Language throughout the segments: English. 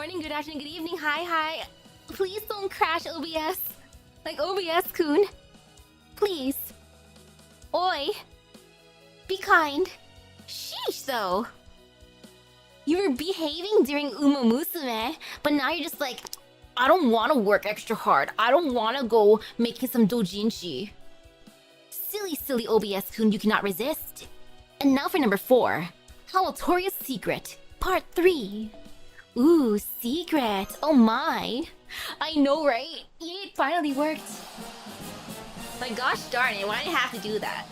morning, good afternoon, good evening, hi. Please don't crash OBS. Like OBS-kun. Please. Oi. Be kind. Sheesh, though. You were behaving during Uma Musume, but now you're just like, I don't want to work extra hard. I don't want to go making some doujinshi. Silly OBS-kun, you cannot resist. And now for number 4. Halatoria's Secret, Part 3. Ooh, secret. Oh my. I know, right? It finally worked. My gosh darn it, why did I have to do that?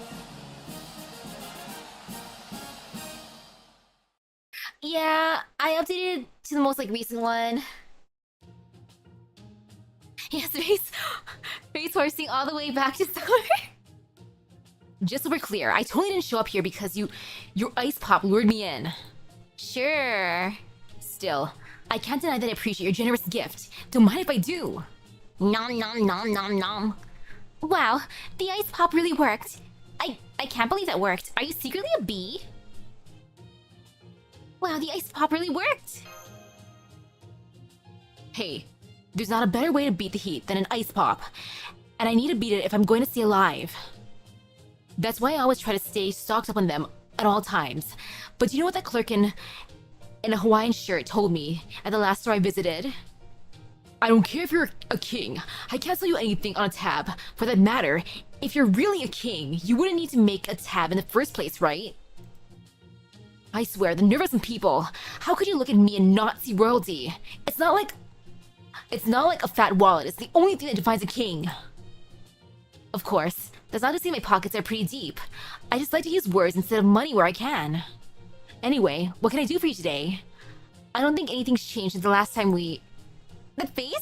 Yeah, I updated to the most recent one. Yes, race horsing all the way back to summer. Just so we're clear, I totally didn't show up here because your ice pop lured me in. Sure. Still, I can't deny that I appreciate your generous gift. Don't mind if I do. Nom nom nom nom nom. Wow, the ice pop really worked. I can't believe that worked. Are you secretly a bee? Wow, the ice pop really worked. Hey, there's not a better way to beat the heat than an ice pop. And I need to beat it if I'm going to stay alive. That's why I always try to stay stocked up on them at all times. But do you know what that clerk in a Hawaiian shirt told me at the last store I visited? I don't care if you're a king. I can't sell you anything on a tab. For that matter, if you're really a king, you wouldn't need to make a tab in the first place, right? I swear, the nerve of some people. How could you look at me and not see royalty? It's not like a fat wallet. It's the only thing that defines a king. Of course, that's not to say my pockets are pretty deep. I just like to use words instead of money where I can. Anyway, what can I do for you today? I don't think anything's changed since the last time we... That face?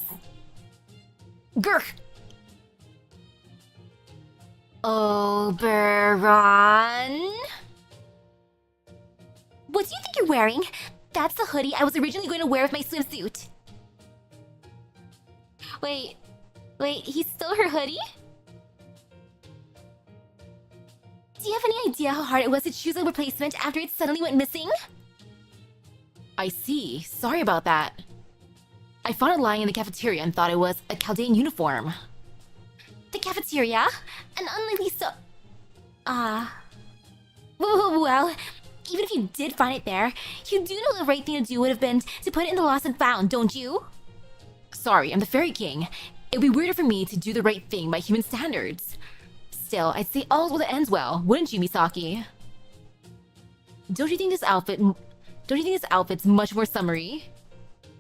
Grr! Oberon? What do you think you're wearing? That's the hoodie I was originally going to wear with my swimsuit. Wait, he stole her hoodie? Do you have any idea how hard it was to choose a replacement after it suddenly went missing? I see. Sorry about that. I found it lying in the cafeteria and thought it was a Chaldean uniform. The cafeteria? An unlikely well, even if you did find it there, you do know the right thing to do would have been to put it in the lost and found, don't you? Sorry, I'm the Fairy King. It'd be weirder for me to do the right thing by human standards. Still, I'd say all's well that ends well, wouldn't you, Misaki? Don't you think this outfit's much more summery?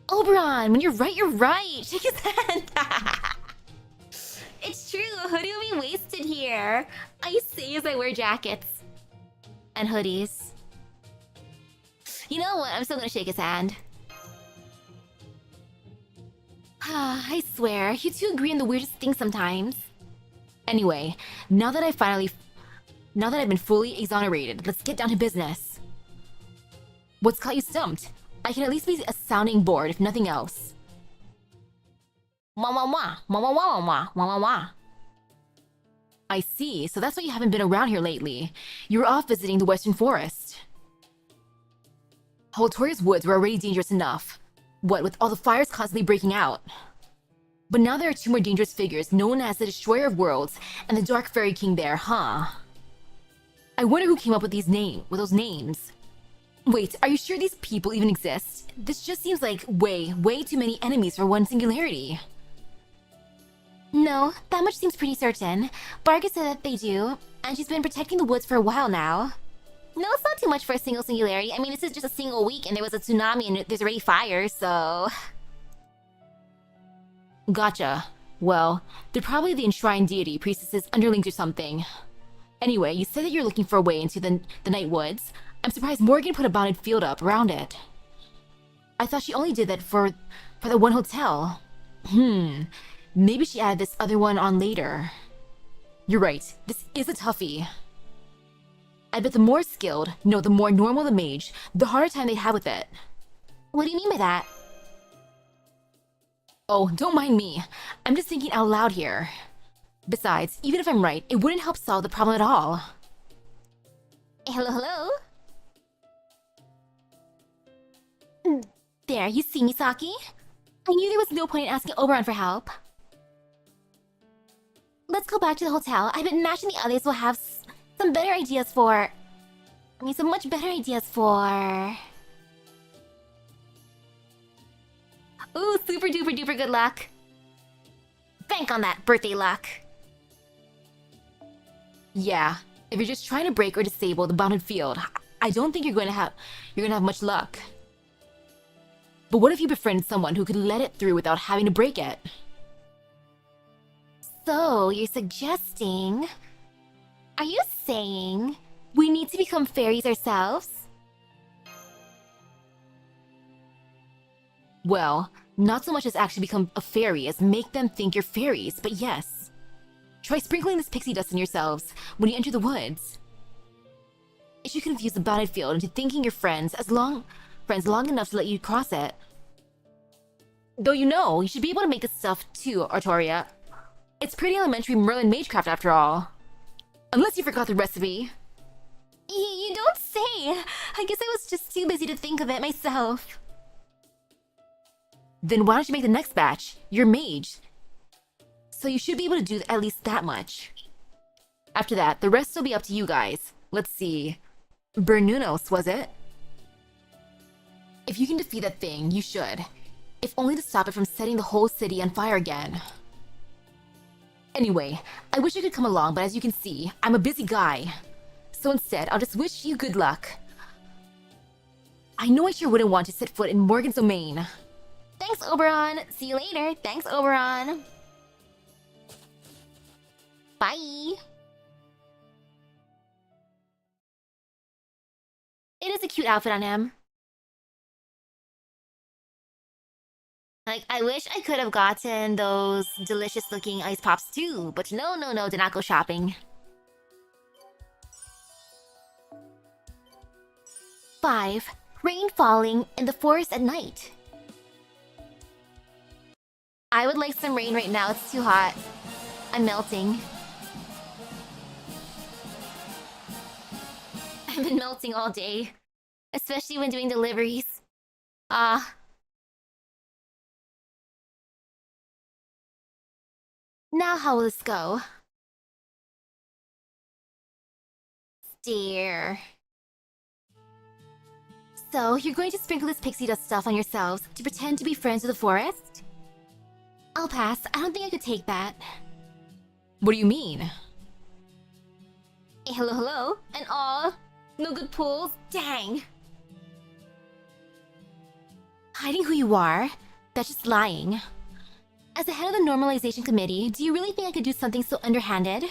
Oberon, when you're right, you're right! Shake his hand! It's true, a hoodie will be wasted here. I say as I wear jackets. And hoodies. You know what, I'm still gonna shake his hand. I swear, you two agree on the weirdest things sometimes. Anyway, now that I've been fully exonerated, let's get down to business. What's got you stumped? I can at least be a sounding board, if nothing else. Wah wah wah, wah wah wah wah wah wah wah. I see, so that's why you haven't been around here lately. You were off visiting the Western Forest. Halatoria's woods were already dangerous enough. What with all the fires constantly breaking out? But now there are 2 more dangerous figures known as the Destroyer of Worlds and the Dark Fairy King there, huh? I wonder who came up with those names. Wait, are you sure these people even exist? This just seems like way too many enemies for one singularity. No, that much seems pretty certain. Barga said that they do, and she's been protecting the woods for a while now. No, it's not too much for a single singularity. I mean, this is just a single week and there was a tsunami and there's already fire, so... Gotcha. Well, they're probably the enshrined deity, priestesses, underlings or something. Anyway, you said that you're looking for a way into the night woods. I'm surprised Morgan put a bounded field up around it. I thought she only did that for the one hotel. Maybe she added this other one on later. You're right, this is a toughie. I bet the more skilled, no, the more normal the mage, the harder time they'd have with it. What do you mean by that? Oh, don't mind me. I'm just thinking out loud here. Besides, even if I'm right, it wouldn't help solve the problem at all. Hello? There there, you see, Misaki? I knew there was no point in asking Oberon for help. Let's go back to the hotel. I bet Mash and the others will have some better ideas for... some much better ideas for... Ooh, super duper duper good luck. Bank on that birthday luck. Yeah, if you're just trying to break or disable the bounded field, I don't think you're gonna have much luck. But what if you befriended someone who could let it through without having to break it? So, you're suggesting... Are you saying we need to become fairies ourselves? Well, not so much as actually become a fairy as make them think you're fairies, but yes. Try sprinkling this pixie dust in yourselves when you enter the woods. It should confuse the bounded field into thinking you're friends long enough to let you cross it. Though you should be able to make this stuff too, Artoria. It's pretty elementary Merlin magecraft after all. Unless you forgot the recipe. You don't say! I guess I was just too busy to think of it myself. Then why don't you make the next batch? You're mage. So you should be able to do at least that much. After that, the rest will be up to you guys. Let's see. Bernunos, was it? If you can defeat that thing, you should. If only to stop it from setting the whole city on fire again. Anyway, I wish I could come along, but as you can see, I'm a busy guy. So instead, I'll just wish you good luck. I know I sure wouldn't want to set foot in Morgan's domain. Thanks, Oberon. See you later. Thanks, Oberon. Bye. It is a cute outfit on him. Like, I wish I could have gotten those delicious-looking ice pops too, but no, did not go shopping. 5. Rain falling in the forest at night. I would like some rain right now, it's too hot. I'm melting. I've been melting all day, especially when doing deliveries. Now how will this go? Dear. So, you're going to sprinkle this pixie dust stuff on yourselves to pretend to be friends with the forest? I'll pass. I don't think I could take that. What do you mean? Hey, hello? And all? No good pulls? Dang! Hiding who you are? That's just lying. As the head of the normalization committee, do you really think I could do something so underhanded?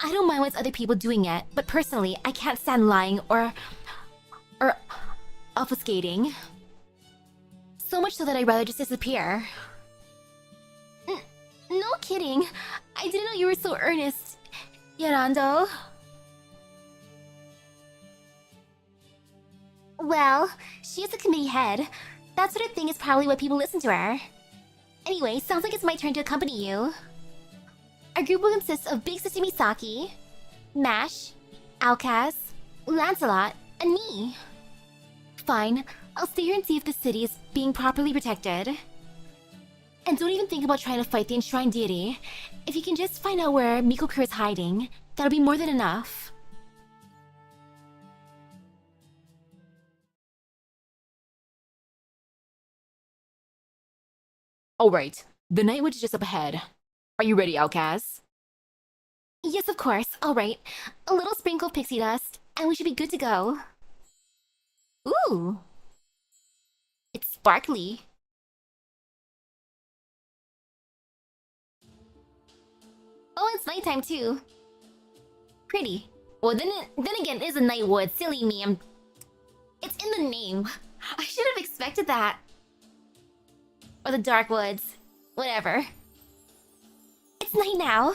I don't mind with other people doing it, but personally, I can't stand lying or obfuscating. So much so that I'd rather just disappear. No kidding. I didn't know you were so earnest, Yarando. Well, she is the committee head. That sort of thing is probably why people listen to her. Anyway, sounds like it's my turn to accompany you. Our group will consist of Big Sister Misaki, Mash, Alcaz, Lancelot, and me. Fine, I'll stay here and see if the city is being properly protected. And don't even think about trying to fight the enshrined deity. If you can just find out where Mikokura is hiding, that'll be more than enough. Alright, the Night Witch is just up ahead. Are you ready, Alcaz? Yes, of course. Alright. A little sprinkle of pixie dust, and we should be good to go. Ooh! It's sparkly. Oh, it's nighttime too. Pretty. Well, then again, it is a night wood. Silly me. It's in the name. I should have expected that. Or the dark woods. Whatever. It's night now.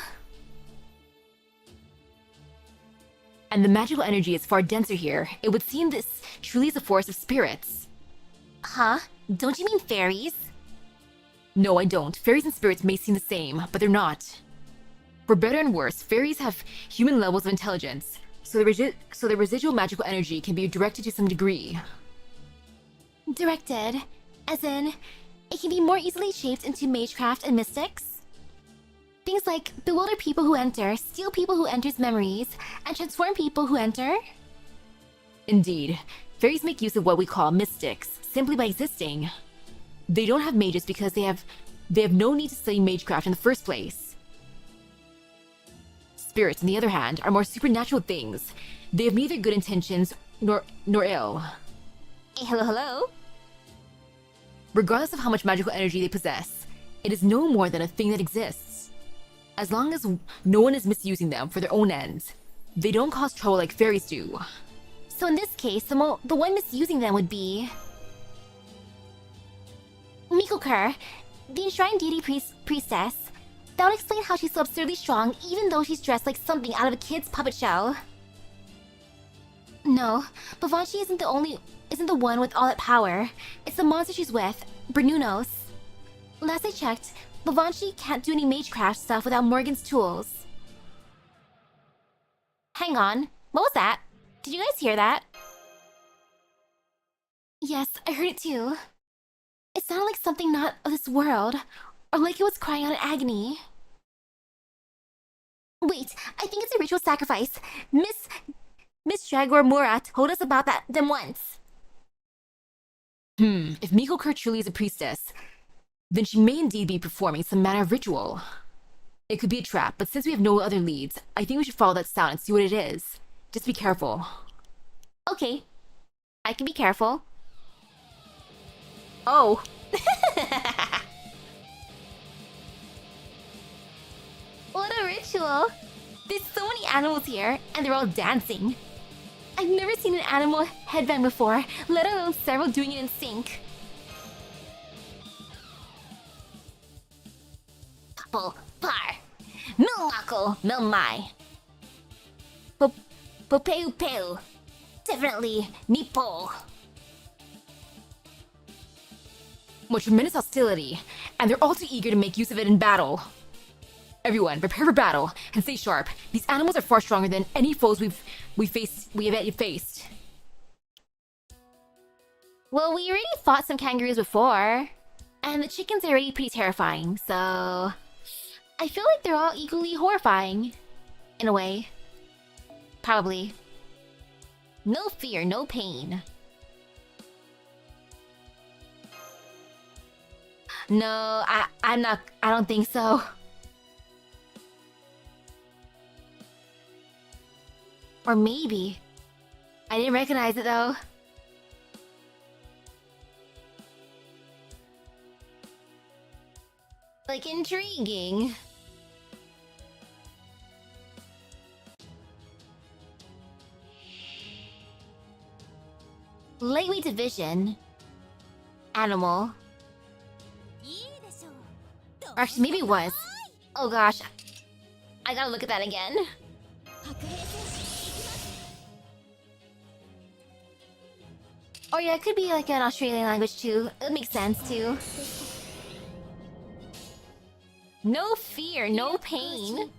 And the magical energy is far denser here. It would seem this truly is a forest of spirits. Huh? Don't you mean fairies? No, I don't. Fairies and spirits may seem the same, but they're not. For better and worse, fairies have human levels of intelligence, so the residual magical energy can be directed to some degree. Directed, as in, it can be more easily shaped into magecraft and mystics. Things like bewilder people who enter, steal people who enters memories, and transform people who enter. Indeed, fairies make use of what we call mystics, simply by existing. They don't have mages because they have no need to study magecraft in the first place. Spirits, on the other hand, are more supernatural things. They have neither good intentions nor ill. Hey, hello? Regardless of how much magical energy they possess, it is no more than a thing that exists. As long as no one is misusing them for their own ends, they don't cause trouble like fairies do. So in this case, the one misusing them would be... Mikokur, the enshrined deity priestess. That would explain how she's so absurdly strong even though she's dressed like something out of a kid's puppet show. No, Bavanchi isn't the one with all that power. It's the monster she's with, Bernunos. Last I checked, Bavanchi can't do any magecraft stuff without Morgan's tools. Hang on, what was that? Did you guys hear that? Yes, I heard it too. It sounded like something not of this world, or like it was crying out in agony. Wait, I think it's a ritual sacrifice. Miss Jaguar Mura told us about them once. If Mikokur truly is a priestess, then she may indeed be performing some manner of ritual. It could be a trap, but since we have no other leads, I think we should follow that sound and see what it is. Just be careful. Okay, I can be careful. Oh. What a ritual! There's so many animals here, and they're all dancing. I've never seen an animal headbang before, let alone several doing it in sync. Couple, par, milmako, milmai. Popeu, definitely Nippo. What tremendous hostility, and they're all too eager to make use of it in battle. Everyone, prepare for battle and stay sharp. These animals are far stronger than any foes we have faced. Well, we already fought some kangaroos before, and the chickens are already pretty terrifying, so I feel like they're all equally horrifying, in a way. Probably. No fear, no pain. No, I don't think so. Or maybe. I didn't recognize it though. Like, intriguing. Lightweight division. Animal. Or actually, maybe it was. Oh gosh. I gotta look at that again. Or yeah, it could be like an Australian language too. It makes sense too. No fear, no pain.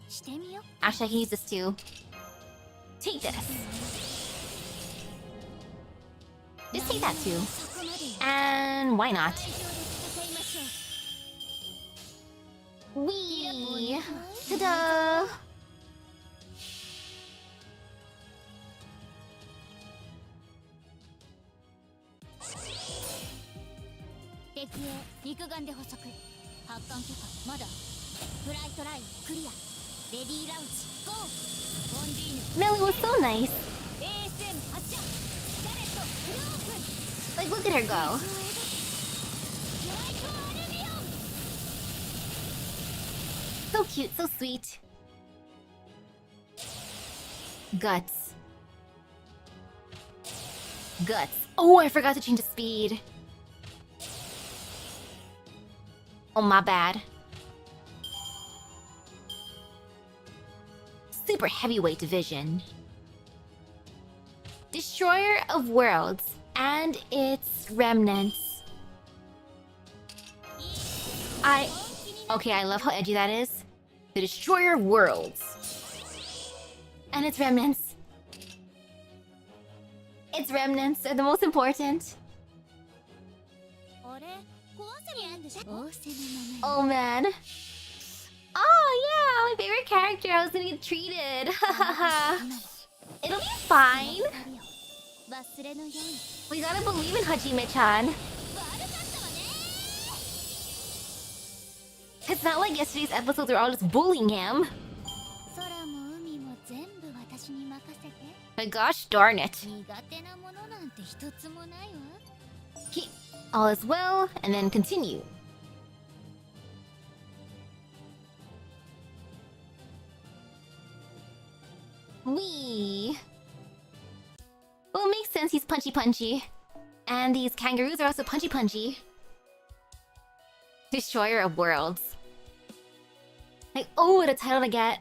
Actually, I can use this too. Take this. Just take that too. And why not? Wee! Ta-da! Melly was so nice. Like, look at her go. So cute, so sweet. Guts. Guts. Oh, I forgot to change the speed. Oh, my bad. Super heavyweight division. Destroyer of worlds and its remnants. Okay, I love how edgy that is. The Destroyer of Worlds. And its remnants. Its remnants are the most important. Oh man. Oh yeah, my favorite character. I was gonna get treated. It'll be fine. We gotta believe in Hajime-chan. It's not like yesterday's episodes were all just bullying him. My gosh darn it. All is well, and then continue. Wee. Well, it makes sense he's punchy. And these kangaroos are also punchy. Destroyer of Worlds. Like, oh, what a title to get.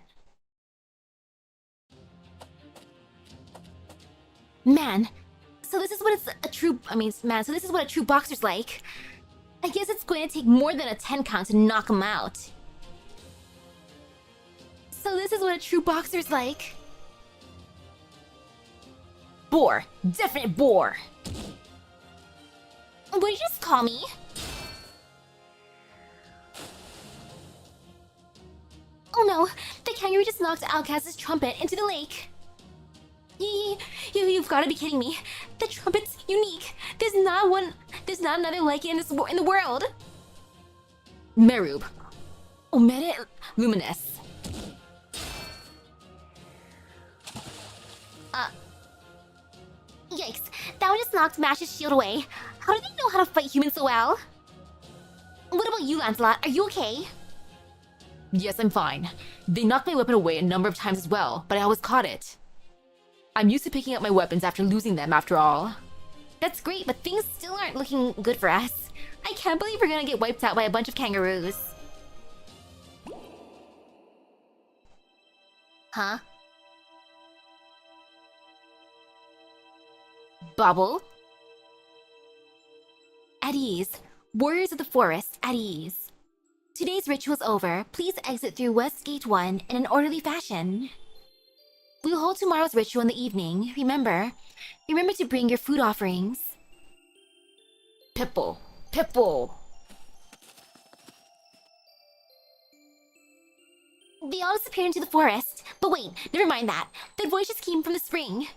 Man, so this is what so this is what a true boxer's like. I guess it's going to take more than a 10 count to knock him out. So this is what a true boxer's like. Bore. Definite bore. What did you just call me? Oh no, the kangaroo just knocked Outcast's trumpet into the lake. You've got to be kidding me. The trumpet's unique. There's not another like it in the world. Merub. Omere Luminous. Yikes, that one just knocked Mash's shield away. How do they know how to fight humans so well? What about you, Lancelot? Are you okay? Yes, I'm fine. They knocked my weapon away a number of times as well, but I always caught it. I'm used to picking up my weapons after losing them, after all. That's great, but things still aren't looking good for us. I can't believe we're gonna get wiped out by a bunch of kangaroos. Huh? Bubble? At ease. Warriors of the forest, at ease. Today's ritual's over. Please exit through West Gate 1 in an orderly fashion. We will hold tomorrow's ritual in the evening. Remember to bring your food offerings. Pipple. They all disappeared into the forest. But wait, never mind that. That voice just came from the spring.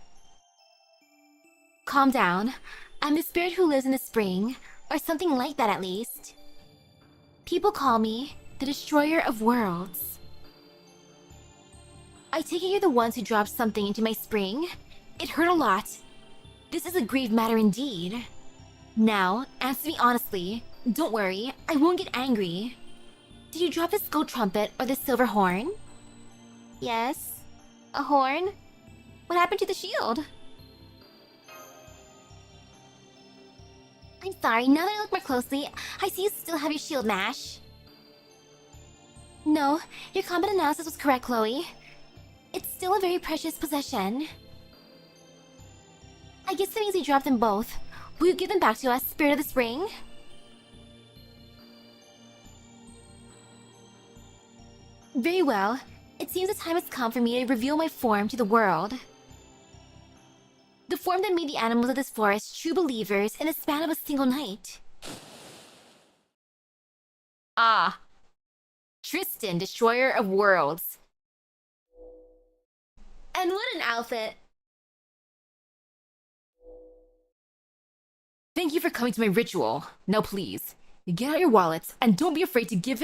Calm down. I'm the spirit who lives in the spring, or something like that at least. People call me the Destroyer of Worlds. I take it you're the ones who dropped something into my spring? It hurt a lot. This is a grave matter indeed. Now, answer me honestly. Don't worry, I won't get angry. Did you drop this gold trumpet or this silver horn? Yes. A horn? What happened to the shield? I'm sorry, now that I look more closely, I see you still have your shield, Mash. No, your combat analysis was correct, Chloe. It's still a very precious possession. I guess that means we dropped them both. Will you give them back to us, Spirit of the Spring? Very well. It seems the time has come for me to reveal my form to the world. The form that made the animals of this forest true believers in the span of a single night. Ah. Tristan, Destroyer of Worlds. And what an outfit! Thank you for coming to my ritual. Now please, get out your wallets and don't be afraid to give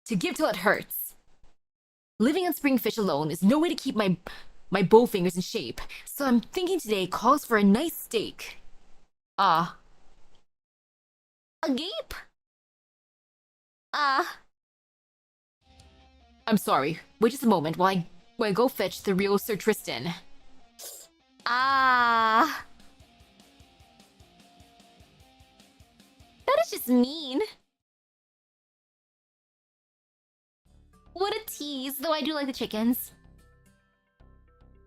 till it hurts. Living on spring fish alone is no way to keep my bow fingers in shape, so I'm thinking today calls for a nice steak. A gape? I'm sorry. Wait just a moment while I go fetch the real Sir Tristan. That is just mean. What a tease, though I do like the chickens.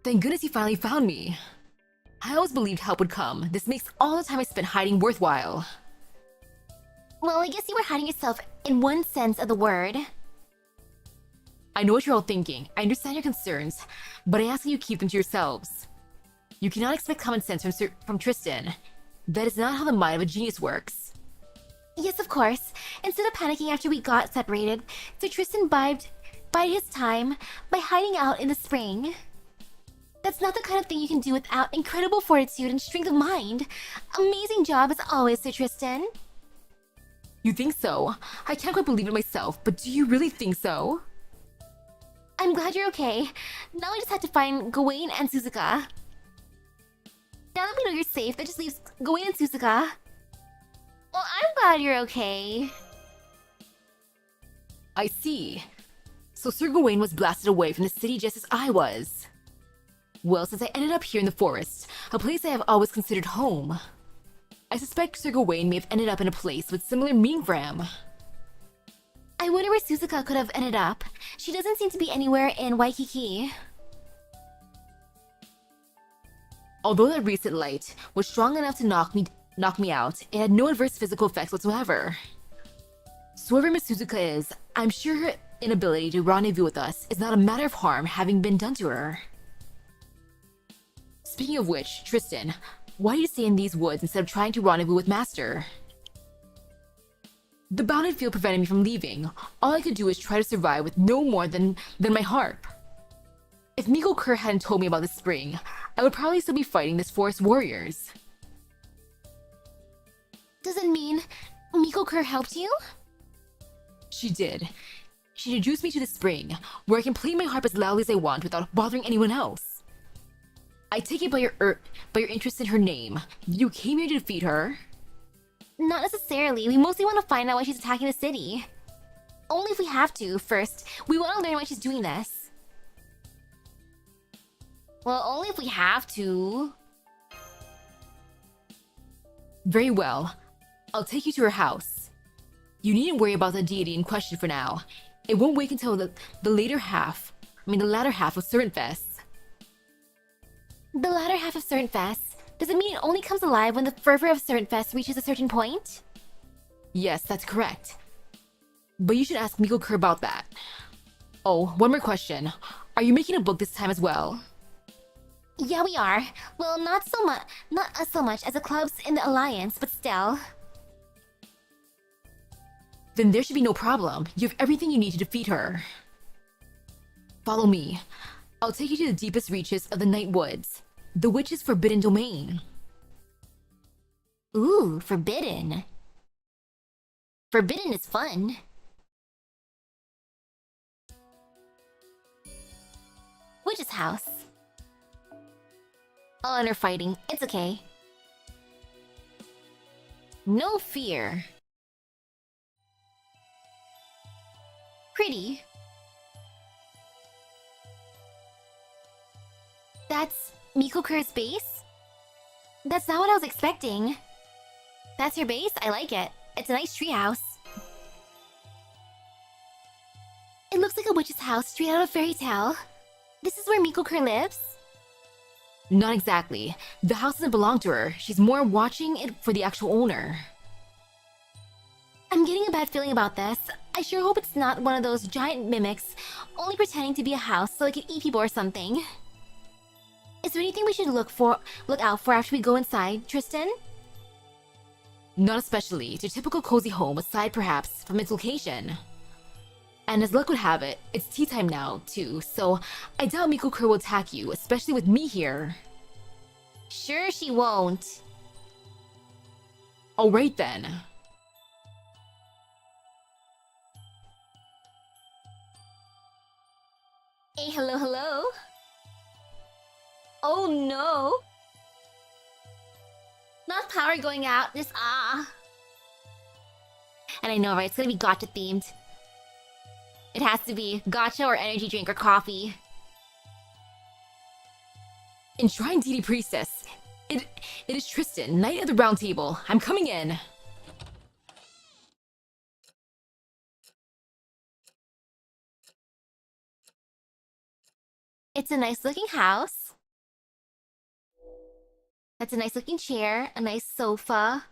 Thank goodness you finally found me. I always believed help would come. This makes all the time I spent hiding worthwhile. Well, I guess you were hiding yourself in one sense of the word. I know what you're all thinking. I understand your concerns, but I ask that you keep them to yourselves. You cannot expect common sense from Tristan. That is not how the mind of a genius works. Yes, of course. Instead of panicking after we got separated, Sir Tristan bided his time by hiding out in the spring. That's not the kind of thing you can do without incredible fortitude and strength of mind. Amazing job as always, Sir Tristan. You think so? I can't quite believe it myself, but do you really think so? I'm glad you're okay. Now we just have to find Gawain and Suzuka. Now that we know you're safe, that just leaves Gawain and Suzuka. Well, I'm glad you're okay. I see. So Sir Gawain was blasted away from the city just as I was. Well, since I ended up here in the forest, a place I have always considered home, I suspect Sir Gawain may have ended up in a place with similar meaning for him. I wonder where Suzuka could have ended up. She doesn't seem to be anywhere in Waikiki. Although that recent light was strong enough to knock me out, it had no adverse physical effects whatsoever. So whoever Miss Suzuka is, I'm sure her inability to rendezvous with us is not a matter of harm having been done to her. Speaking of which, Tristan, why do you stay in these woods instead of trying to rendezvous with Master? The bounded field prevented me from leaving. All I could do is try to survive with no more than my harp. If Miko Kerr hadn't told me about this spring, I would probably still be fighting this forest warriors. Does it mean Miko Kerr helped you? She did. She introduced me to the spring, where I can play my harp as loudly as I want without bothering anyone else. I take it by your interest in her name. You came here to defeat her? Not necessarily. We mostly want to find out why she's attacking the city. Only if we have to. First, we want to learn why she's doing this. Well, only if we have to. Very well. I'll take you to her house. You needn't worry about the deity in question for now. It won't wake until the latter half of Serpent Fest. The latter half of Serpent Fest? Does it mean it only comes alive when the fervor of Serpent Fest reaches a certain point? Yes, that's correct. But you should ask Miko Kerr about that. Oh, one more question. Are you making a book this time as well? Yeah, we are. Well, not us so much as the clubs in the Alliance, but still. Then there should be no problem. You have everything you need to defeat her. Follow me. I'll take you to the deepest reaches of the Night Woods, the Witch's forbidden domain. Ooh, forbidden. Forbidden is fun. Witch's house. I'll enter fighting. It's okay. No fear. Pretty. That's Miko Kerr's base? That's not what I was expecting. That's your base? I like it. It's a nice treehouse. It looks like a witch's house straight out of a fairy tale. This is where Miko Kerr lives? Not exactly. The house doesn't belong to her. She's more watching it for the actual owner. I'm getting a bad feeling about this. I sure hope it's not one of those giant mimics only pretending to be a house so it can eat people or something. Is there anything we should look out for after we go inside, Tristan? Not especially. It's a typical cozy home, aside perhaps from its location. And as luck would have it, it's tea time now, too, so I doubt Miko Kerr will attack you, especially with me here. Sure she won't. Alright then. Hey, hello, hello. Oh no! Not power going out, just And I know, right? It's gonna be gacha themed. It has to be gacha or energy drink or coffee. Enshrined Deity Priestess. It is Tristan, Knight of the Round Table. I'm coming in. It's a nice looking house. That's a nice looking chair, a nice sofa,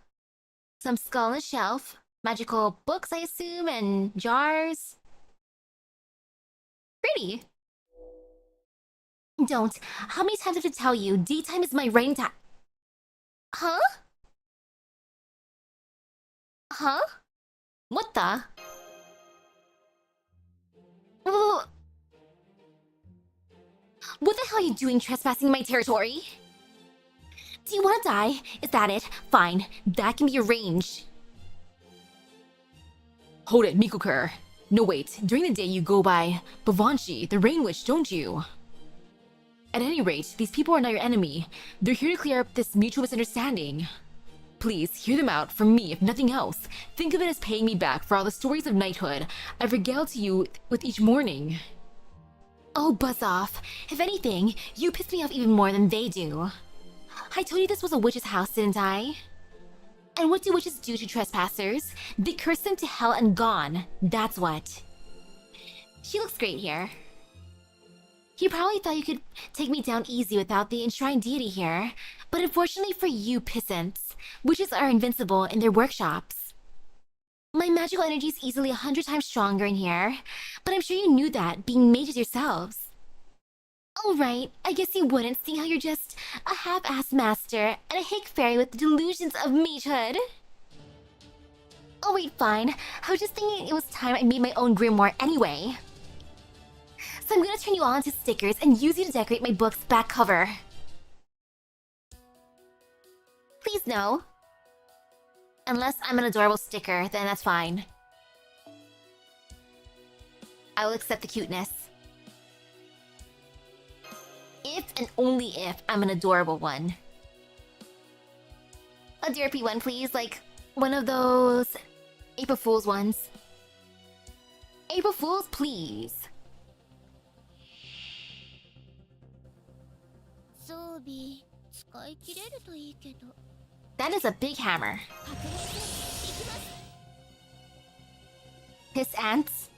some skull on the shelf, magical books, I assume, and jars. Pretty. Don't. How many times do I have to tell you? Daytime is my writing time. Huh? Huh? What the? Wh- What the hell are you doing trespassing my territory? Do you want to die? Is that it? Fine, that can be arranged. Hold it, Mikukur. No wait, during the day you go by Bavanchi, the Rain Witch, don't you? At any rate, these people are not your enemy. They're here to clear up this mutual misunderstanding. Please, hear them out, for me, if nothing else. Think of it as paying me back for all the stories of knighthood I've regaled to you with each morning. Oh, buzz off. If anything, you piss me off even more than they do. I told you this was a witch's house, didn't I? And what do witches do to trespassers? They curse them to hell and gone. That's what. She looks great here. You probably thought you could take me down easy without the enshrined deity here, but unfortunately for you peasants, witches are invincible in their workshops. My magical energy is easily 100 times stronger in here, but I'm sure you knew that, being mages yourselves. Alright, I guess you wouldn't, seeing how you're just a half-assed master and a hick fairy with the delusions of magehood. Oh wait, fine. I was just thinking it was time I made my own grimoire anyway. So I'm gonna turn you all into stickers and use you to decorate my book's back cover. Please no. Unless I'm an adorable sticker, then that's fine. I will accept the cuteness. If and only if I'm an adorable one. A derpy one, please, like one of those April Fool's ones. April Fool's, please. That is a big hammer. Piss ants.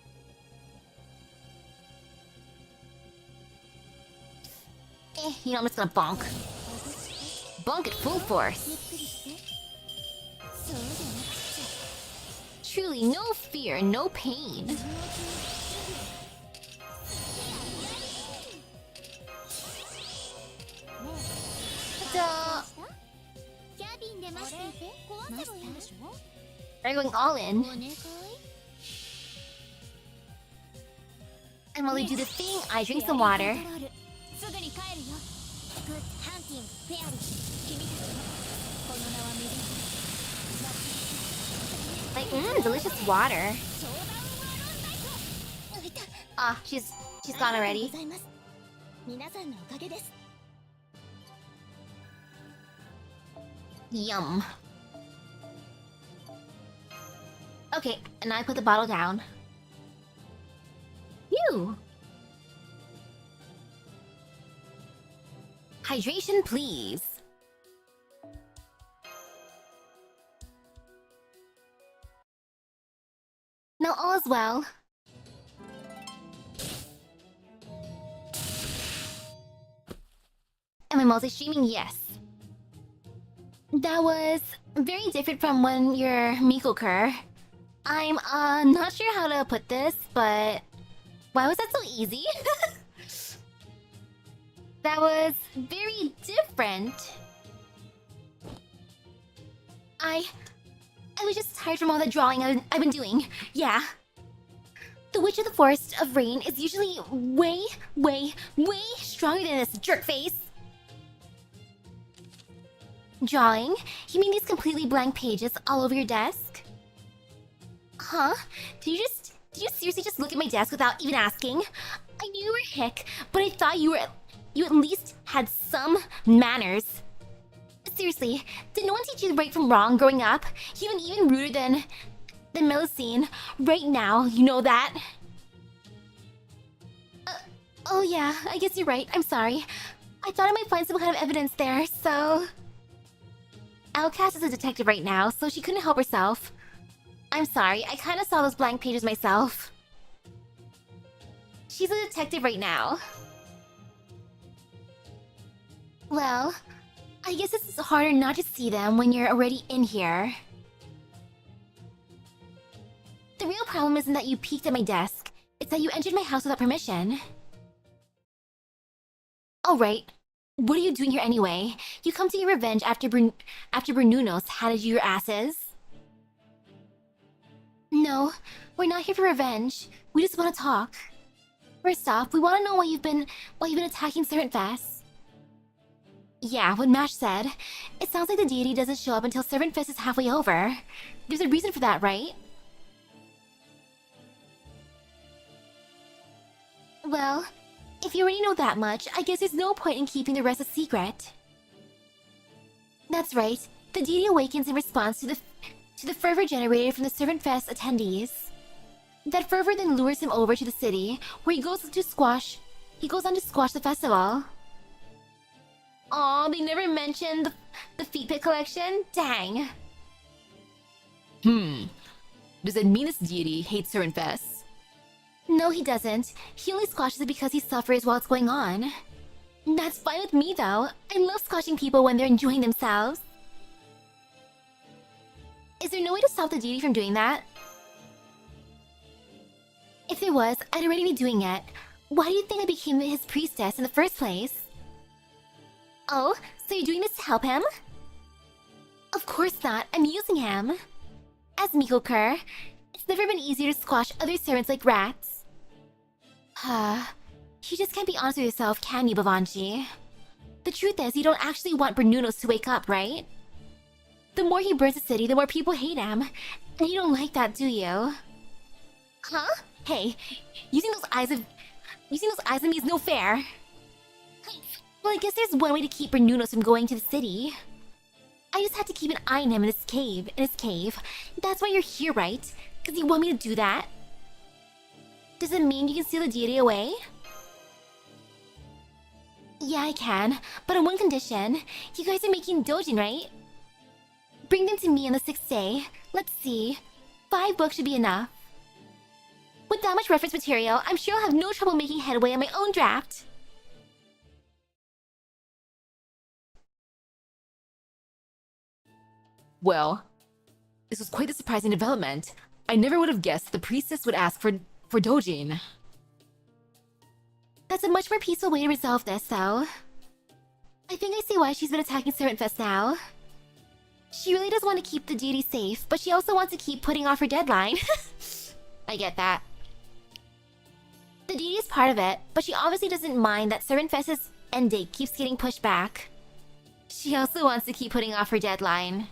You know, I'm just gonna bonk. Bonk at full force. Truly, no fear, no pain. Are you going all in? And while you do the thing, I drink some water. Like, delicious water. Ah, she's gone already. Yum. Okay, and I put the bottle down. Phew! Hydration, please. Now all is well. Am I multi-streaming? Yes. That was very different from when you're Mikukur. I'm not sure how to put this, but why was that so easy? That was very different. I was just tired from all the drawing I've been doing. Yeah. The Witch of the Forest of Rain is usually way, way, way stronger than this jerk face. Drawing? You mean these completely blank pages all over your desk? Huh? Did you seriously just look at my desk without even asking? I knew you were hick, but I thought you at least had some manners. Seriously, did no one teach you right from wrong growing up? Even ruder than Melusine. Right now, you know that? Oh yeah, I guess you're right. I'm sorry. I thought I might find some kind of evidence there, so... Outcast is a detective right now, so she couldn't help herself. I'm sorry, I kinda saw those blank pages myself. She's a detective right now. Well, I guess it's harder not to see them when you're already in here. The real problem isn't that you peeked at my desk. It's that you entered my house without permission. Alright. What are you doing here anyway? You come to get revenge after Brununos handed you your asses? No, we're not here for revenge. We just want to talk. First off, we want to know why you've been attacking Servant Fest. Yeah, what Mash said. It sounds like the deity doesn't show up until Servant Fest is halfway over. There's a reason for that, right? Well, if you already know that much, I guess there's no point in keeping the rest a secret. That's right. The deity awakens in response to the fervor generated from the Servant Fest attendees. That fervor then lures him over to the city, where he goes on to squash the festival. Aw, they never mentioned the feet pick collection? Dang. Does it mean this deity hates Servant Fest? No, he doesn't. He only squashes it because he suffers while it's going on. That's fine with me, though. I love squashing people when they're enjoying themselves. Is there no way to stop the deity from doing that? If there was, I'd already be doing it. Why do you think I became his priestess in the first place? Oh, so you're doing this to help him? Of course not. I'm using him. As Miko-kur, it's never been easier to squash other servants like rats. You just can't be honest with yourself, can you, Bavanchi? The truth is, you don't actually want Bernunos to wake up, right? The more he burns the city, the more people hate him. And you don't like that, do you? Huh? Hey, using those eyes on me is no fair. Well, I guess there's one way to keep Bernunos from going to the city. I just had to keep an eye on him in his cave. That's why you're here, right? Because you want me to do that? Does it mean you can steal the deity away? Yeah, I can. But on one condition. You guys are making dojin, right? Bring them to me on the 6th day. Let's see. 5 books should be enough. With that much reference material, I'm sure I'll have no trouble making headway on my own draft. Well, this was quite a surprising development. I never would have guessed the priestess would ask for dojin. That's a much more peaceful way to resolve this, though. I think I see why she's been attacking Servant Fest now. She really does want to keep the deity safe, but she also wants to keep putting off her deadline. I get that. The deity is part of it, but she obviously doesn't mind that Servant Fest's end date keeps getting pushed back. She also wants to keep putting off her deadline.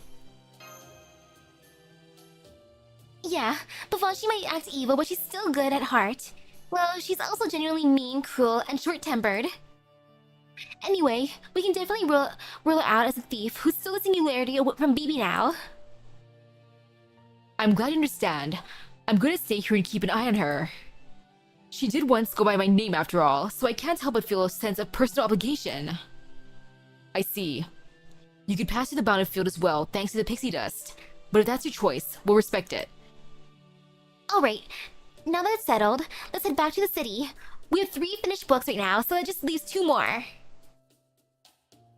Yeah, Bavanchi might act evil, but she's still good at heart. Well, she's also genuinely mean, cruel, and short-tempered. Anyway, we can definitely rule her out as a thief who stole the singularity from BB now. I'm glad you understand. I'm going to stay here and keep an eye on her. She did once go by my name after all, so I can't help but feel a sense of personal obligation. I see. You could pass through the bounded field as well, thanks to the pixie dust. But if that's your choice, we'll respect it. Alright, now that it's settled, let's head back to the city. We have 3 finished books right now, so that just leaves 2 more.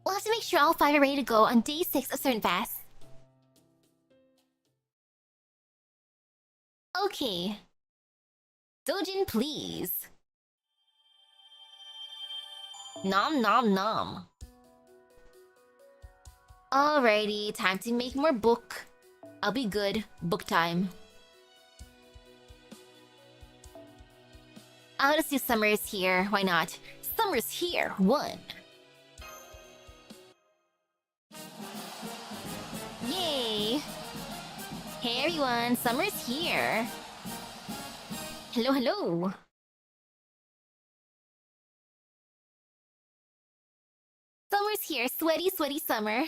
We'll have to make sure all 5 are ready to go on day 6 of Servant Fest. Okay. Dojin, please. Nom nom nom. Alrighty, time to make more book. I'll be good. Book time. I'll just do Summer's here. Why not? Summer's here. 1. Yay! Hey everyone, Summer's here. Hello, hello. Summer's here. Sweaty, sweaty Summer.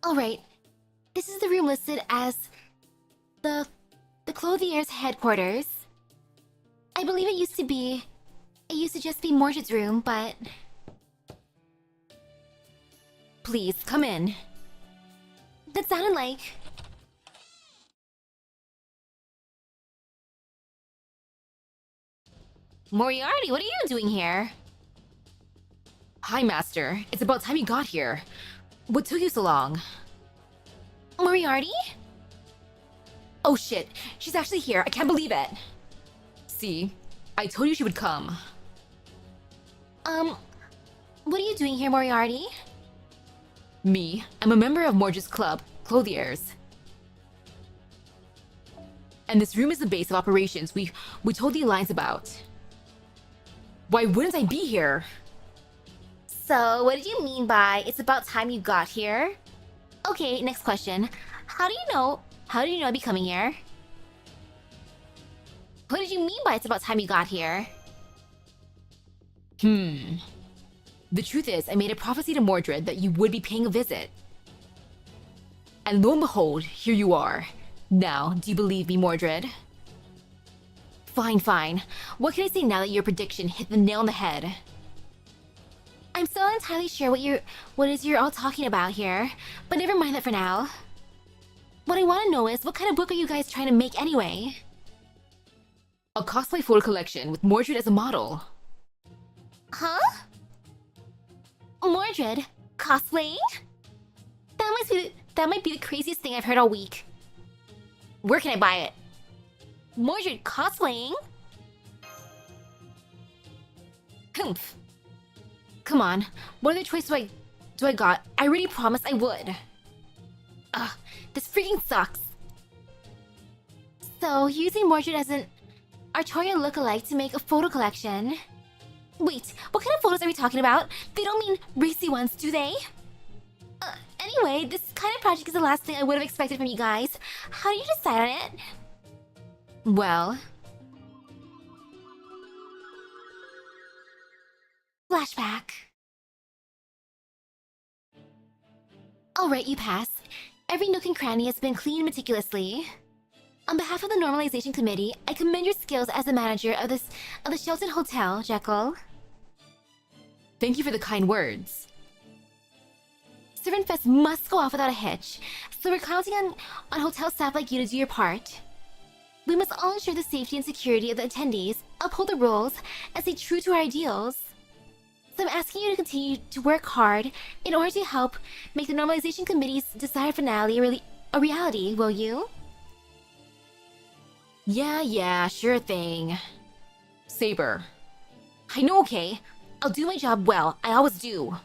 Alright. This is the room listed as the clothier's headquarters. I believe it used to just be Mordred's room, but... Please, come in. That sounded like... Moriarty, what are you doing here? Hi, Master. It's about time you got here. What took you so long? Moriarty? Oh shit, she's actually here. I can't believe it. See, I told you she would come. What are you doing here, Moriarty? Me, I'm a member of Mordred's club, Clothiers. And this room is the base of operations we told the Alliance about. Why wouldn't I be here? So, what did you mean by it's about time you got here? Okay, next question. How do you know I'd be coming here? What did you mean by it's about time you got here? The truth is, I made a prophecy to Mordred that you would be paying a visit. And lo and behold, here you are. Now, do you believe me, Mordred? Fine, fine. What can I say now that your prediction hit the nail on the head? I'm still not entirely sure what is you're all talking about here, but never mind that for now. What I want to know is, what kind of book are you guys trying to make anyway? A cosplay photo collection with Mordred as a model. Huh? Mordred? Cosplaying? That might be the craziest thing I've heard all week. Where can I buy it? Mordred cosplaying? Humph. Come on, what other choice do I got? I already promised I would. Ugh, this freaking sucks. So, using Mordred as an Artorian lookalike to make a photo collection. Wait, what kind of photos are we talking about? They don't mean racy ones, do they? Anyway, this kind of project is the last thing I would have expected from you guys. How do you decide on it? Well... Flashback. Alright, you pass. Every nook and cranny has been cleaned meticulously. On behalf of the Normalization Committee, I commend your skills as the manager of the Shelton Hotel, Jekyll. Thank you for the kind words. Servant Fest must go off without a hitch, so we're counting on hotel staff like you to do your part. We must all ensure the safety and security of the attendees, uphold the rules, and stay true to our ideals. So I'm asking you to continue to work hard in order to help make the Normalization Committee's desired finale a reality, will you? Yeah, sure thing. Saber. I know, okay? I'll do my job well, I always do.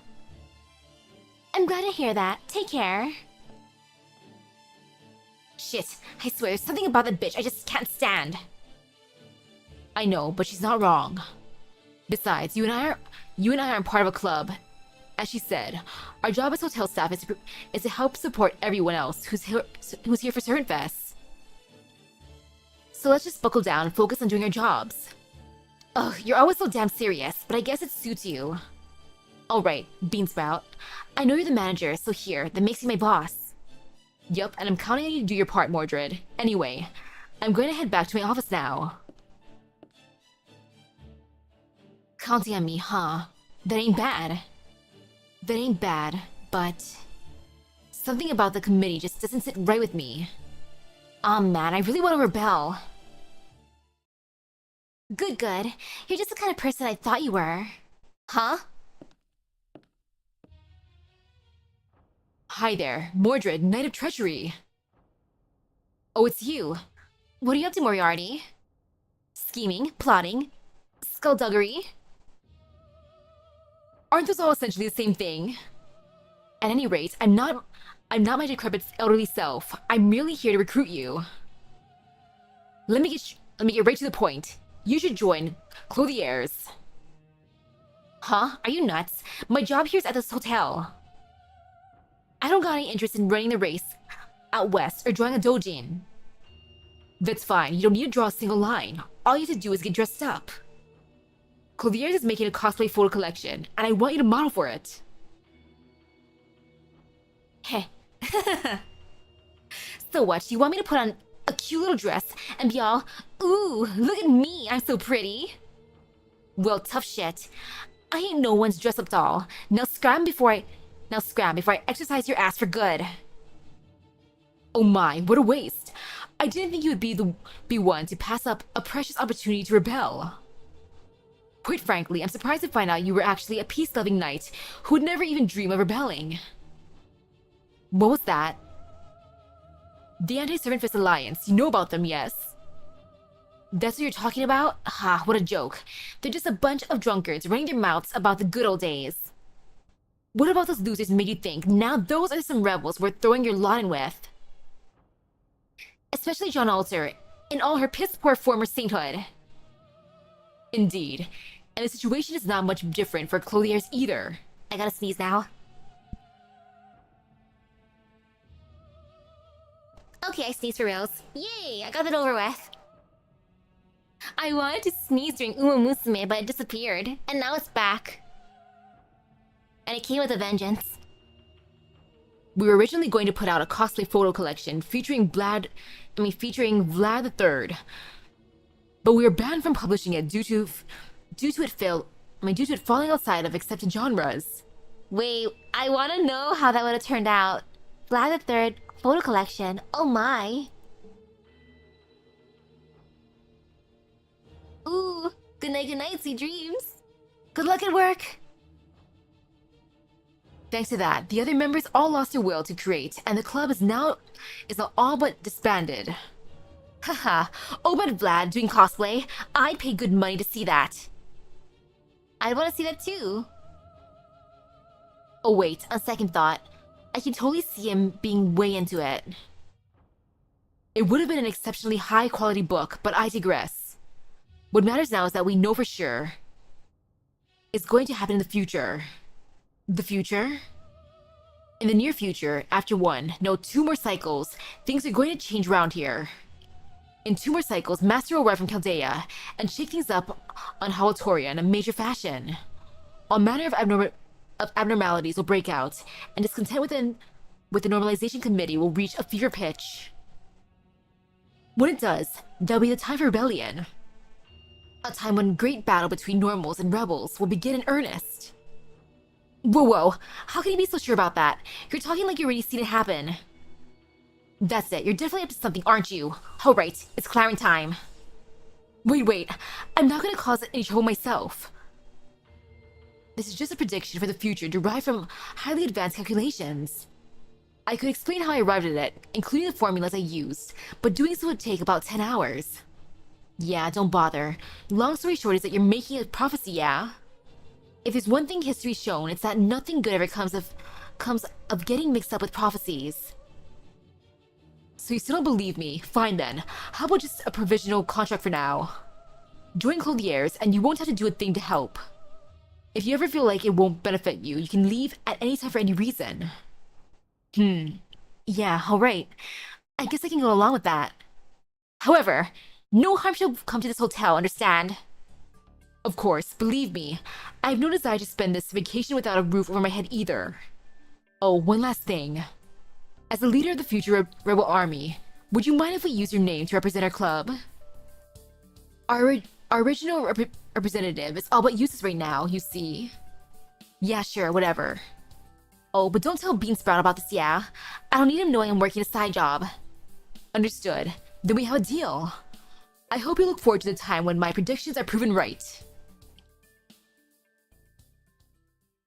I'm glad to hear that. Take care. Shit, I swear, there's something about that bitch I just can't stand. I know, but she's not wrong. Besides, you and I are part of a club. As she said, our job as hotel staff is to help support everyone else who's here for Servant Fest. So let's just buckle down and focus on doing our jobs. Ugh, you're always so damn serious, but I guess it suits you. Alright, Beansprout. I know you're the manager, so here, that makes you my boss. Yup, and I'm counting on you to do your part, Mordred. Anyway, I'm going to head back to my office now. Counting on me, huh? That ain't bad. That ain't bad, but... something about the committee just doesn't sit right with me. Aw man, I really want to rebel. Good. You're just the kind of person I thought you were. Huh? Hi there, Mordred, Knight of Treachery. Oh, it's you. What are you up to, Moriarty? Scheming, plotting, skullduggery. Aren't those all essentially the same thing? At any rate, I'm not my decrepit elderly self. I'm merely here to recruit you. Let me get right to the point. You should join Clothiers. Huh? Are you nuts? My job here's at this hotel. I don't got any interest in running the race out west or drawing a dojin. That's fine. You don't need to draw a single line. All you have to do is get dressed up. Clothiers is making a cosplay photo collection, and I want you to model for it. Heh. So what, you want me to put on a cute little dress and be all, ooh, look at me, I'm so pretty? Well, tough shit. I ain't no one's dress-up doll. Now scram before I exercise your ass for good. Oh my, what a waste. I didn't think you would be one to pass up a precious opportunity to rebel. Quite frankly, I'm surprised to find out you were actually a peace-loving knight who would never even dream of rebelling. What was that? The Anti-Servant Fist Alliance. You know about them, yes? That's what you're talking about? Ha, what a joke. They're just a bunch of drunkards running their mouths about the good old days. What about those losers made you think now those are some rebels worth throwing your lot in with? Especially John Alter, in all her piss-poor former sainthood. Indeed. And the situation is not much different for clothiers either. I gotta sneeze now. Okay, I sneezed for reals. Yay, I got that over with. I wanted to sneeze during Uma Musume, but it disappeared. And now it's back. And it came with a vengeance. We were originally going to put out a cosplay photo collection featuring Vlad the Third, but we were banned from publishing it due to it falling outside of accepted genres. Wait, I want to know how that would have turned out. Vlad the Third photo collection. Oh my. Ooh, good night, sweet dreams. Good luck at work. Thanks to that, the other members all lost their will to create, and the club is now all but disbanded. Haha, oh but Vlad doing cosplay, I'd pay good money to see that. I'd want to see that too. Oh wait, on second thought, I can totally see him being way into it. It would have been an exceptionally high quality book, but I digress. What matters now is that we know for sure it's going to happen in the future. The future? In the near future, after 2 more cycles, things are going to change around here. In 2 more cycles, Master will arrive from Chaldea and shake things up on Hawatoria in a major fashion. All manner of abnormalities will break out, and discontent with the normalization committee will reach a fever pitch. When it does, there'll be the time for rebellion. A time when great battle between normals and rebels will begin in earnest. Whoa, how can you be so sure about that? You're talking like you already seen it happen. That's it, you're definitely up to something, aren't you? Oh right, it's clearing time. Wait, I'm not gonna cause any trouble myself. This is just a prediction for the future derived from highly advanced calculations. I could explain how I arrived at it, including the formulas I used, but doing so would take about 10 hours. Yeah, don't bother. Long story short is that you're making a prophecy, yeah? If there's one thing history's shown, it's that nothing good ever comes of getting mixed up with prophecies. So you still don't believe me? Fine then. How about just a provisional contract for now? Join Clothiers and you won't have to do a thing to help. If you ever feel like it won't benefit you, you can leave at any time for any reason. Yeah, alright. I guess I can go along with that. However, no harm shall come to this hotel, understand? Of course, believe me, I have no desire to spend this vacation without a roof over my head either. Oh, one last thing. As the leader of the future rebel army, would you mind if we use your name to represent our club? Our original representative is all but useless right now, you see. Yeah, sure, whatever. Oh, but don't tell Beansprout about this, yeah? I don't need him knowing I'm working a side job. Understood. Then we have a deal. I hope you look forward to the time when my predictions are proven right.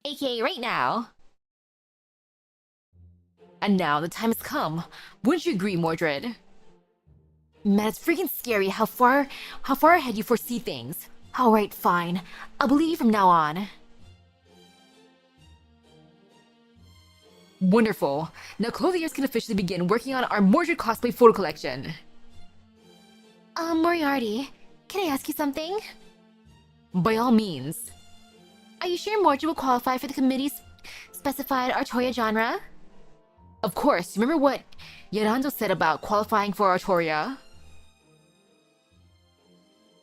AKA right now. And now the time has come. Wouldn't you agree, Mordred? Man, it's freaking scary how far ahead you foresee things. Alright, fine. I'll believe you from now on. Wonderful. Now Clothiers can officially begin working on our Mordred cosplay photo collection. Moriarty, can I ask you something? By all means. Are you sure Mordred will qualify for the committee's specified Artoria genre? Of course, remember what Yarando said about qualifying for Artoria?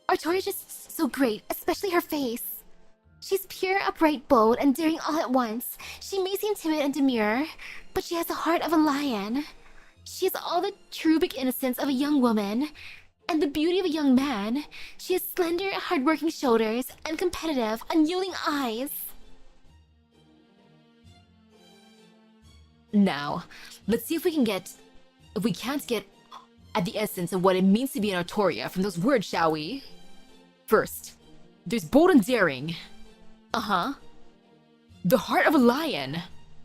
Artoria's just so great, especially her face. She's pure, upright, bold, and daring all at once. She may seem timid and demure, but she has the heart of a lion. She has all the cherubic innocence of a young woman, and the beauty of a young man. She has slender, hard-working shoulders, and competitive, unyielding eyes. Now, let's see if we can't get at the essence of what it means to be an Artoria from those words, shall we? First, there's bold and daring. Uh-huh. The heart of a lion.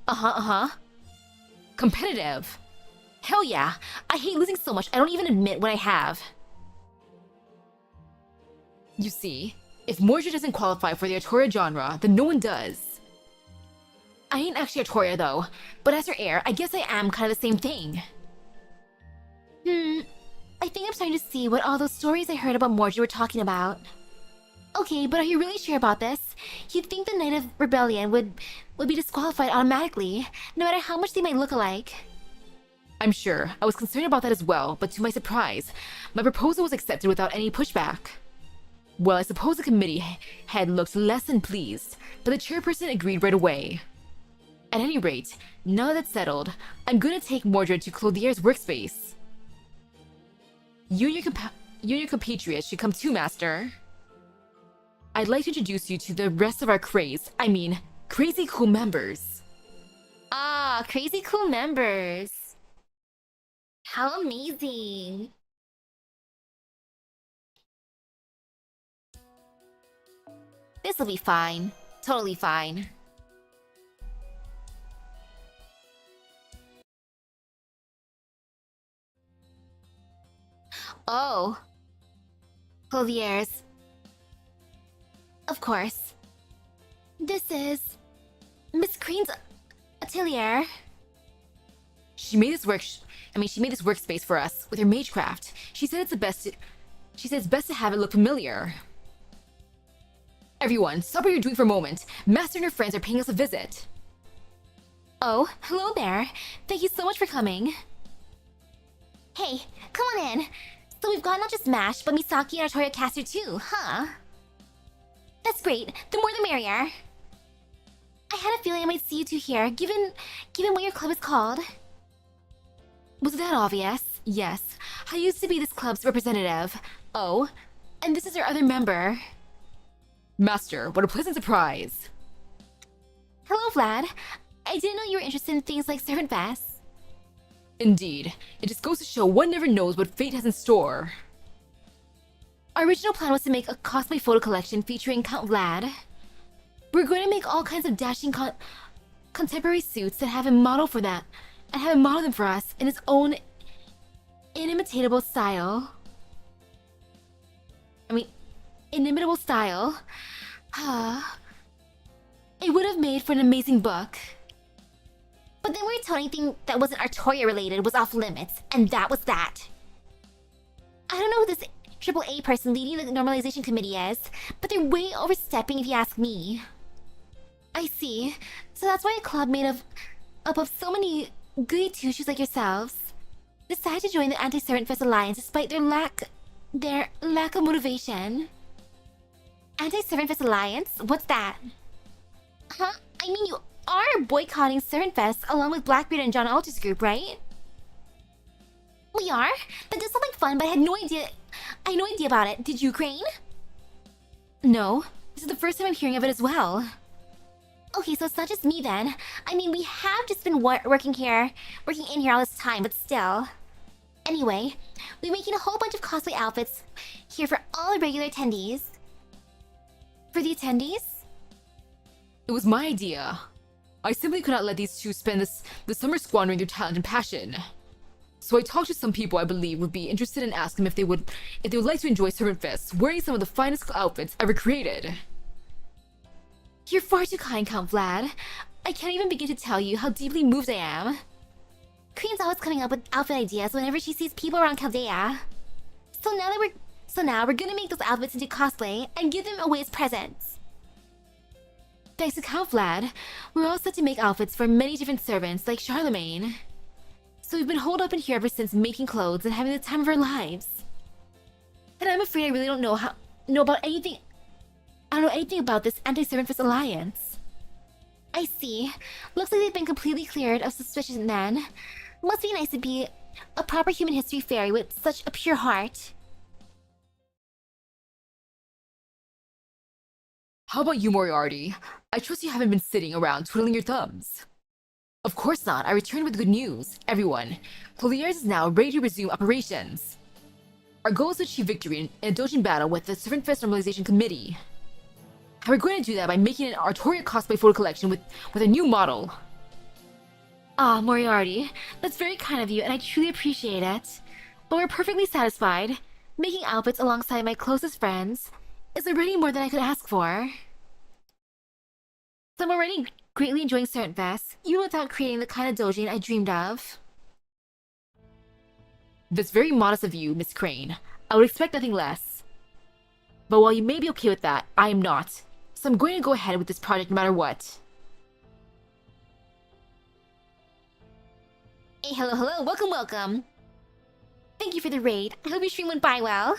Uh-huh. Competitive. Hell yeah, I hate losing so much I don't even admit what I have. You see, if Mordred doesn't qualify for the Artoria genre, then no one does. I ain't actually Artoria though, but as her heir, I guess I am kind of the same thing. I think I'm starting to see what all those stories I heard about Morgie were talking about. Okay, but are you really sure about this? You'd think the Knight of Rebellion would be disqualified automatically, no matter how much they might look alike. I'm sure. I was concerned about that as well, but to my surprise, my proposal was accepted without any pushback. Well, I suppose the committee head looked less than pleased, but the chairperson agreed right away. At any rate, now that's settled, I'm gonna take Mordred to Clothier's workspace. You and your compatriots should come too, Master. I'd like to introduce you to the rest of our crazy cool members. Ah, crazy cool members. How amazing. This'll be fine. Totally fine. Oh. Clothier's. Of course. This is Miss Crane's atelier. She made this workspace for us with her magecraft. She said it's best to have it look familiar. Everyone, stop what you're doing for a moment. Master and her friends are paying us a visit. Oh, hello there. Thank you so much for coming. Hey, come on in. So we've got not just MASH, but Misaki and Artoria Caster too, huh? That's great. The more the merrier. I had a feeling I might see you two here, given what your club is called. Was that obvious? Yes. I used to be this club's representative. Oh, and this is our other member. Master, what a pleasant surprise. Hello, Vlad. I didn't know you were interested in things like servant vests. Indeed. It just goes to show one never knows what fate has in store. Our original plan was to make a cosplay photo collection featuring Count Vlad. We're going to make all kinds of dashing contemporary suits that have him model for that, and have him model them for us in his own inimitable style. Inimitable style. It would have made for an amazing book. But then we were told anything that wasn't Artoria related was off limits, and that was that. I don't know who this AAA person leading the normalization committee is, but they're way overstepping if you ask me. I see. So that's why a club made up of so many goody two-shoes like yourselves decided to join the Anti-Servant Fest Alliance despite their lack of motivation. Anti-Servant Fest Alliance? What's that? Huh? I mean, you are boycotting Servant Fest along with Blackbeard and John Alter's group, right? We are? That does sound like fun, but I had no idea about it. Did you, Crane? No. This is the first time I'm hearing of it as well. Okay, so it's not just me then. I mean, we have just been working in here all this time, but still. Anyway, we're making a whole bunch of cosplay outfits here for all the regular attendees. For the attendees? It was my idea. I simply could not let these two spend the summer squandering their talent and passion. So I talked to some people I believe would be interested and asked them if they would like to enjoy Servant Fest wearing some of the finest outfits ever created. You're far too kind, Count Vlad. I can't even begin to tell you how deeply moved I am. Queen's always coming up with outfit ideas whenever she sees people around Chaldea. So now we're gonna make those outfits into cosplay and give them away as presents. Thanks to Count Vlad, we're all set to make outfits for many different servants like Charlemagne. So we've been holed up in here ever since making clothes and having the time of our lives. And I'm afraid I really don't know anything about this Anti-Servant Fest Alliance. I see. Looks like they've been completely cleared of suspicion then. Must be nice to be a proper human history fairy with such a pure heart. How about you, Moriarty? I trust you haven't been sitting around twiddling your thumbs. Of course not. I returned with good news. Everyone, Poliers is now ready to resume operations. Our goal is to achieve victory in a Dojin battle with the Servant Fest Normalization Committee. And we're going to do that by making an Artoria cosplay photo collection with a new model. Ah, Moriarty, that's very kind of you and I truly appreciate it. But we're perfectly satisfied. Making outfits alongside my closest friends is already more than I could ask for. Some already greatly enjoying certain vests, even without creating the kind of dojin I dreamed of. That's very modest of you, Miss Crane. I would expect nothing less. But while you may be okay with that, I am not. So I'm going to go ahead with this project no matter what. Hey, hello, welcome. Thank you for the raid. I hope your stream went by well.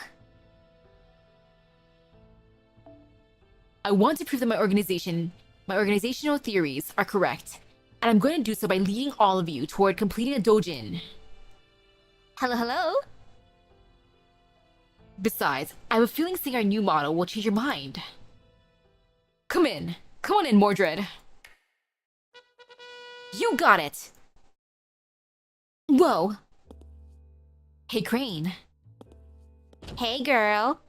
I want to prove that my organizational theories are correct, and I'm going to do so by leading all of you toward completing a dojin. Hello? Besides, I have a feeling seeing our new model will change your mind. Come on in, Mordred. You got it! Whoa! Hey, Crane. Hey, girl.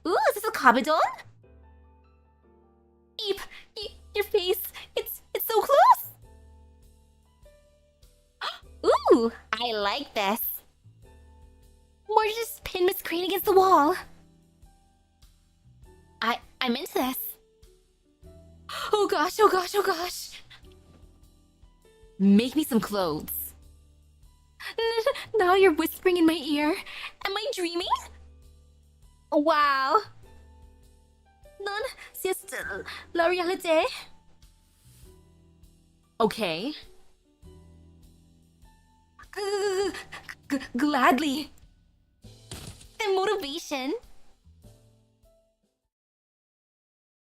Ooh, is this a Kabadon? Eep, your face, it's so close! Ooh, I like this. More just pin Miss Crane against the wall. I'm into this. Oh gosh. Make me some clothes. Now you're whispering in my ear. Am I dreaming? Wow. Non, c'est la réalité. Okay. Gladly. And motivation.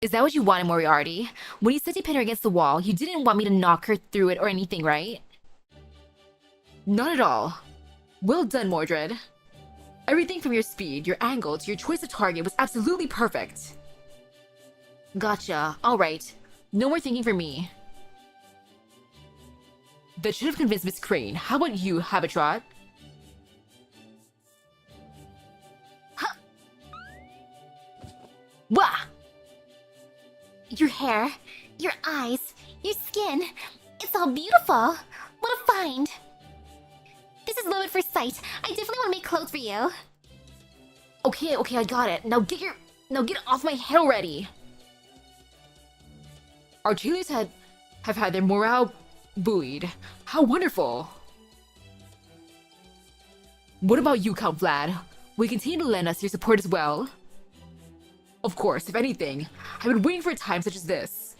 Is that what you wanted, Moriarty? When you said to pin her against the wall, you didn't want me to knock her through it or anything, right? Not at all. Well done, Mordred. Everything from your speed, your angle, to your choice of target was absolutely perfect. Gotcha. Alright. No more thinking for me. That should have convinced Miss Crane. How about you, Habitrot? Huh. Wah! Your hair, your eyes, your skin, it's all beautiful. What a find. This is love at first sight. I definitely want to make clothes for you. Okay, I got it. Now get off my head already. Our tailors have had their morale buoyed. How wonderful. What about you, Count Vlad? Will you continue to lend us your support as well? Of course, if anything, I've been waiting for a time such as this.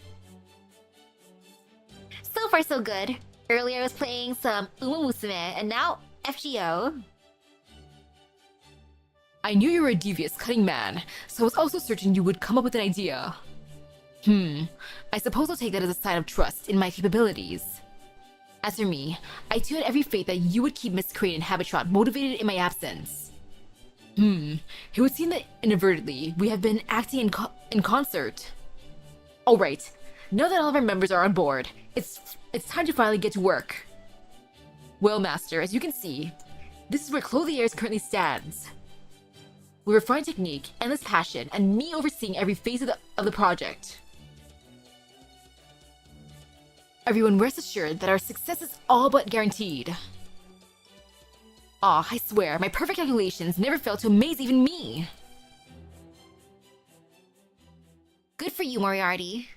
So far, so good. Earlier I was playing some Uma Musume, and now FGO. I knew you were a devious, cunning man, so I was also certain you would come up with an idea. I suppose I'll take that as a sign of trust in my capabilities. As for me, I too had every faith that you would keep Miss Crane and Habitrot motivated in my absence. It would seem that inadvertently we have been acting in concert. Alright, now that all of our members are on board, it's time to finally get to work. Well, Master, as you can see, this is where Clothiers currently stands. With refined technique, endless passion, and me overseeing every phase of the project. Everyone rest assured that our success is all but guaranteed. Aw, I swear, my perfect calculations never fail to amaze even me. Good for you, Moriarty.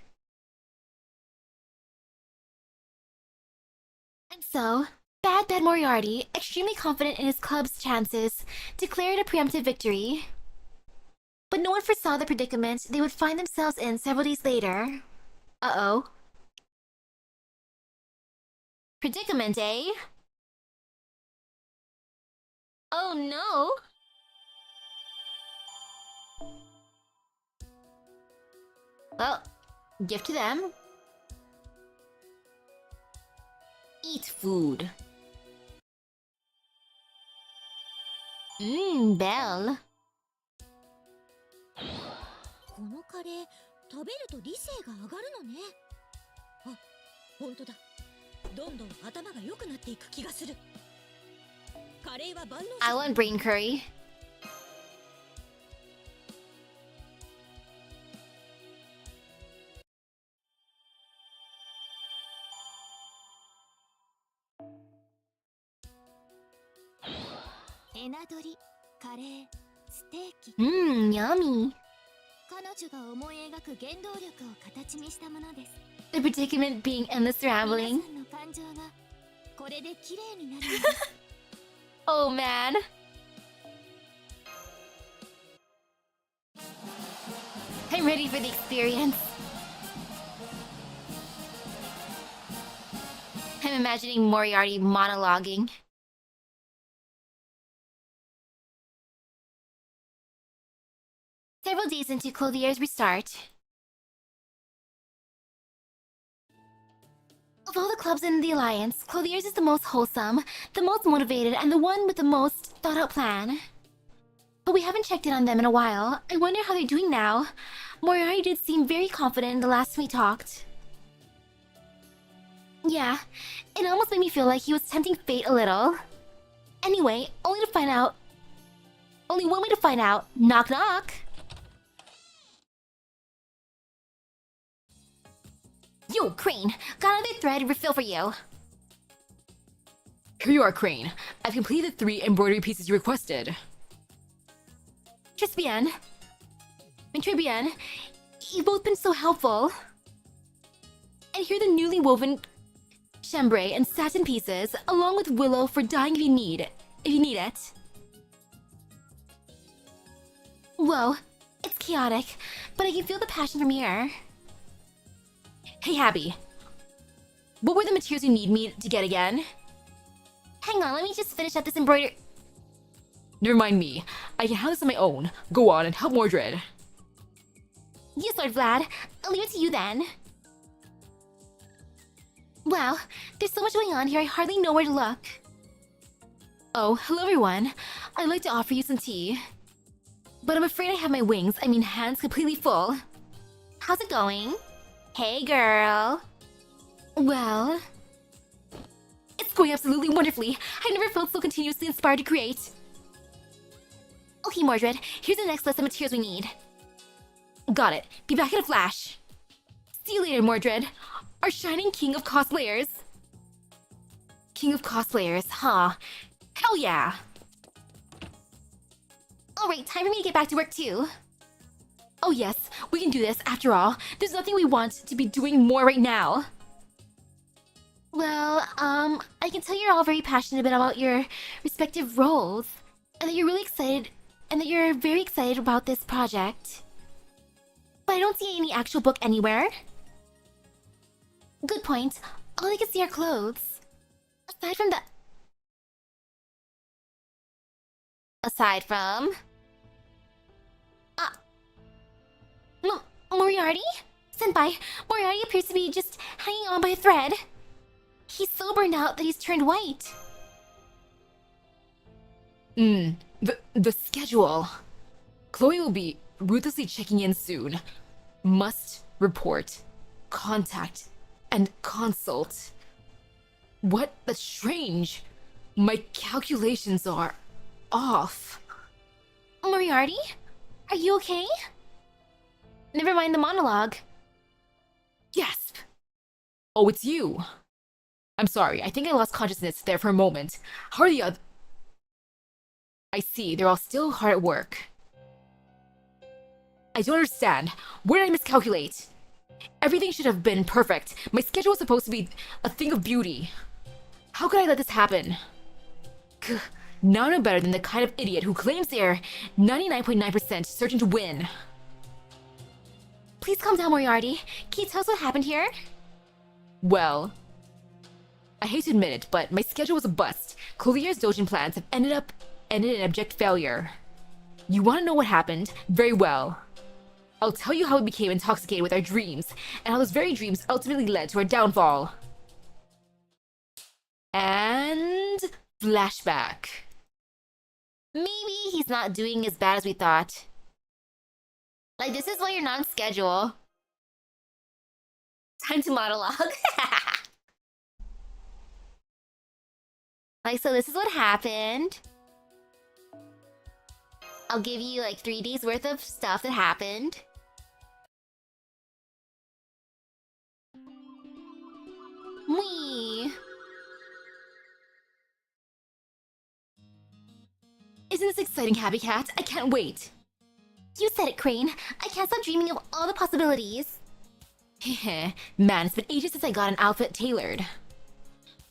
And so, Bad Moriarty, extremely confident in his club's chances, declared a preemptive victory. But no one foresaw the predicament they would find themselves in several days later. Uh-oh. Predicament, eh? Oh no! Well, gift to them. Eat food. Belle. このカレー食べると理性が上がるのね。あ、本当だ。どんどん頭が良くなっていく気がする。カレーは万能。I want brain curry. Yummy. 彼女が思い描く原動力を形にしたものです。 The predicament being endless 皆 rambling. さんの感情がこれで綺麗になるのです。 Oh man. I'm ready for the experience. I'm imagining Moriarty monologuing. Several days into Clothier's restart. Of all the clubs in the Alliance, Clothier's is the most wholesome, the most motivated, and the one with the most thought-out plan. But we haven't checked in on them in a while. I wonder how they're doing now. Moriarty did seem very confident the last we talked. Yeah, it almost made me feel like he was tempting fate a little. Anyway, only one way to find out. Knock knock! Yo, Crane, got another thread refill for you. Here you are, Crane. I've completed the 3 embroidery pieces you requested. Très bien. Très bien. You've both been so helpful. And here are the newly woven chambray and satin pieces, along with willow for dyeing if you need it. Whoa, it's chaotic, but I can feel the passion from here. Hey, Abby. What were the materials you need me to get again? Hang on, let me just finish up this embroidery. Never mind me. I can handle this on my own. Go on and help Mordred. Yes, Lord Vlad. I'll leave it to you then. Wow, there's so much going on here I hardly know where to look. Oh, hello everyone. I'd like to offer you some tea. But I'm afraid I have my hands completely full. How's it going? Hey, girl. Well, It's going absolutely wonderfully. I've never felt so continuously inspired to create. okay, Mordred, here's the next list of materials we need. Got it. Be back in a flash. See you later, Mordred. Our shining king of cosplayers. King of cosplayers, huh? Hell yeah! Alright, time for me to get back to work too. Oh yes, we can do this. After all, there's nothing we want to be doing more right now. Well, I can tell you're all very passionate about your respective roles, and that you're very excited about this project. But I don't see any actual book anywhere. Good point. All I can see are clothes. Aside from that... Aside from... Moriarty? Senpai, Moriarty appears to be just hanging on by a thread. He's so burned out that he's turned white. The schedule. Chloe will be ruthlessly checking in soon. Must report, contact, and consult. What? That's strange. My calculations are off. Moriarty? Are you okay? Never mind the monologue. Gasp! Oh, it's you. I'm sorry, I think I lost consciousness there for a moment. How are the other... I see, they're all still hard at work. I don't understand. Where did I miscalculate? Everything should have been perfect. My schedule was supposed to be a thing of beauty. How could I let this happen? Gah, now I know better than the kind of idiot who claims they're 99.9% certain to win. Please calm down, Moriarty. Can you tell us what happened here? Well, I hate to admit it, but my schedule was a bust. Clotier's Dojin plans have ended in abject failure. You want to know what happened? Very well. I'll tell you how we became intoxicated with our dreams, and how those very dreams ultimately led to our downfall. And... flashback. Maybe he's not doing as bad as we thought. Like, this is why you're not on schedule. Time to monologue. Like, so this is what happened. I'll give you like 3 days worth of stuff that happened. Wee. Isn't this exciting, Happy Cat? I can't wait. You said it, Crane. I can't stop dreaming of all the possibilities. Heh, man, it's been ages since I got an outfit tailored.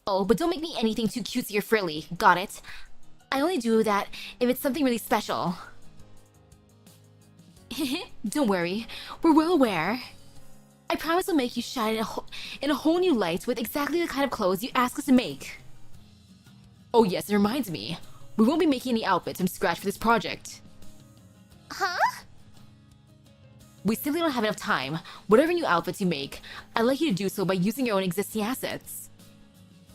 Oh, but don't make me anything too cutesy or frilly, got it? I only do that if it's something really special. Don't worry, we're well aware. I promise we'll make you shine in a whole new light with exactly the kind of clothes you ask us to make. Oh yes, it reminds me. We won't be making any outfits from scratch for this project. Huh? We simply don't have enough time. Whatever new outfits you make, I'd like you to do so by using your own existing assets.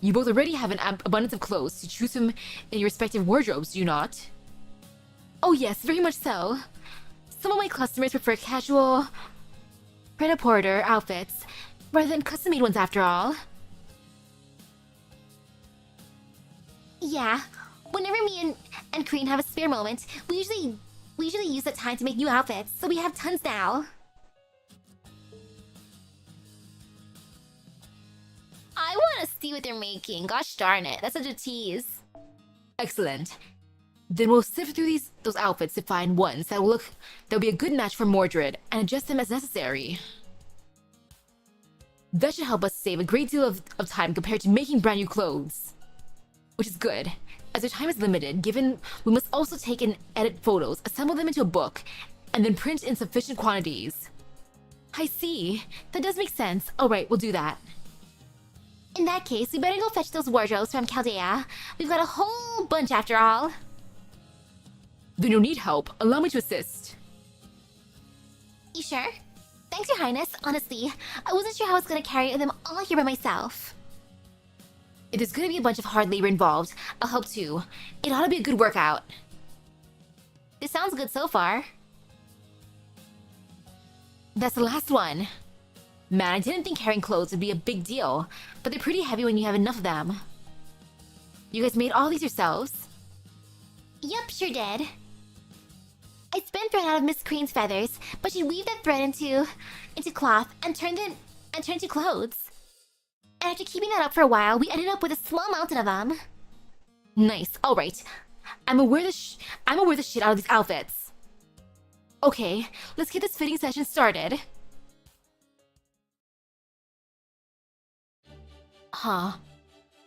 You both already have an abundance of clothes to choose from in your respective wardrobes, do you not? Oh yes, very much so. Some of my customers prefer casual, pret-a-porter outfits rather than custom-made ones after all. Yeah. Whenever me and Crane have a spare moment, we usually use that time to make new outfits, so we have tons now. I want to see what they're making. Gosh darn it, that's such a tease. Excellent. Then we'll sift through those outfits to find ones that'll be a good match for Mordred and adjust them as necessary. That should help us save a great deal of time compared to making brand new clothes. Which is good, as our time is limited, given we must also take and edit photos, assemble them into a book, and then print in sufficient quantities. I see. That does make sense. Alright, we'll do that. In that case, we better go fetch those wardrobes from Chaldea. We've got a whole bunch after all. Then you'll need help. Allow me to assist. You sure? Thanks, Your Highness. Honestly, I wasn't sure how I was gonna carry them all here by myself. If there's gonna be a bunch of hard labor involved, I'll help too. It ought to be a good workout. This sounds good so far. That's the last one. Man, I didn't think carrying clothes would be a big deal, but they're pretty heavy when you have enough of them. You guys made all these yourselves? Yup, sure did. I spun thread out of Miss Crane's feathers, but she'd weave that thread into cloth and turned to clothes. And after keeping that up for a while, we ended up with a small mountain of them. Nice. All right. I'm aware the shit out of these outfits. Okay, let's get this fitting session started. Huh.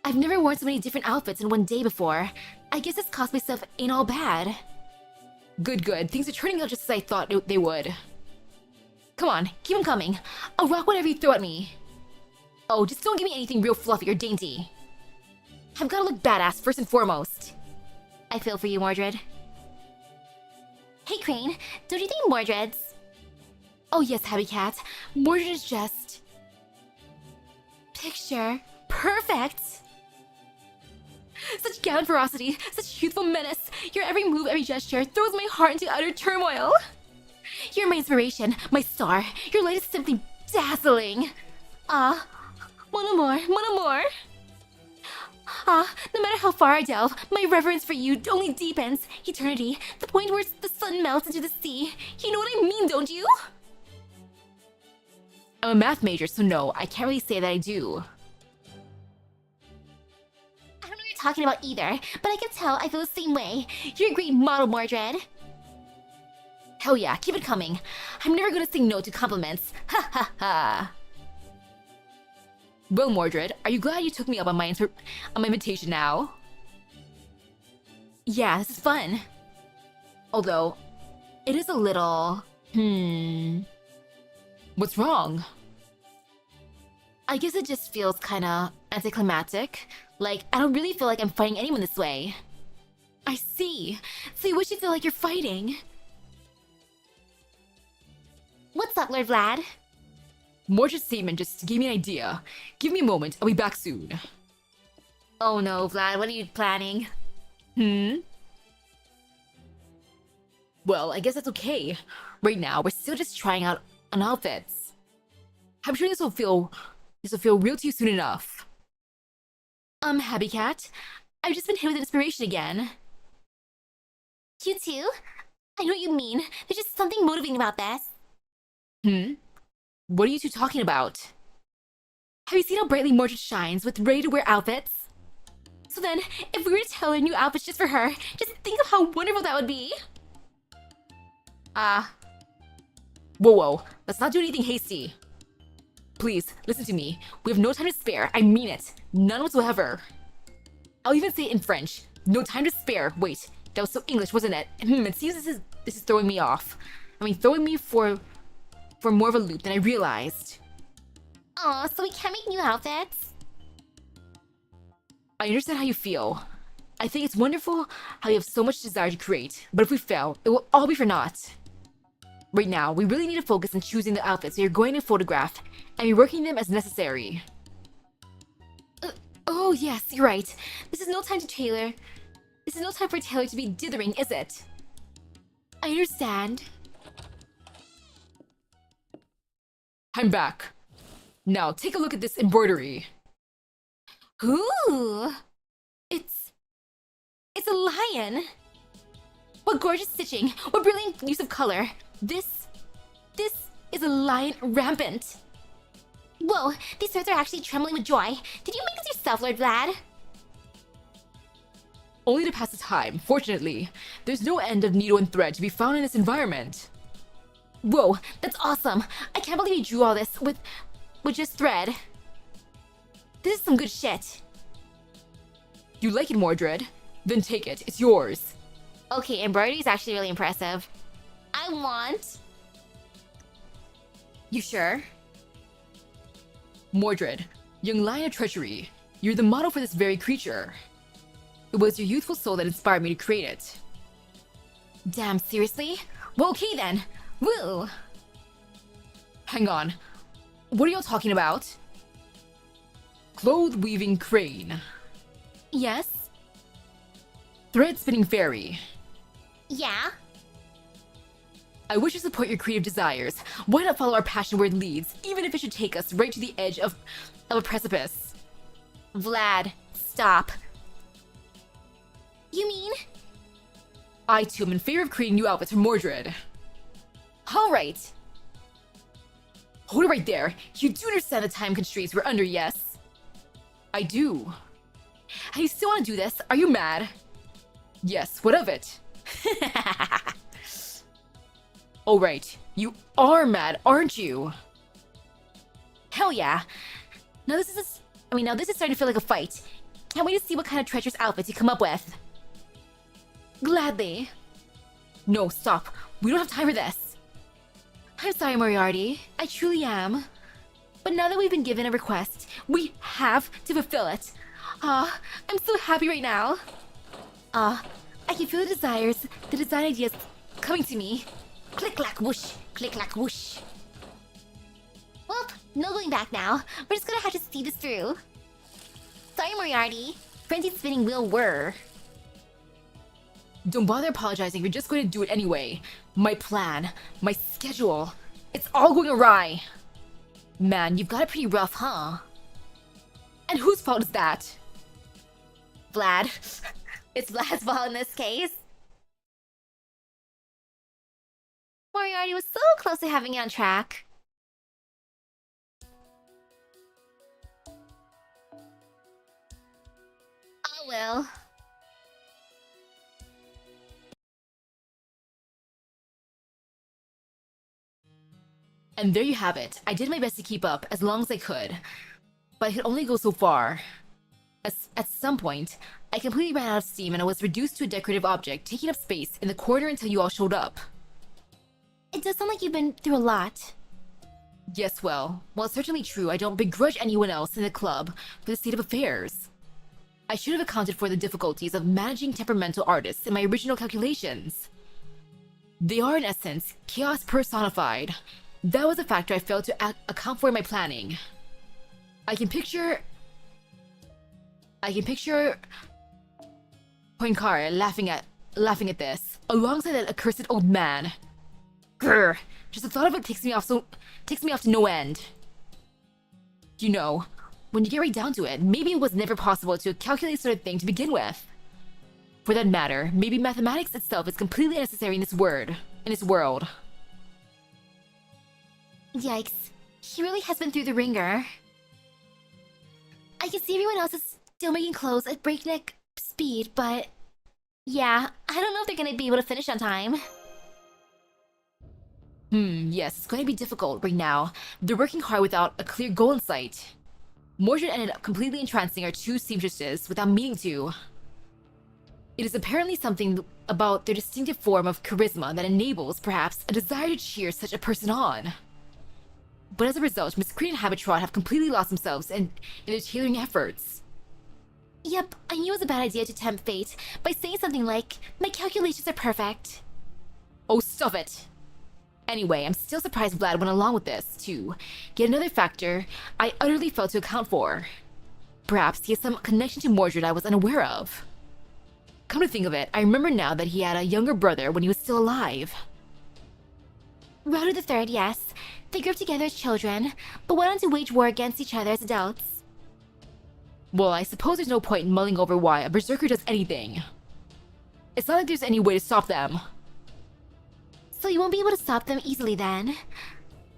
I've never worn so many different outfits in one day before. I guess this cosplay stuff ain't all bad. Good, good. Things are turning out just as I thought they would. Come on, keep them coming. I'll rock whatever you throw at me. Oh, just don't give me anything real fluffy or dainty. I've gotta look badass first and foremost. I feel for you, Mordred. Hey, Crane, don't you think Mordred's... Oh yes, Happy Cat. Mordred is just... Picture. perfect! Such gown ferocity, such youthful menace. Your every move, every gesture throws my heart into utter turmoil. You're my inspiration, my star. Your light is simply dazzling. Ah, one more. Ah, no matter how far I delve, my reverence for you only deepens. Eternity, the point where the sun melts into the sea. You know what I mean, don't you? I'm a math major, so no, I can't really say that I do. I don't know what you're talking about either, but I can tell I feel the same way. You're a great model, Mordred. Hell yeah, keep it coming. I'm never gonna say no to compliments. Ha ha ha. Well, Mordred, are you glad you took me up on my invitation now? Yeah, this is fun. Although, it is a little... What's wrong? I guess it just feels kinda anticlimactic. Like, I don't really feel like I'm fighting anyone this way. I see. So you wish you feel like you're fighting. What's up, Lord Vlad? Mordred's statement just gave me an idea. Give me a moment, I'll be back soon. Oh no, Vlad, what are you planning? Well, I guess that's okay. Right now, we're still just trying out on outfits. I'm sure this will feel real to you soon enough. Happy Cat, I've just been hit with inspiration again. You too? I know what you mean. There's just something motivating about this. What are you two talking about? Have you seen how brightly Mordred shines with ready-to-wear outfits? So then, if we were to tell her new outfits just for her, just think of how wonderful that would be. Whoa, let's not do anything hasty. Please, listen to me. We have no time to spare. I mean it. None whatsoever. I'll even say it in French. No time to spare. Wait, that was so English, wasn't it? It seems this is throwing me off. I mean, throwing me for more of a loop than I realized. Aw, so we can't make new outfits? I understand how you feel. I think it's wonderful how you have so much desire to create, but if we fail, it will all be for naught. Right now, we really need to focus on choosing the outfits we are going to photograph and reworking them as necessary. Oh yes, you're right. This is no time to tailor. This is no time for a tailor to be dithering, is it? I understand. I'm back. Now, take a look at this embroidery. Ooh! It's a lion! What gorgeous stitching! What brilliant use of color! This is a lion rampant! Whoa, these threads are actually trembling with joy. Did you make this yourself, Lord Vlad? Only to pass the time. Fortunately, there's no end of needle and thread to be found in this environment. Whoa, that's awesome! I can't believe you drew all this with just thread. This is some good shit. You like it, Mordred? Then take it. It's yours. Okay, embroidery is actually really impressive. I want... You sure? Mordred, young lion of treachery, you're the model for this very creature. It was your youthful soul that inspired me to create it. Damn, seriously? Well, okay then. Woo! Hang on. What are y'all talking about? Cloth weaving crane. Yes? Thread spinning fairy. Yeah? I wish to support your creative desires. Why not follow our passion where it leads, even if it should take us right to the edge of a precipice? Vlad, stop. You mean? I too am in favor of creating new outfits for Mordred. Alright. Hold it right there. You do understand the time constraints we're under, yes? I do. And you still want to do this? Are you mad? Yes, what of it? Alright, you are mad, aren't you? Hell yeah. Now this is starting to feel like a fight. Can't wait to see what kind of treacherous outfits you come up with. Gladly. No, stop. We don't have time for this. I'm sorry, Moriarty. I truly am. But now that we've been given a request, we have to fulfill it. I'm so happy right now. I can feel the design ideas coming to me. Click clack whoosh, click clack whoosh. Well, no going back now. We're just gonna have to see this through. Sorry, Moriarty. Frenzied spinning wheel whir. Don't bother apologizing, you're just going to do it anyway. My plan, my schedule, it's all going awry. Man, you've got it pretty rough, huh? And whose fault is that? Vlad. It's Vlad's fault in this case. Moriarty was so close to having it on track. Oh well. And there you have it. I did my best to keep up as long as I could. But I could only go so far. At some point, I completely ran out of steam and I was reduced to a decorative object taking up space in the corner until you all showed up. It does sound like you've been through a lot. Yes, well, while it's certainly true, I don't begrudge anyone else in the club for the state of affairs. I should have accounted for the difficulties of managing temperamental artists in my original calculations. They are, in essence, chaos personified. That was a factor I failed to account for in my planning. I can picture Poincare laughing at this, alongside that accursed old man. Grr! Just the thought of it takes me off to no end. You know, when you get right down to it, maybe it was never possible to calculate this sort of thing to begin with. For that matter, maybe mathematics itself is completely unnecessary in this world. Yikes. He really has been through the ringer. I can see everyone else is still making clothes at breakneck speed, but... yeah, I don't know if they're gonna be able to finish on time. Yes, it's going to be difficult right now. They're working hard without a clear goal in sight. Mordred ended up completely entrancing our two seamstresses without meaning to. It is apparently something about their distinctive form of charisma that enables, perhaps, a desire to cheer such a person on. But as a result, Miscreant and Habitrot have completely lost themselves in their tailoring efforts. Yep, I knew it was a bad idea to tempt fate by saying something like, "My calculations are perfect." Oh, stop it! Anyway, I'm still surprised Vlad went along with this, too. Yet another factor I utterly failed to account for. Perhaps he has some connection to Mordred I was unaware of. Come to think of it, I remember now that he had a younger brother when he was still alive. Router the Third, yes. They grew up together as children, but went on to wage war against each other as adults. Well, I suppose there's no point in mulling over why a berserker does anything. It's not like there's any way to stop them. So you won't be able to stop them easily then.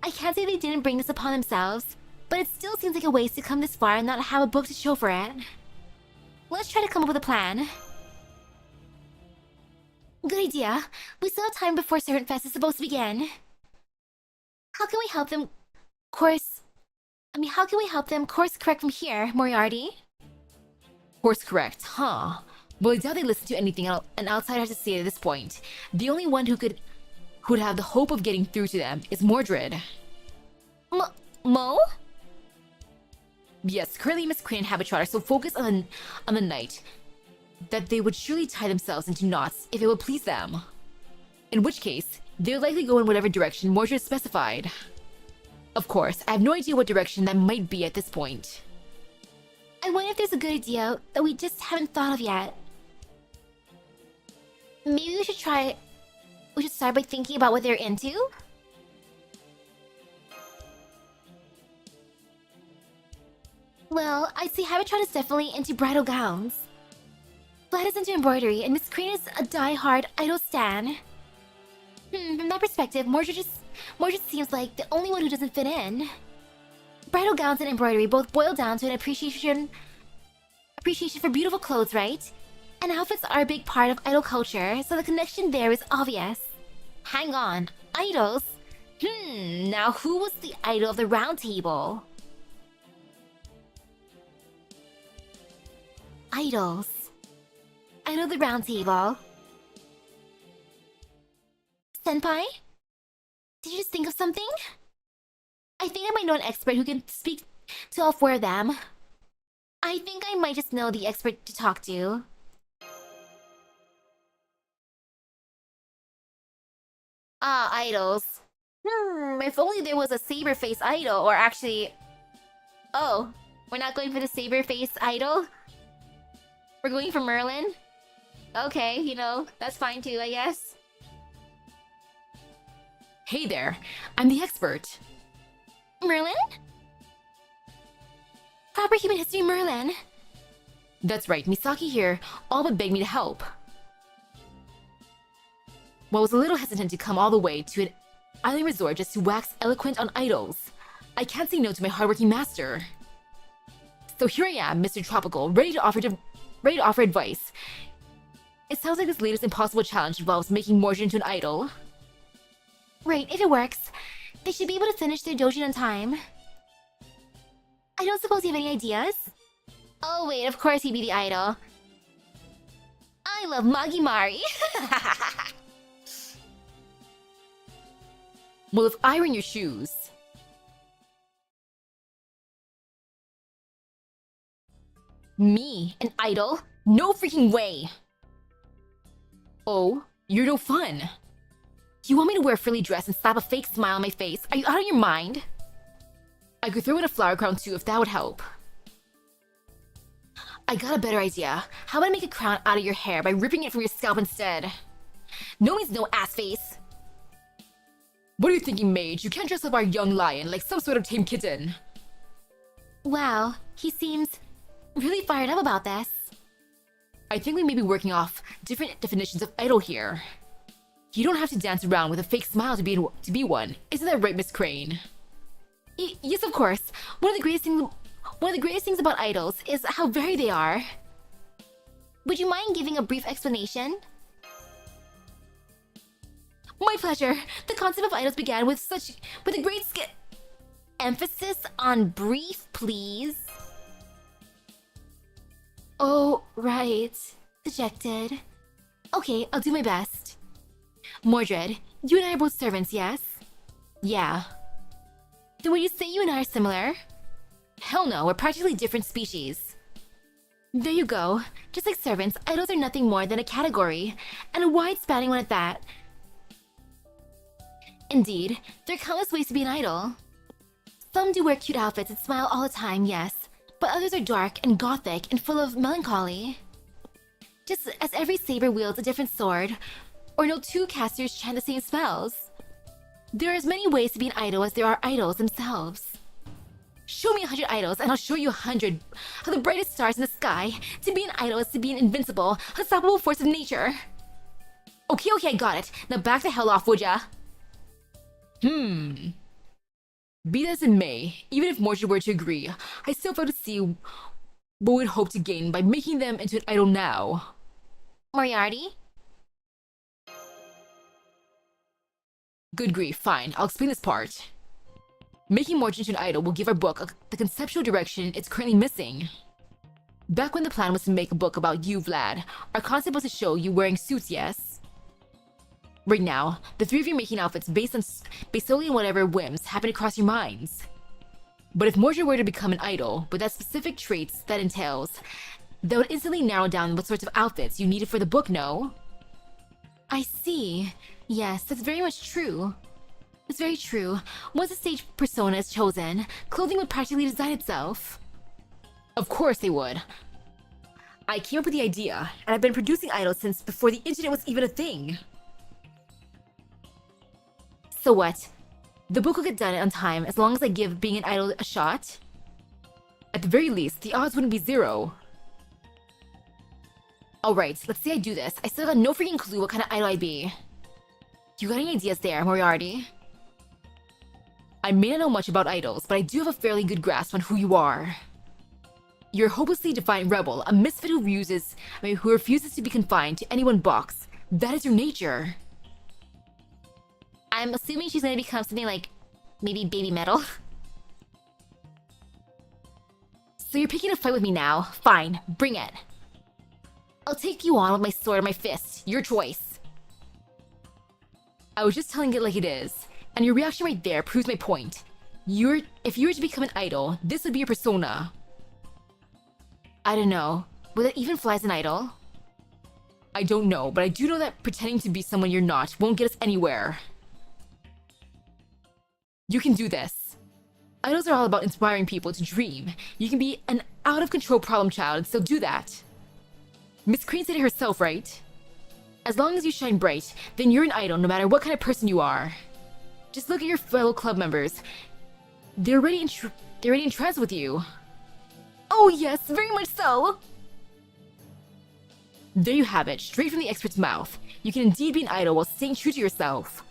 I can't say they didn't bring this upon themselves, but it still seems like a waste to come this far and not have a book to show for it. Let's try to come up with a plan. Good idea. We still have time before Servant Fest is supposed to begin. How can we help them course correct from here, Moriarty? Course correct, huh? Well, I doubt they listen to anything an outsider has to say at this point. The only one who'd have the hope of getting through to them is Mordred. Mo? Yes, currently Miscreant and Habitrot are so focused on the night that they would surely tie themselves into knots if it would please them. In which case, they would likely go in whatever direction Mordred specified. Of course, I have no idea what direction that might be at this point. I wonder if there's a good idea that we just haven't thought of yet. Maybe we should start by thinking about what they're into? Well, I'd say Habitrot is definitely into bridal gowns. Vlad is into embroidery, and Miss Crane is a die-hard idol stan. From that perspective, Mordred seems like the only one who doesn't fit in. Bridal gowns and embroidery both boil down to an appreciation for beautiful clothes, right? And outfits are a big part of idol culture, so the connection there is obvious. Hang on, idols? Now who was the idol of the round table? Idols. Idol of the round table. Senpai? Did you just think of something? I think I might know an expert who can speak to all four of them. I think I might just know the expert to talk to. Ah, idols. If only there was a saber-face idol, or actually... Oh, we're not going for the saber-face idol? We're going for Merlin? Okay, you know, that's fine too, I guess. Hey there, I'm the expert. Merlin? Proper human history Merlin. That's right, Misaki here all but begged me to help. Well, I was a little hesitant to come all the way to an island resort just to wax eloquent on idols. I can't say no to my hardworking master. So here I am, Mr. Tropical, ready to offer advice. It sounds like this latest impossible challenge involves making Mordred into an idol. Right, if it works, they should be able to finish their doujin on time. I don't suppose you have any ideas? Oh wait, of course he'd be the idol. I love Magimari! Well, if I were in your shoes... Me? An idol? No freaking way! Oh, you're no fun. You want me to wear a frilly dress and slap a fake smile on my face? Are you out of your mind? I could throw in a flower crown too if that would help. I got a better idea. How about I make a crown out of your hair by ripping it from your scalp instead? No means no, ass face. What are you thinking, mage? You can't dress up our young lion like some sort of tame kitten. Wow, he seems really fired up about this. I think we may be working off different definitions of idol here. You don't have to dance around with a fake smile to be one. Isn't that right, Miss Crane? Yes, of course. One of the greatest things about idols is how varied they are. Would you mind giving a brief explanation? My pleasure. The concept of idols began with a great Emphasis on brief, please. Oh, right. Dejected. Okay, I'll do my best. Mordred, you and I are both servants, yes? Yeah. Then would you say you and I are similar? Hell no, we're practically different species. There you go. Just like servants, idols are nothing more than a category, and a wide-spanning one at that. Indeed, there are countless ways to be an idol. Some do wear cute outfits and smile all the time, yes, but others are dark and gothic and full of melancholy. Just as every saber wields a different sword, or no two casters chant the same spells. There are as many ways to be an idol as there are idols themselves. Show me 100 idols and I'll show you 100 of the brightest stars in the sky. To be an idol is to be an invincible, unstoppable force of nature. Okay, I got it. Now back the hell off, would ya? Be that as it may, even if Mordred were to agree, I still fail to see what we'd hope to gain by making them into an idol now. Moriarty? Good grief, fine, I'll explain this part. Making Mordred into an idol will give our book the conceptual direction it's currently missing. Back when the plan was to make a book about you, Vlad, our concept was to show you wearing suits, yes? Right now, the three of you are making outfits based solely on whatever whims happen to cross your minds. But if Mordred were to become an idol, with that specific traits that entails, that would instantly narrow down what sorts of outfits you needed for the book, no? I see. Yes, that's very much true. It's very true. Once a stage persona is chosen, clothing would practically design itself. Of course they would. I came up with the idea, and I've been producing idols since before the internet was even a thing. So what? The book will get done on time as long as I give being an idol a shot? At the very least, the odds wouldn't be zero. Alright, let's say I do this. I still got no freaking clue what kind of idol I'd be. You got any ideas there, Moriarty? I may not know much about idols, but I do have a fairly good grasp on who you are. You're a hopelessly defiant rebel, a misfit who refuses to be confined to any one box. That is your nature. I'm assuming she's gonna become something like, maybe baby metal. So you're picking a fight with me now? Fine, bring it. I'll take you on with my sword and my fist. Your choice. I was just telling it like it is, and your reaction right there proves my point. If you were to become an idol, this would be your persona. I don't know. Will it even fly as an idol? I don't know, but I do know that pretending to be someone you're not won't get us anywhere. You can do this. Idols are all about inspiring people to dream. You can be an out-of-control problem child and still do that. Miss Crane said it herself, right? As long as you shine bright, then you're an idol no matter what kind of person you are. Just look at your fellow club members. They're already entranced with you. Oh yes, very much so! There you have it, straight from the expert's mouth. You can indeed be an idol while staying true to yourself.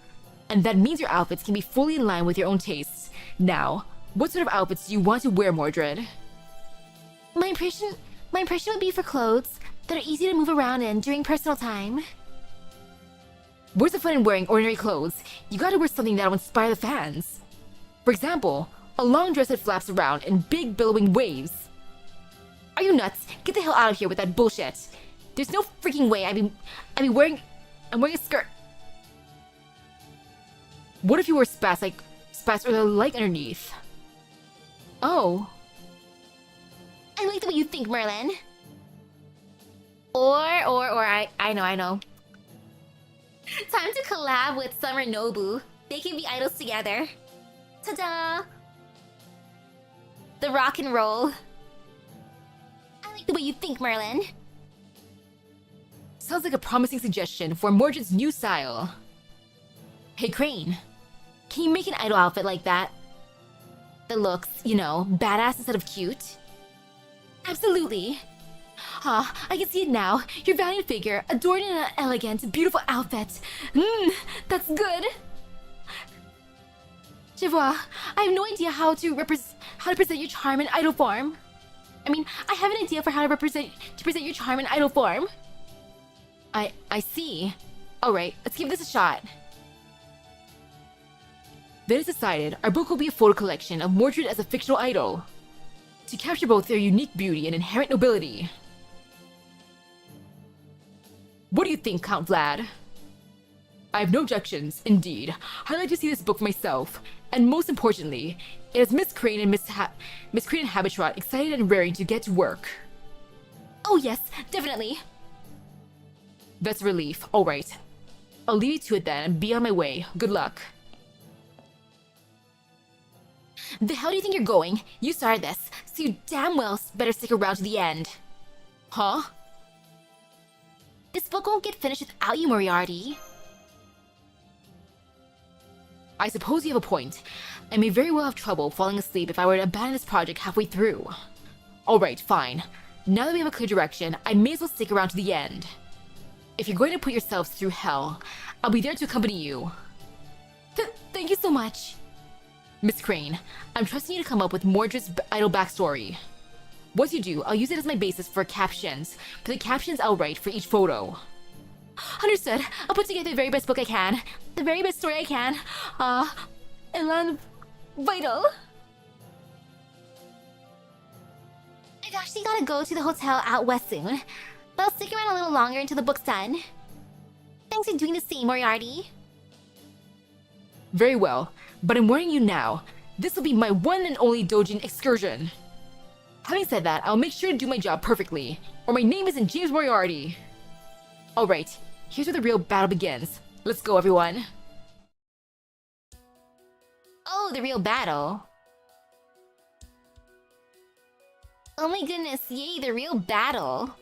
And that means your outfits can be fully in line with your own tastes. Now, what sort of outfits do you want to wear, Mordred? My impression would be for clothes that are easy to move around in during personal time. Where's the fun in wearing ordinary clothes? You gotta wear something that'll inspire the fans. For example, a long dress that flaps around in big billowing waves. Are you nuts? Get the hell out of here with that bullshit. There's no freaking way I'm wearing a skirt. What if you wore spats or the like underneath? Oh. I like the way you think, Merlin. Or, I know. Time to collab with Summer Nobu. They can be idols together. Ta-da! The rock and roll. I like the way you think, Merlin. Sounds like a promising suggestion for Mordred's new style. Hey, Crane. Can you make an idol outfit like that? That looks, badass instead of cute? Absolutely. Ah, I can see it now. Your valiant figure, adorned in an elegant, beautiful outfit. That's good. Je vois. I have no idea how to present your charm in idol form. I have an idea for how to present your charm in idol form. I see. Alright, let's give this a shot. Then it's decided our book will be a photo collection of Mordred as a fictional idol, to capture both their unique beauty and inherent nobility. What do you think, Count Vlad? I have no objections, indeed. I'd like to see this book for myself, and most importantly, it has Miss Crane and Miss Crane and Habitat excited and raring to get to work. Oh yes, definitely. That's a relief. Alright. I'll leave you to it then and be on my way. Good luck. The hell do you think you're going? You started this, so you damn well better stick around to the end. Huh? This book won't get finished without you, Moriarty. I suppose you have a point. I may very well have trouble falling asleep if I were to abandon this project halfway through. Alright, fine. Now that we have a clear direction, I may as well stick around to the end. If you're going to put yourselves through hell, I'll be there to accompany you. Thank you so much. Miss Crane, I'm trusting you to come up with Mordred's idol backstory. Once you do, I'll use it as my basis for captions. For the captions I'll write for each photo. Understood. I'll put together the very best book I can. The very best story I can. And vital. I've actually gotta go to the hotel out west soon, but I'll stick around a little longer until the book's done. Thanks for doing the same, Moriarty. Very well, but I'm warning you now, this will be my one and only Dojin excursion. Having said that, I'll make sure to do my job perfectly, or my name isn't James Moriarty. Alright, here's where the real battle begins. Let's go, everyone. Oh, the real battle. Oh my goodness, yay, the real battle.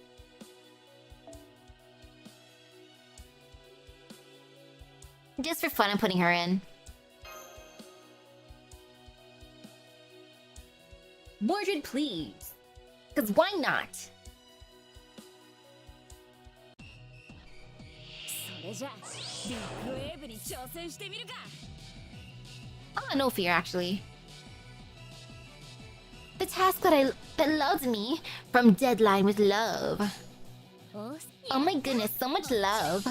Just for fun, I'm putting her in. Mordred, please. Because why not? Oh, no fear, actually. The task that loves me from Deadline with love. Oh my goodness, so much love.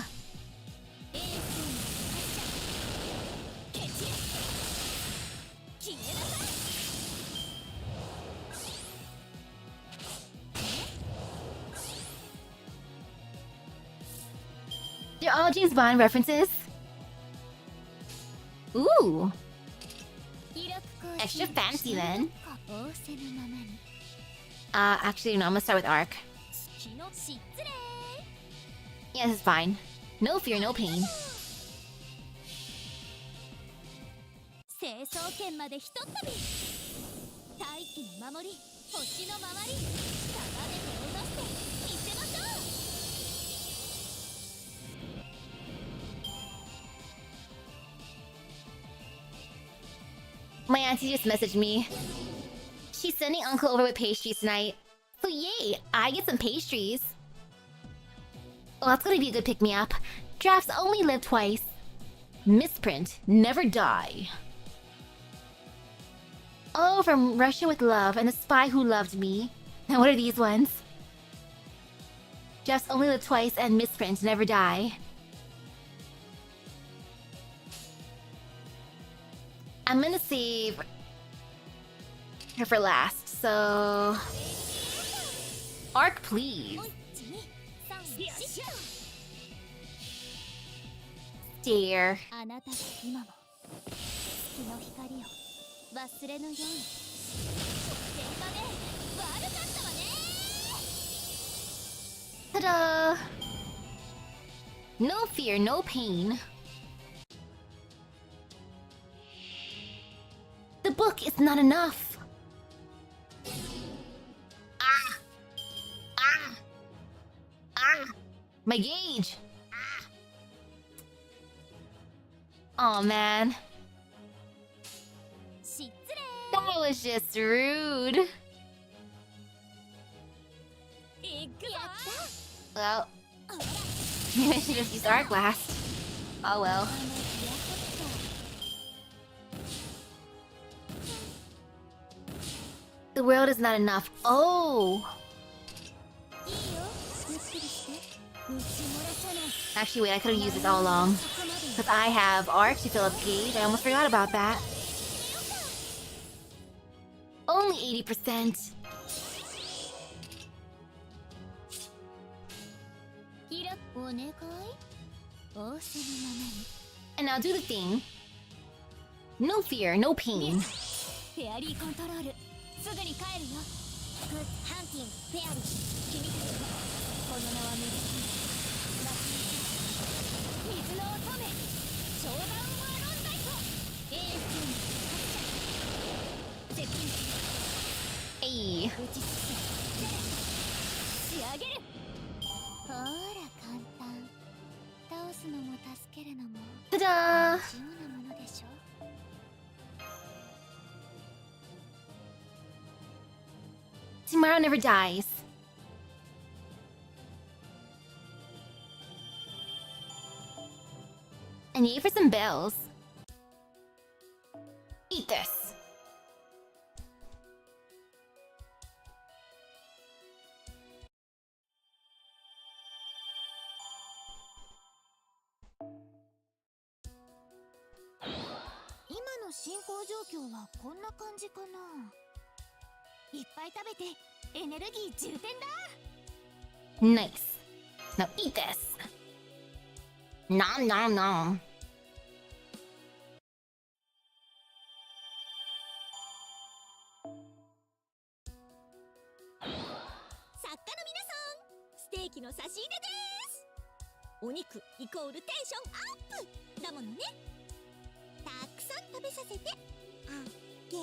They're all James Bond references. Ooh. Extra fancy then. Actually, no, I'm gonna start with Arc. Yeah, this is fine. No fear, no pain. My auntie just messaged me. She's sending Uncle over with pastries tonight. So yay, I get some pastries. Well, that's gonna be a good pick-me-up. Drafts only live twice. Misprint, never die. Oh, from Russia with Love and The Spy Who Loved Me. Now what are these ones? Drafts only live twice and misprint, never die. I'm gonna save her for last, so... Arc, please. Stare. Ta-da! No fear, no pain. The book is not enough. My gauge. Oh man. That was just rude. Well, maybe I should have used Arc last. Oh well. The world is not enough. Oh! Actually, wait, I could have used this all along. Because I have art to fill up page. I almost forgot about that. Only 80%. And now do the thing. No fear, no pain. フェアリーコントロールすぐに帰るよグッハンティングフェアリー君たちはこの名はメディシンラッキー水の乙女湘南マロンダイトエースの接近えい。打ちつけ仕上げるほら簡単倒すのも助けるのもただー。同じようなものでしょ Tomorrow never dies. I need for some bells. Eat this. Now 進行状況はこんな感じかな。いっぱい食べてエネルギー充填だ。Nice. Now eat this. Nom nom nom. 作家の皆さん、ステーキの差し入れです。お肉イコールテンションアップだものね。たくさん食べさせてあげる。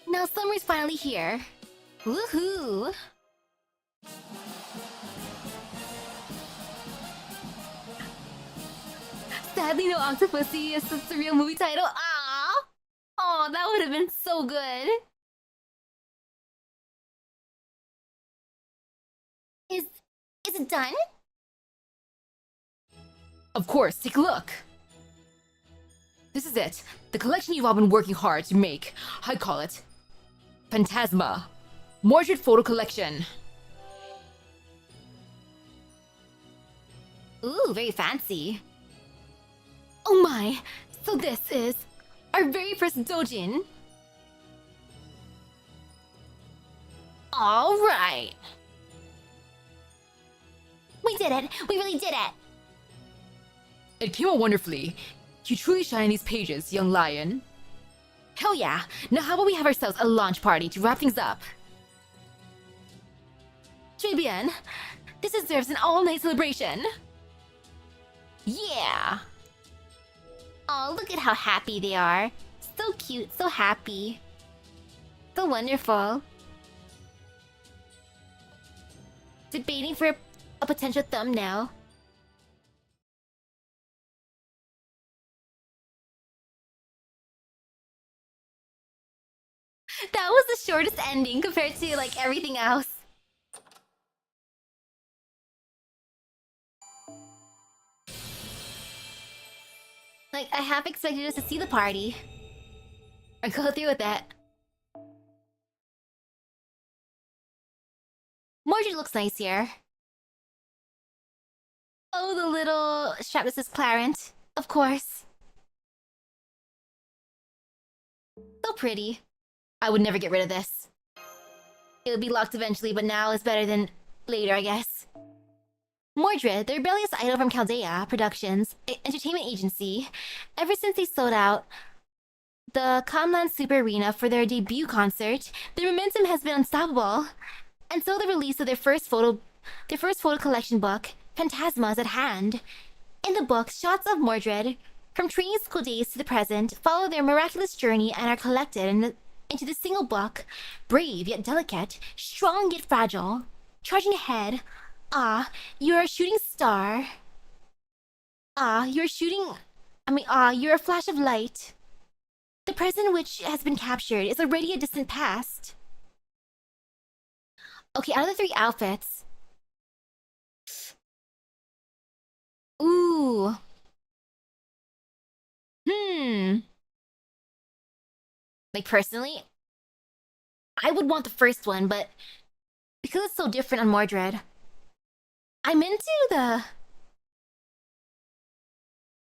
Now summer's finally here. Woohoo! Sadly, no Octopussy is the real movie title. Ah! Oh, that would have been so good. Is it done? Of course, take a look. This is it. The collection you've all been working hard to make. I call it Phantasma. Mordred Photo Collection. Ooh, very fancy. Oh my! So this is our very first dojin. All right. We did it! We really did it! It came out wonderfully. You truly shine in these pages, young lion. Hell yeah! Now how about we have ourselves a launch party to wrap things up? Très bien. This deserves an all-night celebration. Yeah! Oh, look at how happy they are. So cute, so happy. So wonderful. Debating for a potential thumbnail. That was the shortest ending compared to, like, everything else. Like, I half expected us to see the party. Or go through with that. Mordred looks nice here. Oh, the little strap that says Clarent. Of course. So pretty. I would never get rid of this. It would be locked eventually, but now is better than later, I guess. Mordred, the rebellious idol from Chaldea Productions, entertainment agency. Ever since they sold out the Comland Super Arena for their debut concert, their momentum has been unstoppable. And so the release of their first photo collection book, Phantasma, is at hand. In the book, shots of Mordred, from training school days to the present, follow their miraculous journey and are collected into the single book, brave yet delicate, strong yet fragile. Charging ahead, you're a shooting star. You're a flash of light. The present which has been captured is already a distant past. Okay, out of the 3 outfits. Ooh. Like, personally, I would want the first one, but because it's so different on Mordred, I'm into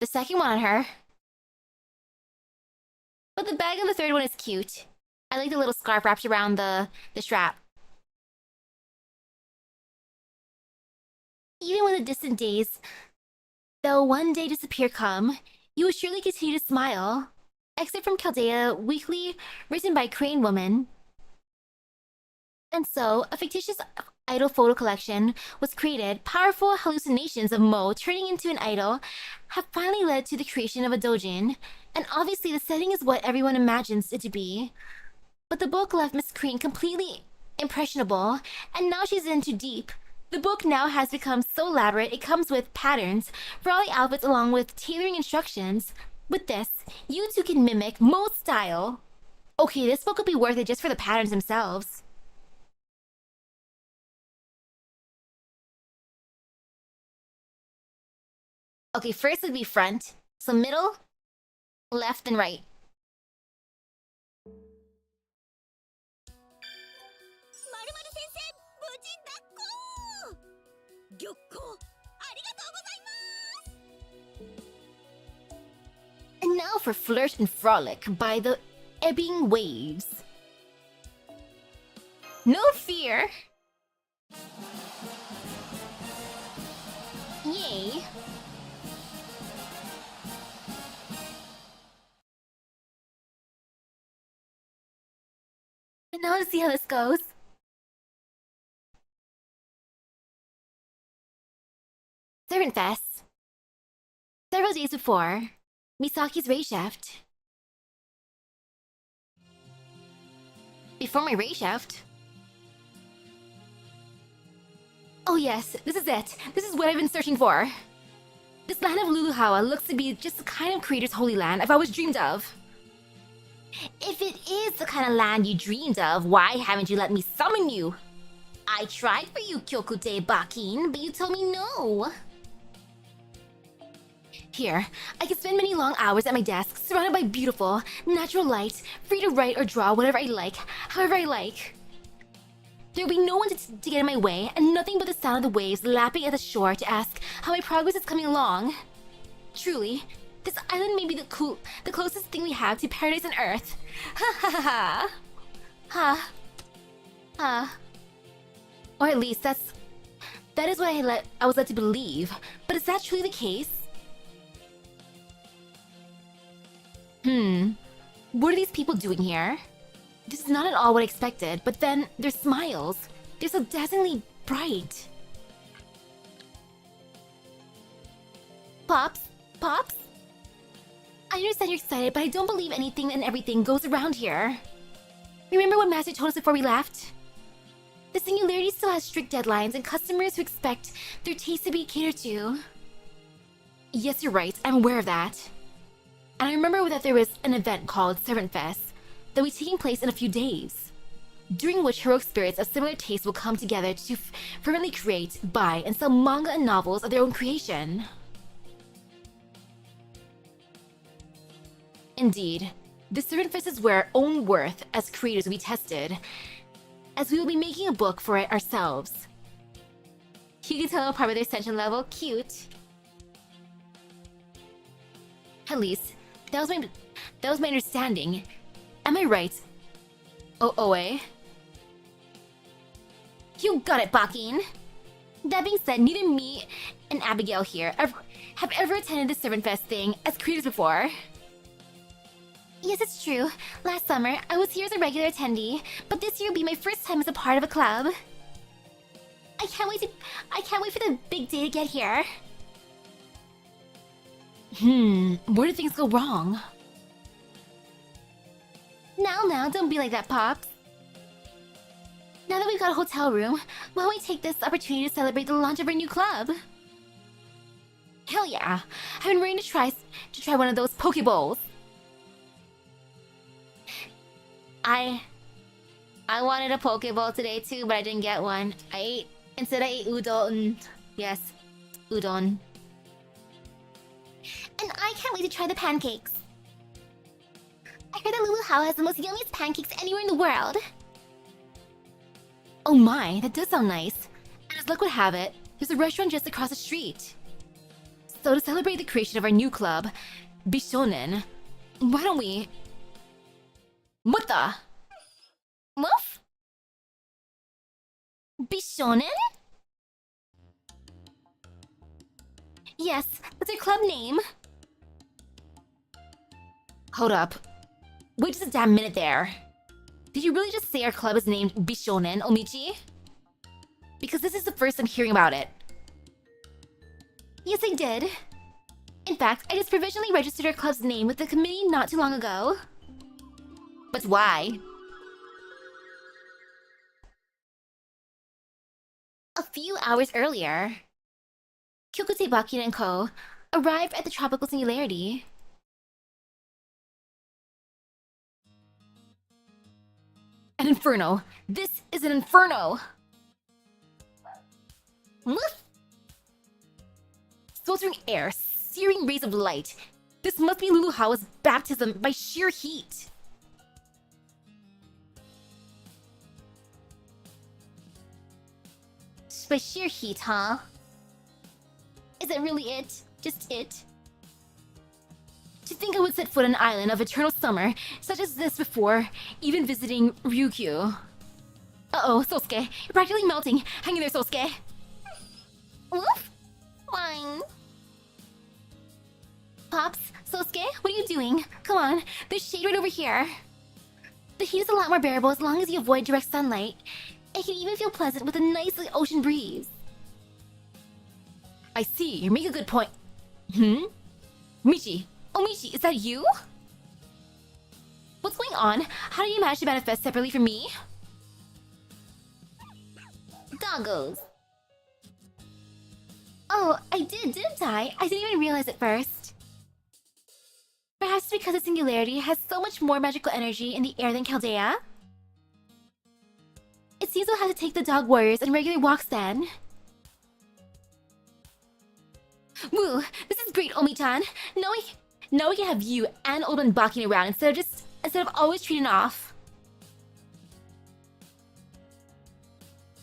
The second one on her. But the bag on the third one is cute. I like the little scarf wrapped around the strap. Even when the distant days, though one day disappear come, you will surely continue to smile. Excerpt from Chaldea Weekly, written by Crane Woman. And so, a fictitious idol photo collection was created. Powerful hallucinations of Mo turning into an idol have finally led to the creation of a dojin, and obviously the setting is what everyone imagines it to be. But the book left Miss Crane completely impressionable, and now she's in too deep. The book now has become so elaborate it comes with patterns for all the outfits along with tailoring instructions. With this, you too can mimic Mo's style. Okay, this book would be worth it just for the patterns themselves. Okay, first would be front, so middle, left, and right. And now for Flirt and Frolic by the Ebbing Waves. No fear! Yay! And now to see how this goes. Servant Fest. Several days before, Misaki's raid shift. Before my raid shift? Oh yes, this is it. This is what I've been searching for. This land of Luluhawa looks to be just the kind of creator's holy land I've always dreamed of. If it is the kind of land you dreamed of, why haven't you let me summon you? I tried for you, Kyokute Bakin, but you told me no. Here, I can spend many long hours at my desk, surrounded by beautiful, natural light, free to write or draw whatever I like, however I like. There will be no one to get in my way, and nothing but the sound of the waves lapping at the shore to ask how my progress is coming along. Truly, this island may be the closest thing we have to paradise on Earth. Ha ha ha ha. Ha. Ha. Or at least that is what I was led to believe. But is that truly the case? What are these people doing here? This is not at all what I expected, but then their smiles. They're so dazzlingly bright. Pops? Pops? I understand you're excited, but I don't believe anything and everything goes around here. Remember what Master told us before we left? The Singularity still has strict deadlines and customers who expect their taste to be catered to. Yes, you're right. I'm aware of that. And I remember that there was an event called Servant Fest that will be taking place in a few days, during which heroic spirits of similar taste will come together to fervently create, buy, and sell manga and novels of their own creation. Indeed, the Servant Fest is where our own worth as creators will be tested, as we will be making a book for it ourselves. You can tell apart by their ascension level. Cute. At least, that was my understanding. Am I right? Oe? You got it, Bakin! That being said, neither me and Abigail here have ever attended the Servant Fest thing as creators before. Yes, it's true. Last summer, I was here as a regular attendee, but this year will be my first time as a part of a club. I can't wait for the big day to get here. Where did things go wrong? Now, don't be like that, Pops. Now that we've got a hotel room, why don't we take this opportunity to celebrate the launch of our new club? Hell yeah! I've been waiting to try one of those Pokeballs. I wanted a Pokeball today too, but I didn't get one. Instead I ate udon. Yes, udon. And I can't wait to try the pancakes. I heard that Luluhawa has the most yummiest pancakes anywhere in the world. Oh my, that does sound nice. And as luck would have it, there's a restaurant just across the street. So to celebrate the creation of our new club, Bishonen, why don't we... What the? Woof? Bishonen? Yes, that's our club name. Hold up. Wait just a damn minute there. Did you really just say our club is named Bishonen, Omichi? Because this is the first I'm hearing about it. Yes, I did. In fact, I just provisionally registered our club's name with the committee not too long ago. But why? A few hours earlier, Kyokute Bakin and Co. arrived at the Tropical Singularity. An inferno. This is an inferno! Woof! Sweltering air, searing rays of light. This must be Luluhawa's baptism by sheer heat. By sheer heat, huh? Is that really it? Just it? To think I would set foot on an island of eternal summer, such as this before, even visiting Ryukyu. Uh-oh, Sosuke, you're practically melting. Hang in there, Sosuke. Woof! Fine. Pops, Sosuke, what are you doing? Come on, there's shade right over here. The heat is a lot more bearable as long as you avoid direct sunlight. It can even feel pleasant with a nice ocean breeze. I see, you make a good point. Michi. Oh, Michi, is that you? What's going on? How do you manage to manifest separately from me? Doggos. Oh, I did, didn't I? I didn't even realize it first. Perhaps because the Singularity has so much more magical energy in the air than Chaldea? It seems we'll have to take the dog warriors on regular walks then. Woo, this is great, Omi-chan. Now we can have you and Old Man balking around instead of always treating off.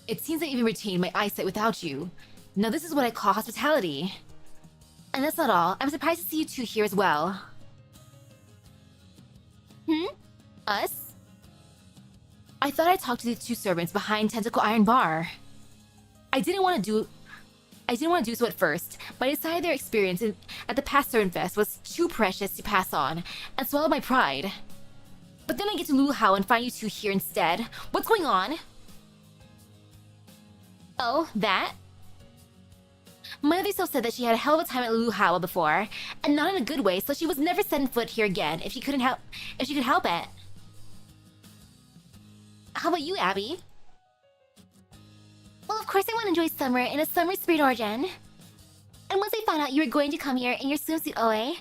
It seems I even retained my eyesight without you. Now this is what I call hospitality. And that's not all. I'm surprised to see you two here as well. Us? I thought I'd talk to the two servants behind Tentacle Iron Bar. I didn't want to do so at first, but I decided their experience at the past Servant Fest was too precious to pass on, and swallowed my pride. But then I get to Luluhao and find you two here instead. What's going on? Oh, that? My other self said that she had a hell of a time at Luluhao before, and not in a good way, so she was never setting foot here again if she could help it. How about you, Abby? Well, of course I want to enjoy summer in a summer spirit origin. And once I found out you were going to come here in your swimsuit OA,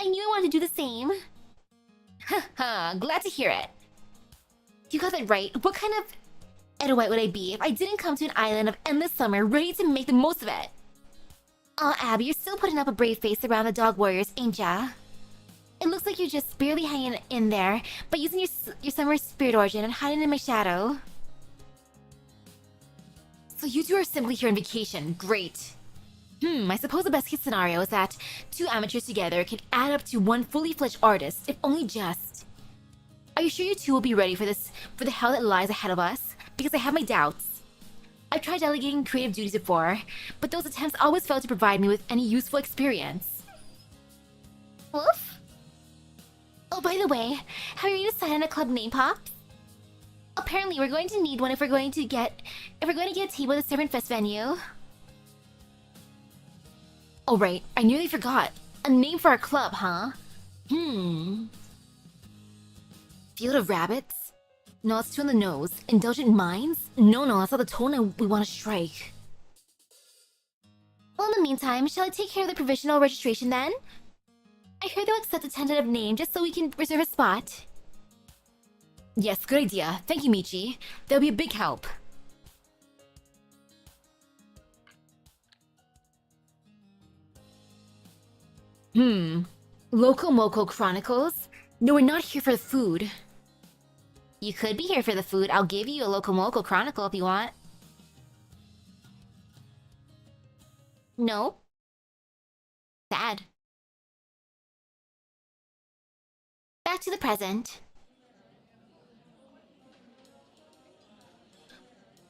I knew I wanted to do the same. Haha, glad to hear it. You got that right. What kind of Edoite would I be if I didn't come to an island of endless summer ready to make the most of it? Aw, Abby, you're still putting up a brave face around the dog warriors, ain't ya? It looks like you're just barely hanging in there, but using your summer spirit origin and hiding in my shadow. So you two are simply here on vacation. Great. I suppose the best case scenario is that two amateurs together can add up to one fully fledged artist, if only just. Are you sure you two will be ready for the hell that lies ahead of us? Because I have my doubts. I've tried delegating creative duties before, but those attempts always failed to provide me with any useful experience. Woof? Oh, by the way, have you already decided on a club name, Pops? Apparently, we're going to need one if we're going to get a table at the Servant Fest venue. Oh right, I nearly forgot. A name for our club, huh? Field of Rabbits? No, that's too on the nose. Indulgent Minds? No, that's not the tone we want to strike. Well, in the meantime, shall I take care of the provisional registration then? I heard they'll accept a tentative name just so we can reserve a spot. Yes, good idea. Thank you, Michi. That'll be a big help. Loco Moco Chronicles? No, we're not here for the food. You could be here for the food. I'll give you a Loco Moco Chronicle if you want. No? back to the present.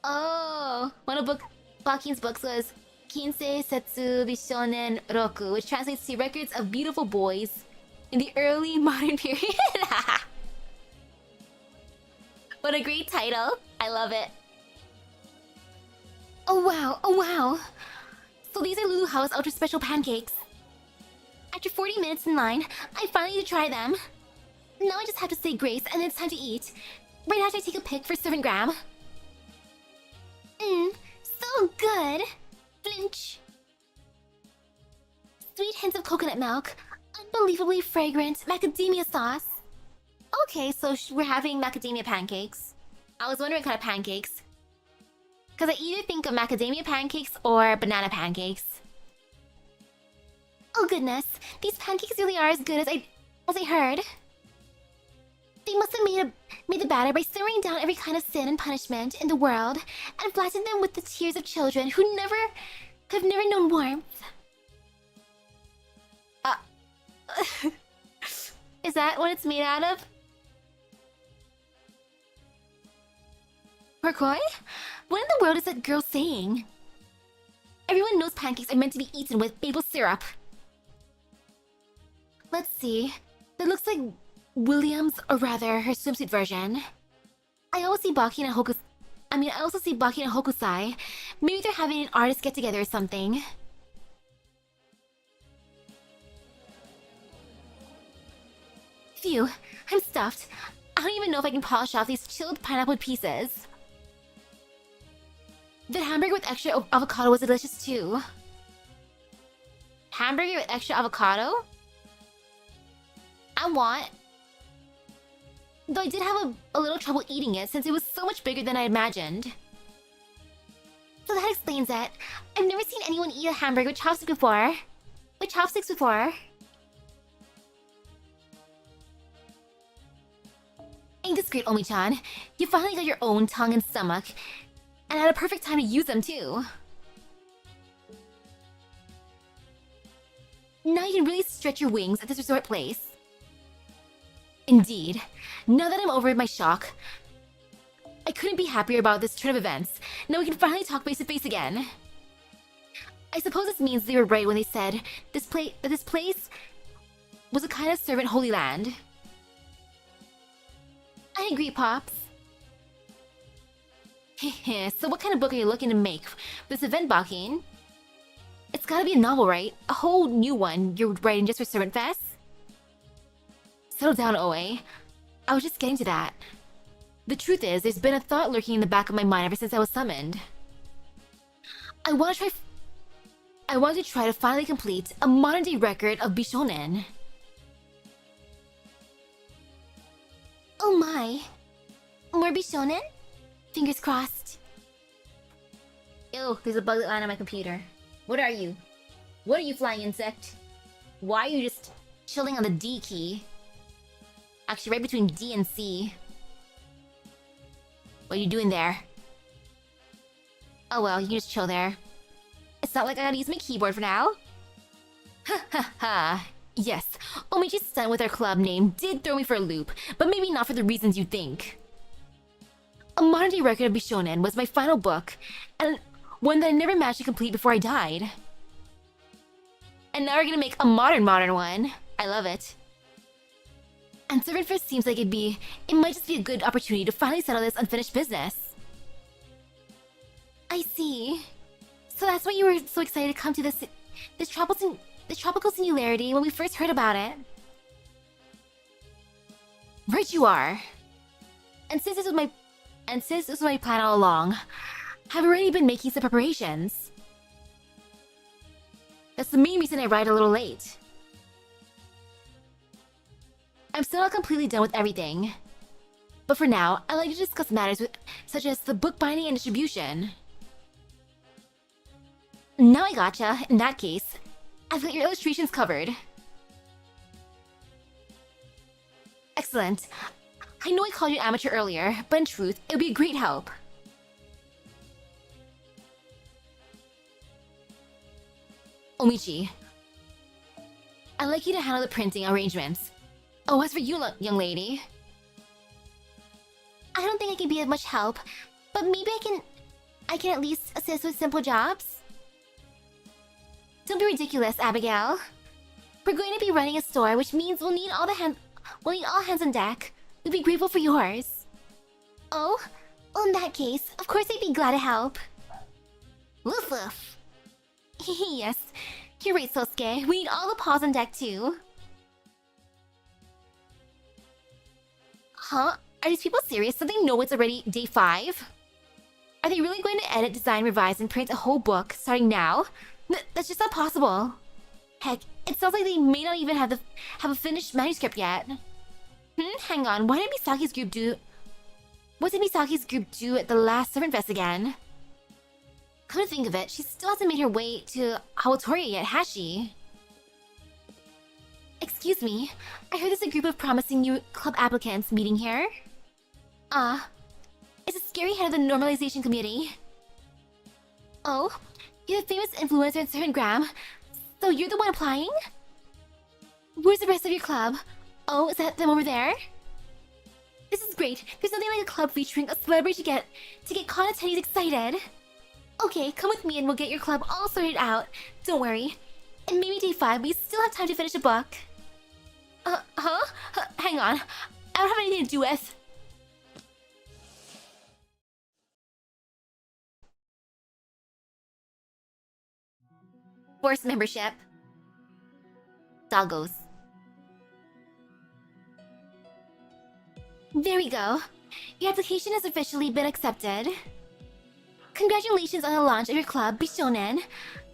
Oh, one of Baki's books was Kinsei Setsu Bishonen Roku, which translates to Records of Beautiful Boys in the Early Modern Period. What a great title. I love it. Oh wow, oh wow. So these are Lulu House Ultra Special Pancakes. After 40 minutes in line, I finally get to try them. Now I just have to say grace and then it's time to eat. Right after I take a pic for Servant Grab. So good. Flinch. Sweet hints of coconut milk. Unbelievably fragrant macadamia sauce. Okay, so we're having macadamia pancakes. I was wondering what kind of pancakes. Because I either think of macadamia pancakes or banana pancakes. Oh goodness, these pancakes really are as good as I heard. They must have made the batter by simmering down every kind of sin and punishment in the world and flattened them with the tears of children who have never known warmth. Is that what it's made out of? Turquoise? What in the world is that girl saying? Everyone knows pancakes are meant to be eaten with maple syrup. Let's see. That looks like William's, or rather, her swimsuit version. I also see Baki and Hokusai. Maybe they're having an artist get-together or something. Phew, I'm stuffed. I don't even know if I can polish off these chilled pineapple pieces. The hamburger with extra avocado was delicious too. Hamburger with extra avocado? I want. Though I did have a little trouble eating it since it was so much bigger than I imagined. So that explains it. I've never seen anyone eat a hamburger with chopsticks before. Ain't this great, Omi-chan? You finally got your own tongue and stomach. And had a perfect time to use them too. Now you can really stretch your wings at this resort place. Indeed. Now that I'm over my shock, I couldn't be happier about this turn of events. Now we can finally talk face to face again. I suppose this means they were right when they said that this place was a kind of servant holy land. I agree, Pops. So what kind of book are you looking to make for this event, Bakin? It's gotta be a novel, right? A whole new one you're writing just for Servant Fest? Settle down, Oe. I was just getting to that. The truth is, there's been a thought lurking in the back of my mind ever since I was summoned. I want to try to finally complete a modern-day record of Bishonen. Oh my. More Bishonen? Fingers crossed. Ew, there's a bug that landed on my computer. What are you? What are you, flying insect? Why are you just chilling on the D key? Actually, right between D and C. What are you doing there? Oh well, you can just chill there. It's not like I gotta use my keyboard for now. Ha ha ha. Yes, Omiji's stunt with our club name did throw me for a loop, but maybe not for the reasons you think. A modern-day record of Bishonen was my final book, and one that I never managed to complete before I died. And now we're gonna make a modern one. I love it. And Servant First seems like it might just be a good opportunity to finally settle this unfinished business. I see. So that's why you were so excited to come to this tropical singularity when we first heard about it. Right you are. And since this was my plan all along, I've already been making some preparations. That's the main reason I arrived a little late. I'm still not completely done with everything. But for now, I'd like to discuss matters such as the book binding and distribution. Now I gotcha. In that case, I've got your illustrations covered. Excellent. I know I called you an amateur earlier, but in truth, it would be a great help. Omichi, I'd like you to handle the printing arrangements Oh, as for you, young lady. I don't think I can be of much help, but maybe I can at least assist with simple jobs. Don't be ridiculous, Abigail. We're going to be running a store, which means we'll need all hands on deck. We'd be grateful for yours. Oh? Well, in that case, of course I'd be glad to help. Woof woof. Yes, you're right, Sosuke. We need all the paws on deck, too. Huh? Are these people serious? Do they know it's already day 5? Are they really going to edit, design, revise, and print a whole book starting now? That's just not possible. Heck, it sounds like they may not even have a finished manuscript yet. Hang on, what did Misaki's group do? What did Misaki's group do at the last Servant Fest again? Come to think of it, she still hasn't made her way to Hawatoria yet, has she? Excuse me, I heard there's a group of promising new club applicants meeting here. It's a scary head of the normalization committee. Oh, you're the famous influencer in Servant Graham, so you're the one applying? Where's the rest of your club? Oh, is that them over there? This is great. There's nothing like a club featuring a celebrity to get con attendees excited. Okay, come with me and we'll get your club all sorted out. Don't worry. And maybe day 5, we still have time to finish a book. Hang on. I don't have anything to do with... Forced membership. Doggos. There we go. Your application has officially been accepted. Congratulations on the launch of your club, Bishonen.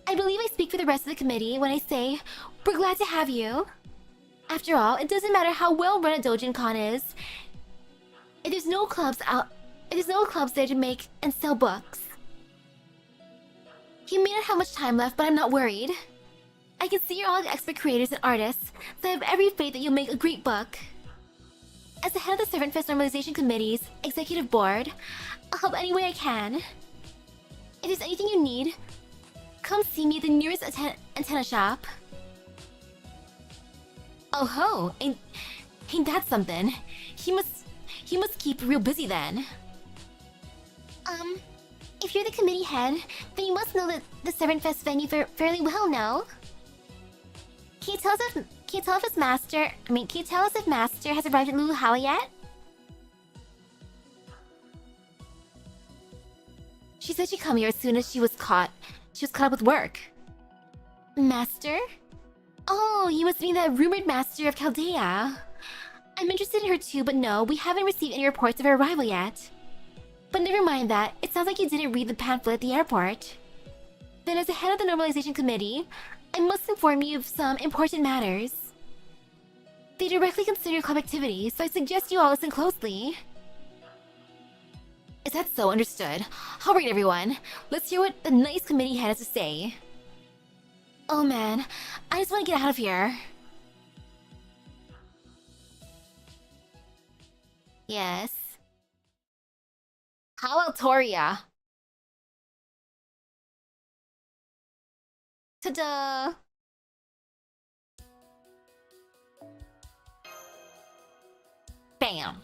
I believe I speak for the rest of the committee when I say we're glad to have you. After all, it doesn't matter how well run a Dojin Con is. If there's no clubs there to make and sell books. You may not have much time left, but I'm not worried. I can see you're all expert creators and artists, so I have every faith that you'll make a great book. As the head of the Servant Fest Normalization Committee's executive board, I'll help any way I can. If there's anything you need, come see me at the nearest antenna shop. Oh ho! Ain't that something? He must keep real busy then. If you're the committee head, then you must know the Servant Fest venue fairly well, no? Can you tell us if Master has arrived at Luluhawa yet? She said she'd come here as soon as she was caught up with work. Master? Oh, you must mean that rumored Master of Chaldea. I'm interested in her too, but no, we haven't received any reports of her arrival yet. But never mind that, it sounds like you didn't read the pamphlet at the airport. Then as the head of the Normalization Committee, I must inform you of some important matters. They directly consider your club activities, so I suggest you all listen closely. Is that so? Understood. Alright everyone, let's hear what the nice committee head has to say. Oh man, I just want to get out of here. Yes. How about Toria? Ta-da! Bam!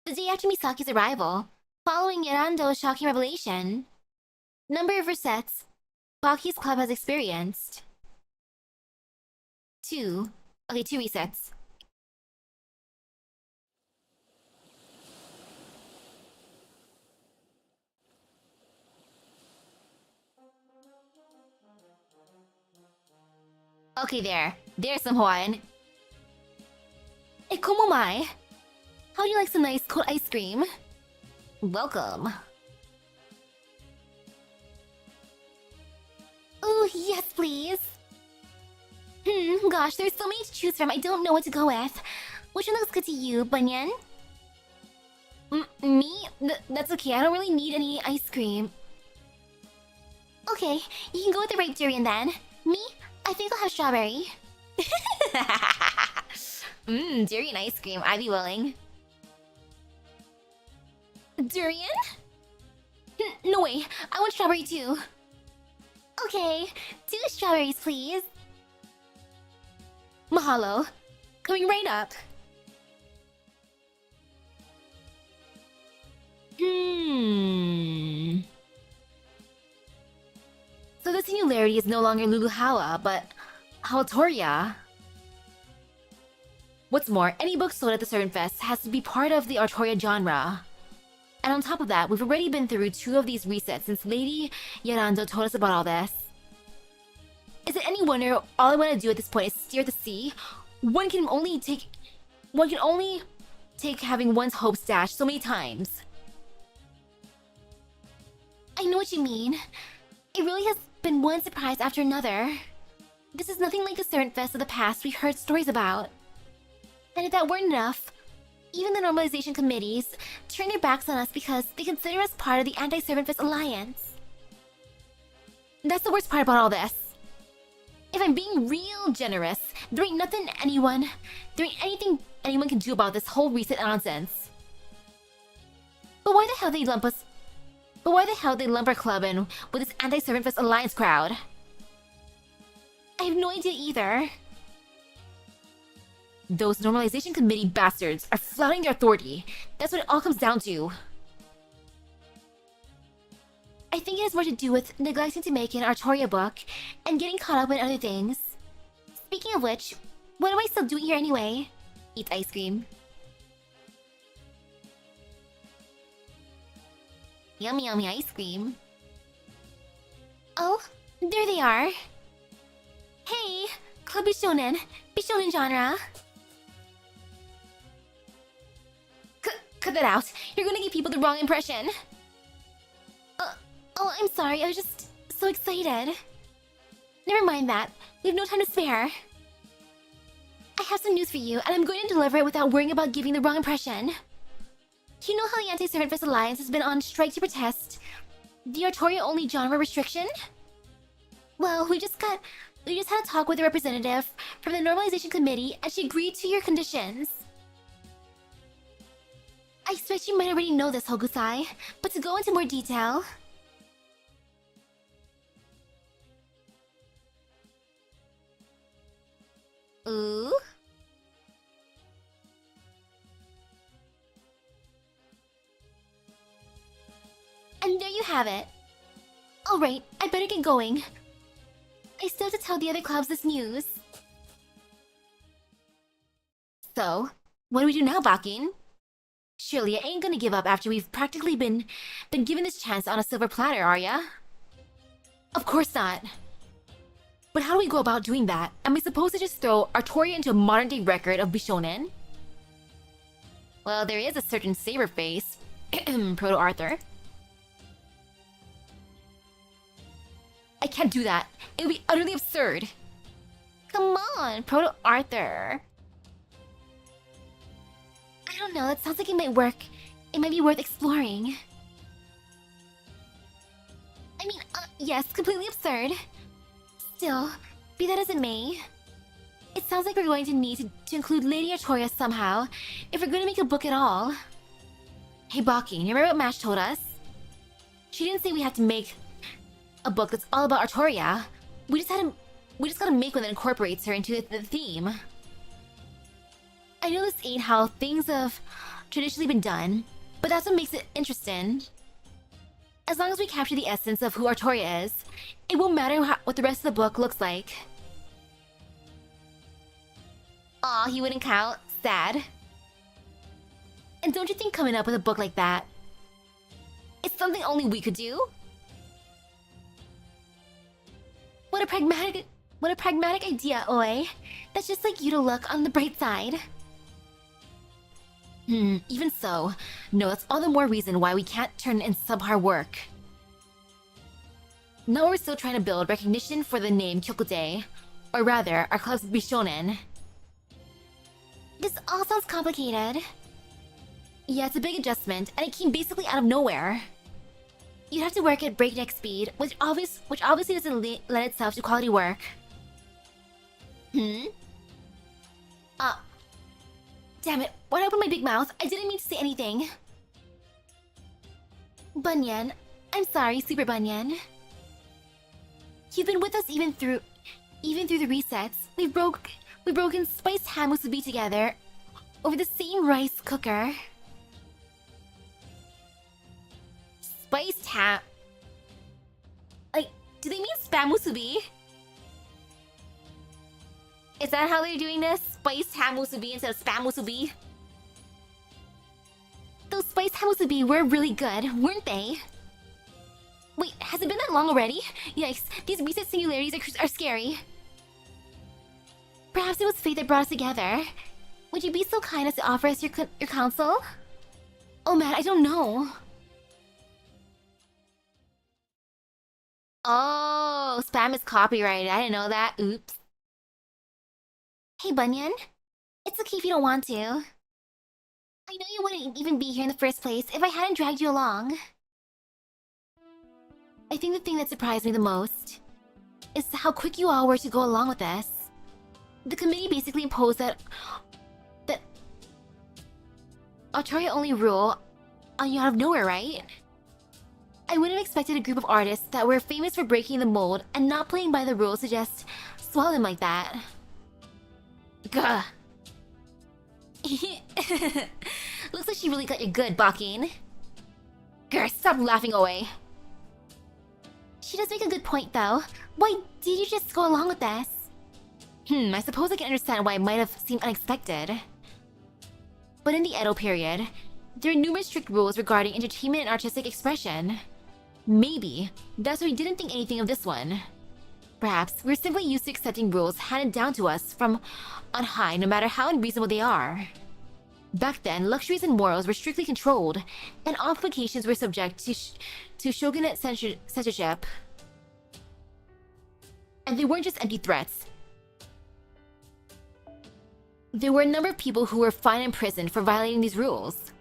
The day after Misaki's arrival, following Yarando's shocking revelation, number of resets Baki's club has experienced. 2. Okay, 2 resets. Okay, there's some Hawaiian. Komo mai. How do you like some nice cold ice cream? Welcome. Oh, yes, please. Gosh, there's so many to choose from, I don't know what to go with. Which one looks good to you, Bunyan? Me? That's okay, I don't really need any ice cream. Okay, you can go with the ripe durian then. Me? I think I'll have strawberry. Durian ice cream, I'd be willing. Durian? No way, I want strawberry too. Okay, 2 strawberries, please. Mahalo. Coming right up. So the singularity is no longer Luluhala, but Haltoria. What's more, any book sold at the Servant Fest has to be part of the Artoria genre. And on top of that, we've already been through 2 of these resets since Lady Yarando told us about all this. Is it any wonder all I want to do at this point is steer at the sea? One can only take having one's hopes dashed so many times. I know what you mean. It really has been one surprise after another. This is nothing like the Servant Fest of the past we heard stories about. And if that weren't enough, even the normalization committees turn their backs on us because they consider us part of the Anti-Servant Fest Alliance. That's the worst part about all this. If I'm being real generous, there ain't anything anyone can do about this whole reset nonsense. But why the hell they lump our club in with this Anti-Servant Fest Alliance crowd? I have no idea either. Those normalization committee bastards are flouting their authority. That's what it all comes down to. I think it has more to do with neglecting to make an Artoria book and getting caught up in other things. Speaking of which, what am I still doing here anyway? Eat ice cream. Yummy yummy ice cream. Oh, there they are. Hey, Club Bishonen genre. Cut that out. You're gonna give people the wrong impression. Oh, I'm sorry. I was just so excited. Never mind that. We have no time to spare. I have some news for you, and I'm going to deliver it without worrying about giving the wrong impression. You know how the Anti-Servant Fest Alliance has been on strike to protest the Artoria-only genre restriction? Well, we just had a talk with a representative from the Normalization Committee, and she agreed to your conditions. I expect you might already know this, Hogusai, but to go into more detail... Ooh? And there you have it. Alright, I better get going. I still have to tell the other clubs this news. So, what do we do now, Bakin? Surely I ain't gonna give up after we've practically been given this chance on a silver platter, are ya? Of course not. But how do we go about doing that? Am I supposed to just throw Artoria into a modern-day record of Bishonen? Well, there is a certain saber face, Proto-Arthur. I can't do that. It would be utterly absurd. Come on, Proto-Arthur. I don't know, it sounds like it might work. It might be worth exploring. I mean, yes, completely absurd. Still, be that as it may, it sounds like we're going to need to include Lady Artoria somehow if we're going to make a book at all. Hey Baki, you remember what Mash told us? She didn't say we had to make a book that's all about Artoria. We just gotta make one that incorporates her into the theme. I know this ain't how things have traditionally been done, but that's what makes it interesting. As long as we capture the essence of who Artoria is, it won't matter what the rest of the book looks like. Aw, he wouldn't count. Sad. And don't you think coming up with a book like that is something only we could do? What a pragmatic idea, Oi. That's just like you to look on the bright side. Even so, no, that's all the more reason why we can't turn in subpar work. Now we're still trying to build recognition for the name Kyokude, or rather, our club's Bishonen. This all sounds complicated. Yeah, it's a big adjustment, and it came basically out of nowhere. You'd have to work at breakneck speed, which obviously doesn't lend itself to quality work. Damn it, why'd I open my big mouth? I didn't mean to say anything. Bunyan. I'm sorry, Super Bunyan. You've been with us even through the resets. We've broken spiced ham musubi together over the same rice cooker. Spiced ham. Like, do they mean spam musubi? Is that how they're doing this? Spiced ham musubi instead of spam musubi? Those spiced ham musubi were really good, weren't they? Wait, has it been that long already? Yikes, these reset singularities are scary. Perhaps it was fate that brought us together. Would you be so kind as to offer us your counsel? Oh man, I don't know. Oh, spam is copyrighted. I didn't know that. Oops. Hey Bunyan, it's okay if you don't want to. I know you wouldn't even be here in the first place if I hadn't dragged you along. I think the thing that surprised me the most is how quick you all were to go along with this. The committee basically imposed that Artoria-only rule on you out of nowhere, right? I wouldn't have expected a group of artists that were famous for breaking the mold and not playing by the rules to just swallow them like that. Gah. Looks like she really got you good, Bakin. Grr, stop laughing away. She does make a good point, though. Why did you just go along with this? I suppose I can understand why it might have seemed unexpected. But in the Edo period, there are numerous strict rules regarding entertainment and artistic expression. Maybe that's why we didn't think anything of this one. Perhaps we're simply used to accepting rules handed down to us from on high, no matter how unreasonable they are. Back then, luxuries and morals were strictly controlled, and all publications were subject to shogunate censorship. And they weren't just empty threats. There were a number of people who were fined and imprisoned for violating these rules.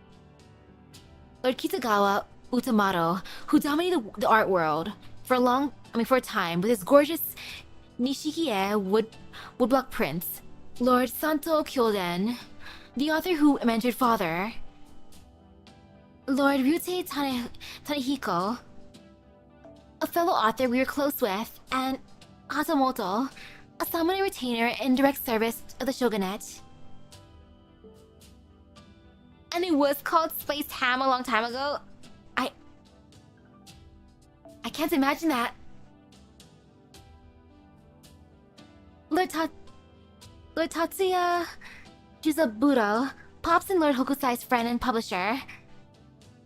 Lord Kitagawa Utamoto, who dominated the art world for a time with his gorgeous Nishikie woodblock prints. Lord Santo Kyoden, the author who mentored Father. Lord Ryute Tanehiko, a fellow author we were close with, and Hatamoto, a samurai retainer in direct service of the shogunate. And it was called spiced ham a long time ago? I can't imagine that. Lord Tatsuya Juzaburo, Pops and Lord Hokusai's friend and publisher.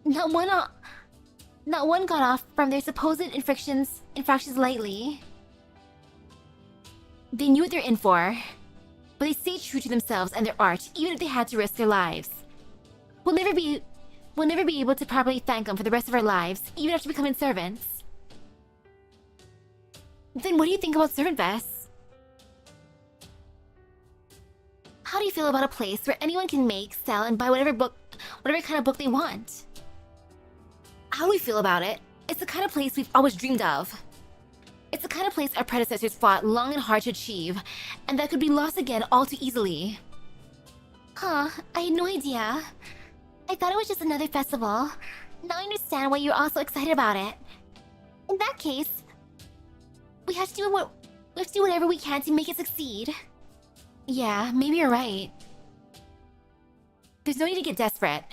Not one got off from their supposed infractions lightly. They knew what they're in for, but they stayed true to themselves and their art, even if they had to risk their lives. We'll never be able to properly thank them for the rest of our lives, even after becoming servants. Then what do you think about servant vests? How do you feel about a place where anyone can make, sell, and buy whatever kind of book they want? How do we feel about it? It's the kind of place we've always dreamed of. It's the kind of place our predecessors fought long and hard to achieve, and that could be lost again all too easily. Huh, I had no idea. I thought it was just another festival. Now I understand why you're all so excited about it. In that case, we have to do whatever we can to make it succeed. Yeah, maybe you're right. There's no need to get desperate.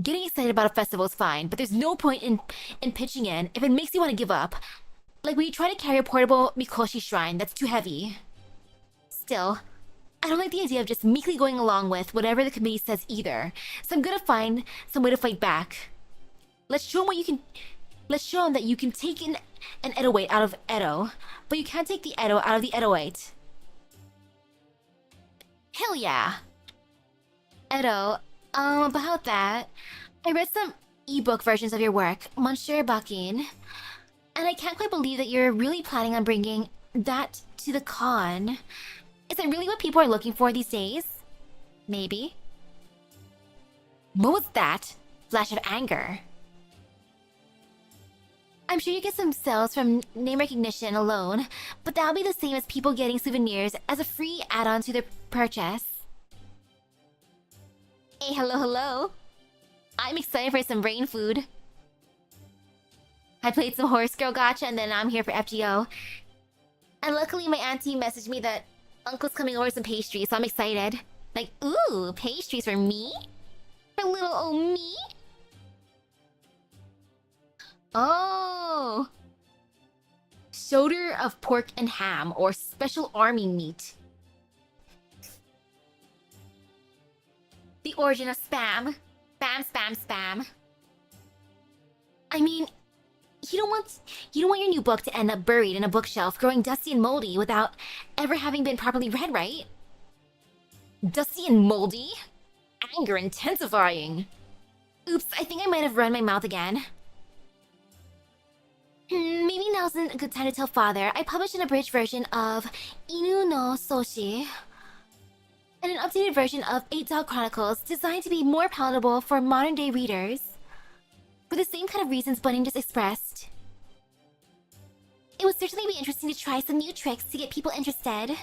Getting excited about a festival is fine, but there's no point in pitching in if it makes you want to give up. Like when you try to carry a portable Mikoshi shrine that's too heavy. Still, I don't like the idea of just meekly going along with whatever the committee says either, so I'm gonna find some way to fight back. Let's show them that you can take an Edo weight out of Edo, but you can't take the Edo out of the Edo weight. Hell yeah! Edo, about that, I read some ebook versions of your work, Monsieur Bakin, and I can't quite believe that you're really planning on bringing that to the con. Is that really what people are looking for these days? Maybe. What was that? Flash of anger. I'm sure you get some sales from name recognition alone, but that'll be the same as people getting souvenirs as a free add-on to their purchase. Hey, hello. I'm excited for some brain food. I played some Horse Girl Gacha and then I'm here for FGO. And luckily my auntie messaged me that Uncle's coming over with some pastries, so I'm excited. Like, ooh, pastries for me? For little old me? Oh! Shoulder of pork and ham, or special army meat. The origin of spam. Spam, spam, spam. I mean, you don't want your new book to end up buried in a bookshelf, growing dusty and moldy without ever having been properly read, right? Dusty and moldy? Anger intensifying. Oops, I think I might have run my mouth again. Maybe now's a good time to tell Father. I published an abridged version of Inu no Soshi and an updated version of 8 Dog Chronicles designed to be more palatable for modern-day readers. For the same kind of reasons Bunning just expressed. It would certainly be interesting to try some new tricks to get people interested.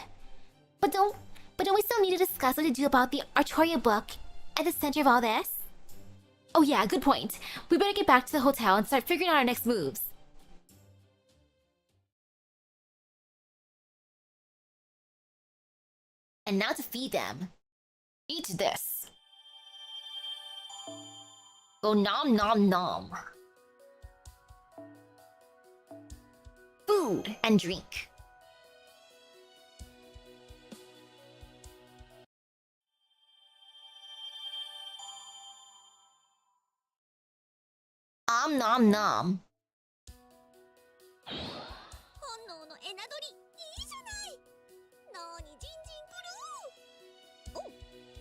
But don't we still need to discuss what to do about the Artoria book at the center of all this? Oh yeah, good point. We better get back to the hotel and start figuring out our next moves. And now to feed them. Eat this. Go nom nom nom. Food and drink. Nom nom. 本能のエナドリいいじゃないなにジンジンくるお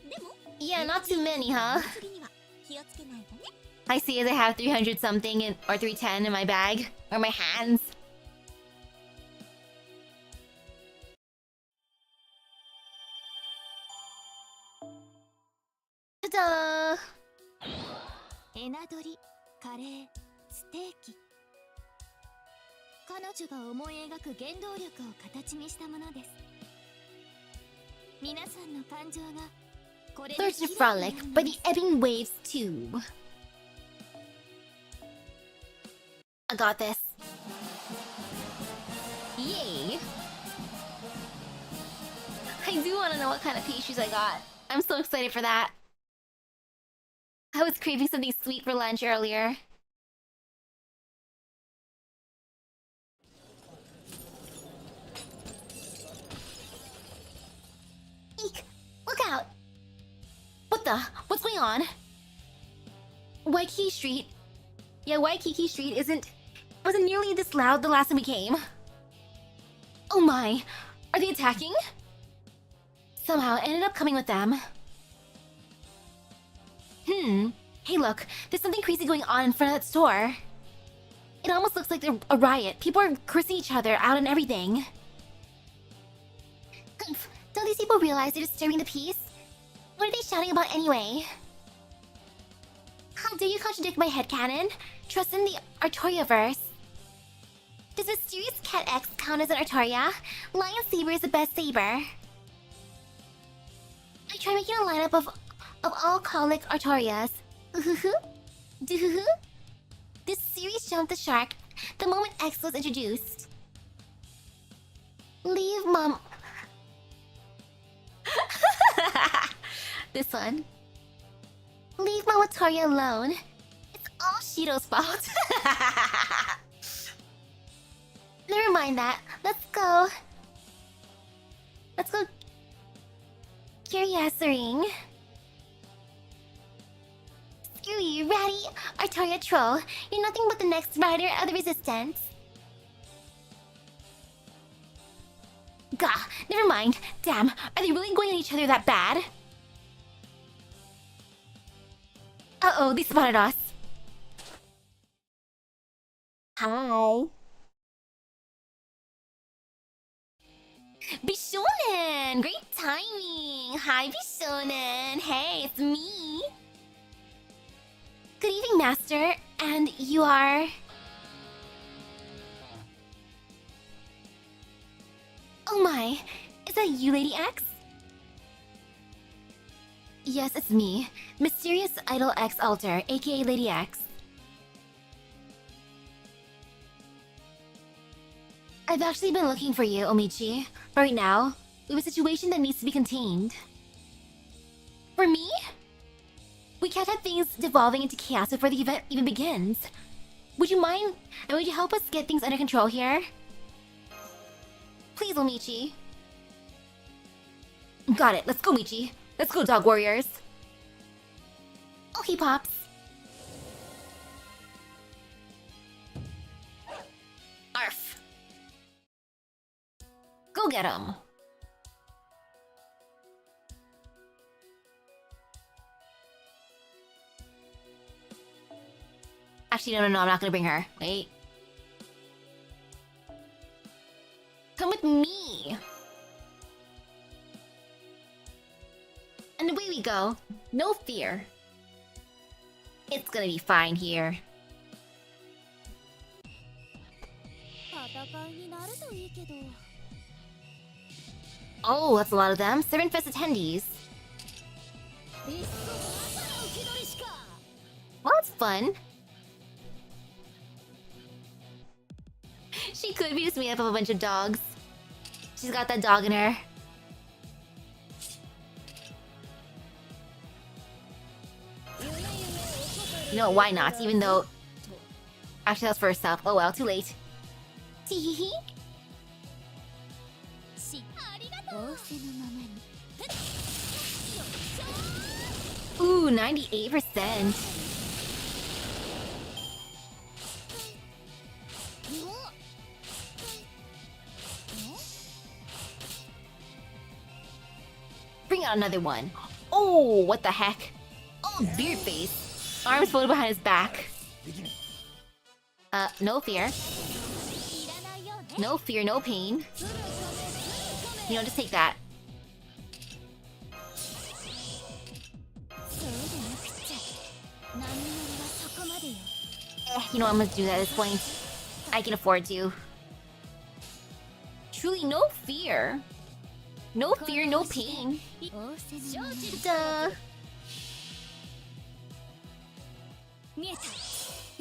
でも Yeah, not too many, huh? 次には気をつけないとね I see as I have 300 something or 310 in my bag. Or my hands. Ta-da! エナドリカレーステーキ彼女が思い描く原動力を形にしたものです皆さんの感情がこれで Thirst to frolic by the ebbing waves too. I got this. Yay! I do want to know what kind of pastries I got. I'm so excited for that. I was craving something sweet for lunch earlier. Eek! Look out! What the? What's going on? Waikiki Street? Yeah, Waikiki Street wasn't nearly this loud the last time we came. Oh my! Are they attacking? Somehow I ended up coming with them. Hey look, there's something crazy going on in front of that store. It almost looks like a riot. People are cursing each other out and everything. Don't these people realize they're disturbing the peace? What are they shouting about anyway? How dare you contradict my headcanon? Trust in the Artoria-verse. Does Mysterious Cat X count as an Artoria? Lion Saber is the best saber. I tried making a lineup of all colic Artorias. This series jumped the shark the moment X was introduced. Leave Mom... This one. Leave Mama Artoria alone. It's all Shido's fault. Never mind that. Let's go. Let's go... Curiosering. Screw you, ratty Artoria troll. You're nothing but the next rider of the resistance. Gah, never mind. Damn, are they really going at each other that bad? Uh-oh, they spotted us. Hi. Bishonen! Great timing! Hi, Bishonen! Hey, it's me! Good evening, Master. And you are... Oh my! Is that you, Lady X? Yes, it's me. Mysterious Idol X Alter, aka Lady X. I've actually been looking for you, Omichi. Right now, we have a situation that needs to be contained. For me? We can't have things devolving into chaos before the event even begins. Would you mind, and would you help us get things under control here? Please, Omichi. Got it. Let's go, Michi. Let's go, dog warriors. Okay, Pops. Arf. Go get him. Actually, no, I'm not gonna bring her. Wait. Come with me. And away we go. No fear. It's gonna be fine here. Oh, that's a lot of them. 7 Fest attendees. Well, that's fun. She could be just made up of a bunch of dogs. She's got that dog in her. You know, why not? Even though... Actually, that's first up. Oh well, too late. Teehee. Ooh, 98%. Bring out another one. Oh, what the heck? Oh, beard face. Arms folded behind his back. No fear. No fear, no pain. You know, just take that. You know, I'm gonna do that at this point. I can afford to. Truly no fear. No fear, no pain. Duh. 見えたフ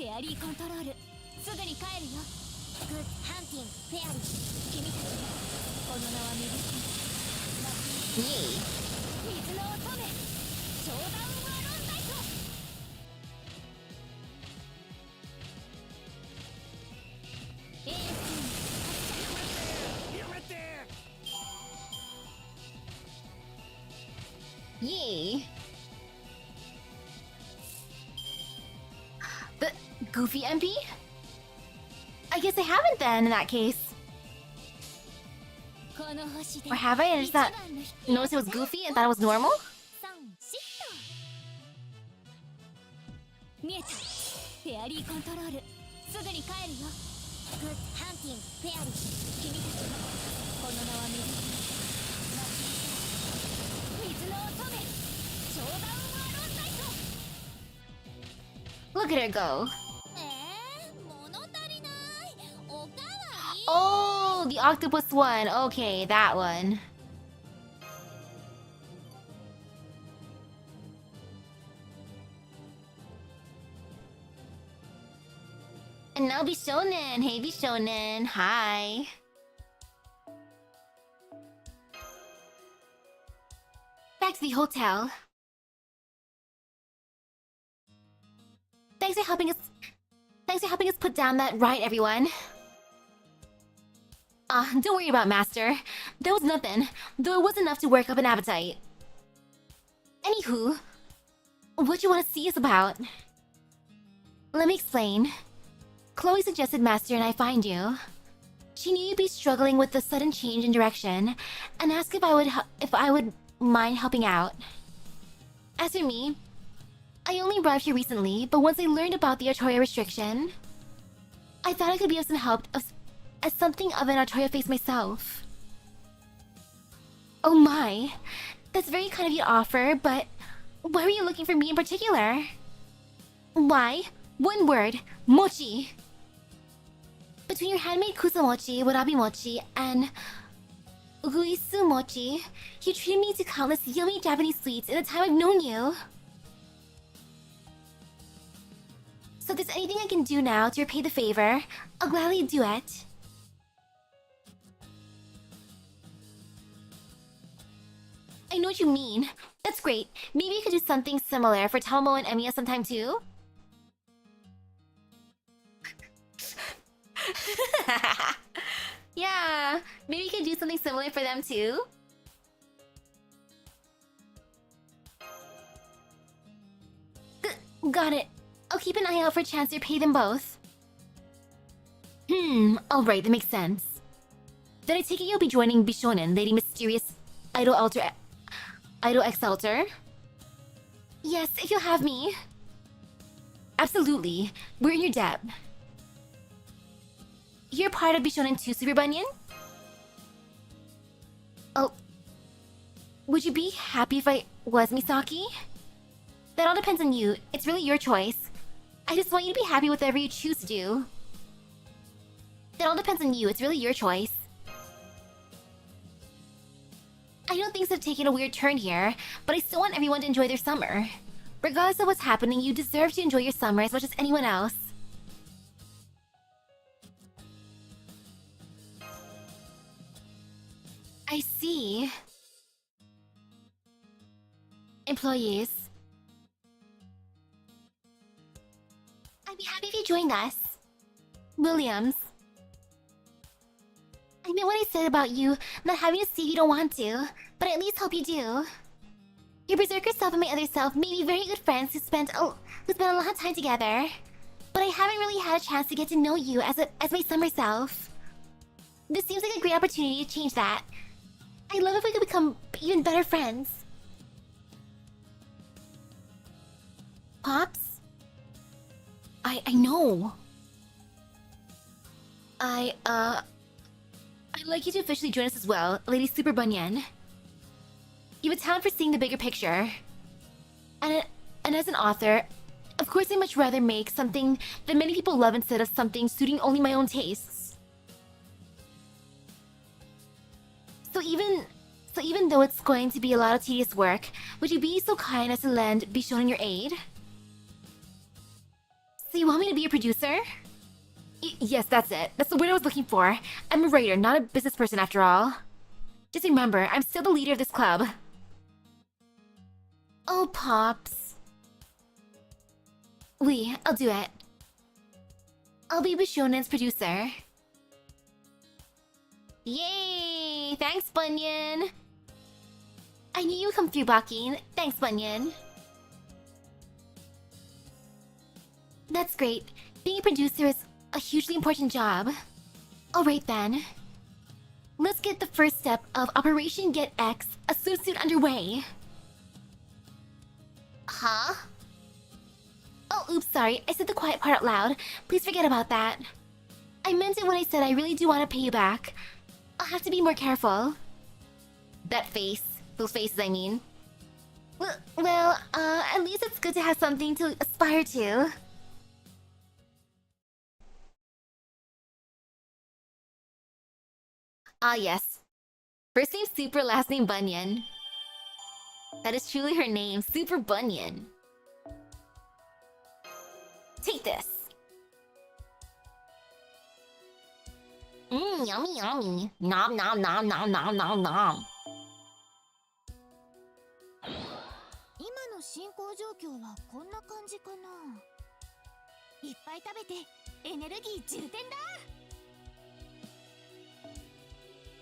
ェアリーコントロールすぐに帰るよグッドハンティングフェアリー君たちもこの名は水の乙女ショーダウンワロンナイトエースやめて Yay. The Goofy MP? I guess I haven't then, in that case. Or have I? I just thought, noticed it was Goofy and thought it was normal? 見えたフェアリーコントロールすぐに帰るよグッドハンティングフェアリー君たちもこの名は水の乙女ショーダウンワロンナイト Look at her go. 物足りないおかわり Oh, the octopus one. Okay, that one. And now Bishonen. Hey, Bishonen. Hi. Back to the hotel. Thanks for helping us put down that riot, everyone. Don't worry about Master. There was nothing, though it was enough to work up an appetite. Anywho, what you want to see us about? Let me explain. Chloe suggested Master and I find you. She knew you'd be struggling with the sudden change in direction, and asked if I would mind helping out. As for me, I only arrived here recently, but once I learned about the Artoria restriction, I thought I could be of some help as something of an Artoria face myself. Oh my, that's very kind of you to offer, but why were you looking for me in particular? Why? One word, mochi. Between your handmade kusamochi, warabi mochi, and uguisu mochi, you treated me to countless yummy Japanese sweets in the time I've known you. So if there's anything I can do now to repay the favor, I'll gladly do it. I know what you mean. That's great. Maybe we could do something similar for Tomo and Emiya sometime too? Yeah, maybe we could do something similar for them too? Got it. I'll keep an eye out for a chance to pay them both. Alright, that makes sense. Then I take it you'll be joining Bishonen, Lady Mysterious Idol X Alter? Yes, if you'll have me. Absolutely. We're in your debt. You're part of Bishonen too, Super Bunyan? Oh. Would you be happy if I was Misaki? That all depends on you. It's really your choice. I just want you to be happy with whatever you choose to do. That all depends on you. It's really your choice. I know things have taken a weird turn here, but I still want everyone to enjoy their summer. Regardless of what's happening, you deserve to enjoy your summer as much as anyone else. I see. Employees. I'd be happy if you joined us. Williams. I meant what I said about you not having to see if you don't want to, but I at least hope you do. Your berserker self and my other self may be very good friends who spent a lot of time together, but I haven't really had a chance to get to know you as my summer self. This seems like a great opportunity to change that. I'd love if we could become even better friends. Pops? I know. I'd like you to officially join us as well, Lady Super Bunyan. You have a talent for seeing the bigger picture. And as an author, of course I'd much rather make something that many people love instead of something suiting only my own tastes. So even though it's going to be a lot of tedious work, would you be so kind as to lend Bishonen your aid? So you want me to be your producer? Yes, that's it. That's the word I was looking for. I'm a writer, not a business person after all. Just remember, I'm still the leader of this club. Oh, Pops. I'll do it. I'll be Bishonen's producer. Yay! Thanks, Bunyan! I knew you would come through, Bakin. Thanks, Bunyan. That's great. Being a producer is a hugely important job. Alright then. Let's get the first step of Operation Get X, a swimsuit underway. Huh? Oh, oops, sorry. I said the quiet part out loud. Please forget about that. I meant it when I said I really do want to pay you back. I'll have to be more careful. That face. Those faces, I mean. Well, at least it's good to have something to aspire to. Ah, yes. First name Super, last name Bunyan. That is truly her name, Super Bunyan. Take this. Yummy, yummy. Nom, nom, nom, nom, nom, nom, nom. 今の進行状況はこんな感じかな。いっぱい食べてエネルギー充填だ。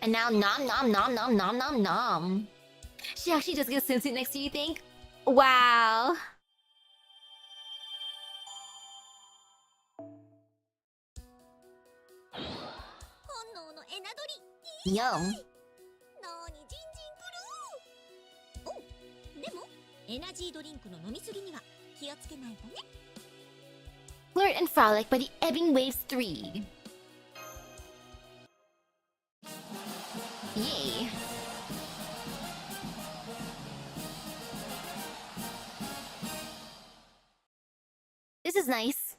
And now nom nom nom nom nom nom nom. She actually does get a swimsuit next to you, think? Wow. 本能のエナドリ。 Yum. なーにジンジンくる。お、でもエナジードリンクの飲みすぎには気をつけないとね。 Flirt and frolic by the Ebbing Waves 3. Yay. This is nice.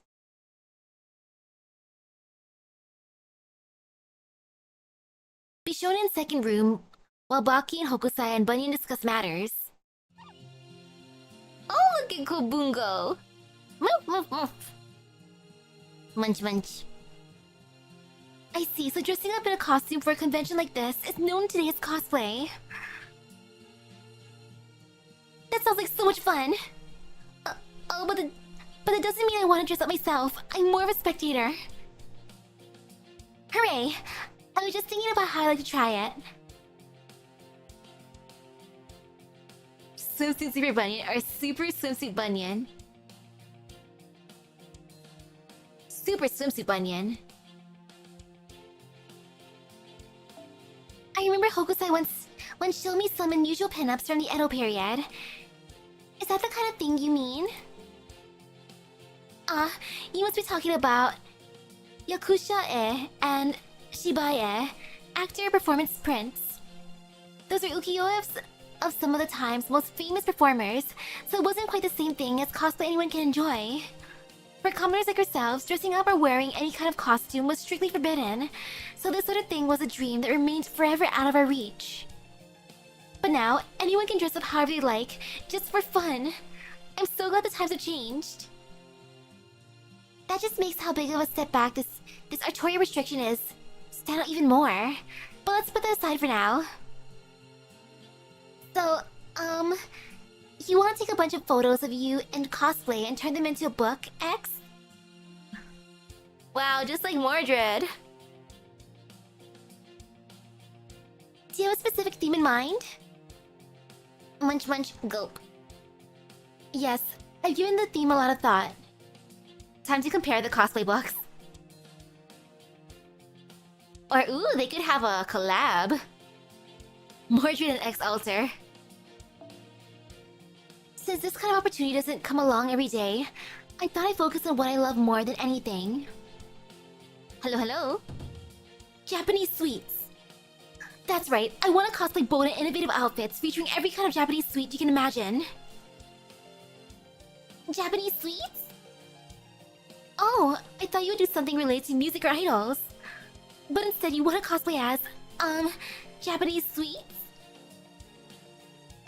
Bishonen's second room, while Baki and Hokusai and Bunyan discuss matters. Oh, look at Kobungo! Moof, moof, moof. Munch, munch. I see, so dressing up in a costume for a convention like this is known today as cosplay. That sounds like so much fun. Oh, but that doesn't mean I want to dress up myself. I'm more of a spectator. Hooray! I was just thinking about how I'd like to try it. Swimsuit Super Bunyan or Super Swimsuit Bunyan? Super Swimsuit Bunyan. I remember Hokusai once showed me some unusual pinups from the Edo period. Is that the kind of thing you mean? You must be talking about Yakusha-e and Shibai-e, actor performance prints. Those are ukiyo-es of some of the time's most famous performers, so it wasn't quite the same thing as cosplay anyone can enjoy. For commoners like ourselves, dressing up or wearing any kind of costume was strictly forbidden, so this sort of thing was a dream that remained forever out of our reach. But now, anyone can dress up however they like, just for fun. I'm so glad the times have changed. That just makes how big of a step back this artorial restriction is stand out even more. But let's put that aside for now. So, you want to take a bunch of photos of you in cosplay and turn them into a book, X? Wow, just like Mordred. Do you have a specific theme in mind? Munch munch gulp. Yes, I've given the theme a lot of thought. Time to compare the cosplay books. Or ooh, they could have a collab. Mordred and X Alter. Since this kind of opportunity doesn't come along every day, I thought I'd focus on what I love more than anything. Hello, hello. Japanese sweets. That's right, I want to cosplay bold and innovative outfits featuring every kind of Japanese sweet you can imagine. Japanese sweets? Oh, I thought you would do something related to music or idols. But instead you want to cosplay as, Japanese sweets?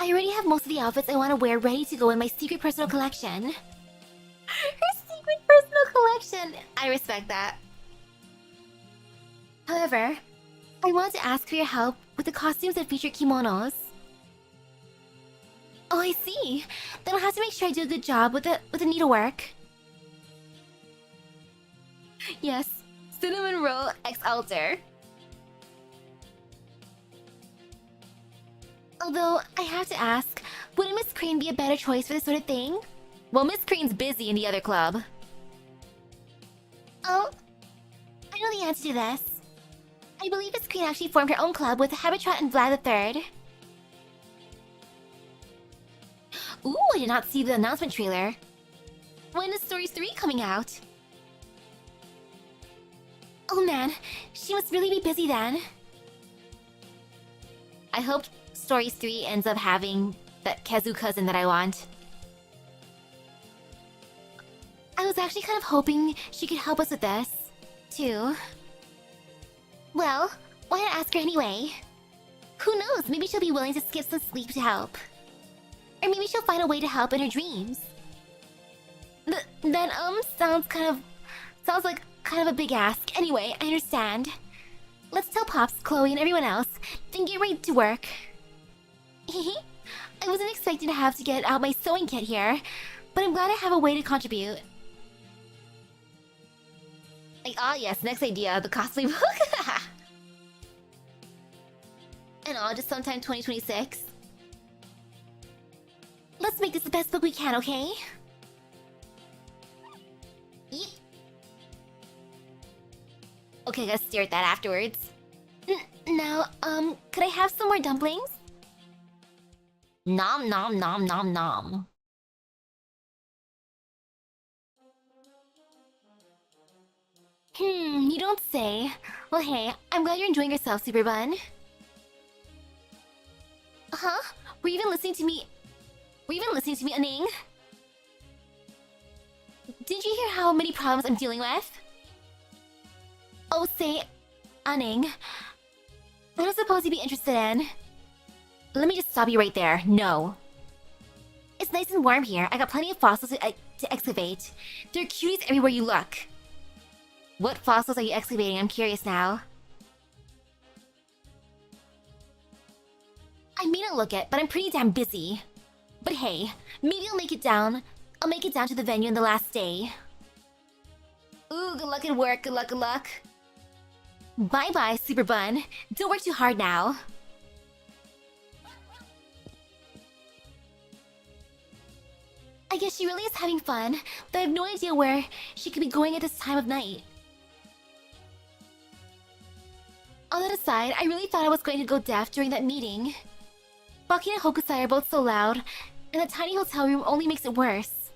I already have most of the outfits I want to wear ready to go in my secret personal collection. Her secret personal collection! I respect that. However, I wanted to ask for your help with the costumes that feature kimonos. Oh, I see. Then I'll have to make sure I do a good job with the needlework. Yes, cinnamon roll X Alter. Although, I have to ask, wouldn't Miss Crane be a better choice for this sort of thing? Well, Miss Crane's busy in the other club. Oh, I know the answer to this. I believe Miss Crane actually formed her own club with Habitat and Vlad III. Ooh, I did not see the announcement trailer. When is Stories 3 coming out? Oh man, she must really be busy then. I hope Stories 3 ends up having that Kazu cousin that I want. I was actually kind of hoping she could help us with this, too. Well, why not ask her anyway? Who knows, maybe she'll be willing to skip some sleep to help. Or maybe she'll find a way to help in her dreams. That, sounds like kind of a big ask. Anyway, I understand. Let's tell Pops, Chloe, and everyone else, then get ready to work. I wasn't expecting to have to get out my sewing kit here, but I'm glad I have a way to contribute. Like, ah yes, next idea, the cosplay book. And all just sometime 2026. Let's make this the best book we can, okay? Yeet. Okay, gotta stare at that afterwards. Now, could I have some more dumplings? Nom nom nom nom nom. You don't say. Well, hey, I'm glad you're enjoying yourself, Super Bun. Huh? Were you even listening to me? Aning? Did you hear how many problems I'm dealing with? Oh, say, Aning. I don't suppose you'd be interested in. Let me just stop you right there. No. It's nice and warm here. I got plenty of fossils to excavate. There are cuties everywhere you look. What fossils are you excavating? I'm curious now. I may not look it, but I'm pretty damn busy. But hey, maybe I'll make it down. I'll make it down to the venue on the last day. Ooh, good luck at work, good luck, good luck. Bye-bye, Super Bun. Don't work too hard now. I guess she really is having fun, but I have no idea where she could be going at this time of night. All that aside, I really thought I was going to go deaf during that meeting. Baki and Hokusai are both so loud, and the tiny hotel room only makes it worse.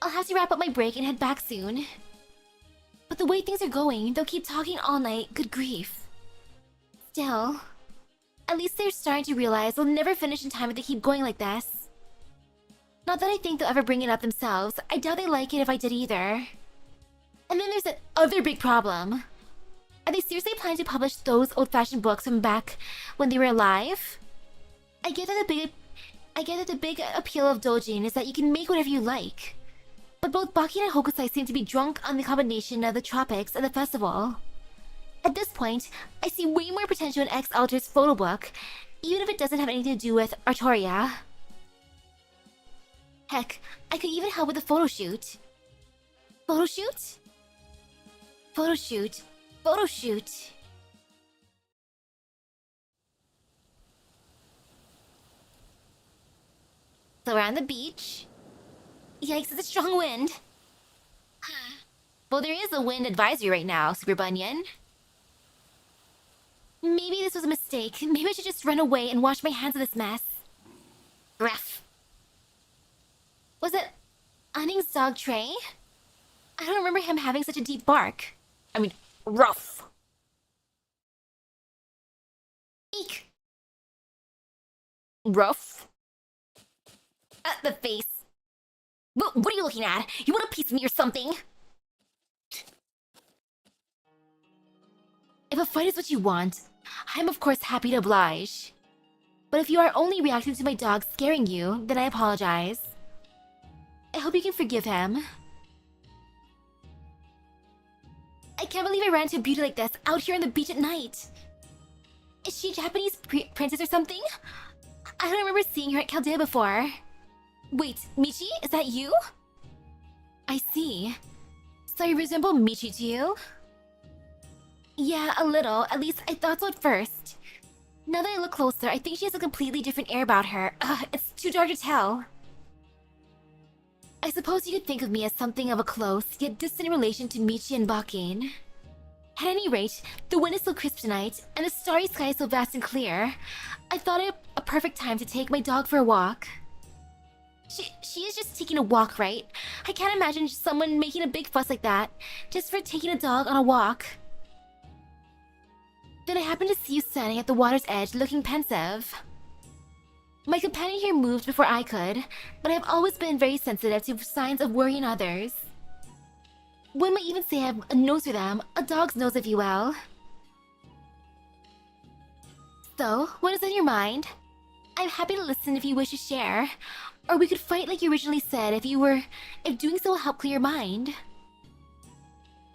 I'll have to wrap up my break and head back soon. But the way things are going, they'll keep talking all night, good grief. Still, at least they're starting to realize they'll never finish in time if they keep going like this. Not that I think they'll ever bring it up themselves, I doubt they like it if I did either. And then there's that other big problem. Are they seriously planning to publish those old-fashioned books from back when they were alive? I get that the big appeal of doujin is that you can make whatever you like. But both Baki and Hokusai seem to be drunk on the combination of the tropics and the festival. At this point, I see way more potential in X-Alter's photo book, even if it doesn't have anything to do with Artoria. Heck, I could even help with the photo shoot. Photo shoot? Photo shoot. Photo shoot. So we're on the beach. Yikes, it's a strong wind. Well, there is a wind advisory right now, Super Bunyan. Maybe this was a mistake. Maybe I should just run away and wash my hands of this mess. Gruff. Was it Anning's dog Trey? I don't remember him having such a deep bark. I mean, rough. Eek. Rough? The face. What are you looking at? You want a piece of me or something? If a fight is what you want, I'm of course happy to oblige. But if you are only reacting to my dog scaring you, then I apologize. I hope you can forgive him. I can't believe I ran into a beauty like this out here on the beach at night. Is she a Japanese princess or something? I don't remember seeing her at Chaldea before. Wait, Michi, is that you? I see. So I resemble Michi to you? Yeah, a little. At least I thought so at first. Now that I look closer, I think she has a completely different air about her. It's too dark to tell. I suppose you could think of me as something of a close, yet distant relation to Michi and Bakin. At any rate, the wind is so crisp tonight, and the starry sky is so vast and clear, I thought it a perfect time to take my dog for a walk. She is just taking a walk, right? I can't imagine someone making a big fuss like that, just for taking a dog on a walk. Then I happened to see you standing at the water's edge looking pensive. My companion here moved before I could, but I have always been very sensitive to signs of worry in others. One might even say I have a nose for them, a dog's nose if you will. So, what is on your mind? I'm happy to listen if you wish to share. Or we could fight like you originally said if doing so will help clear your mind.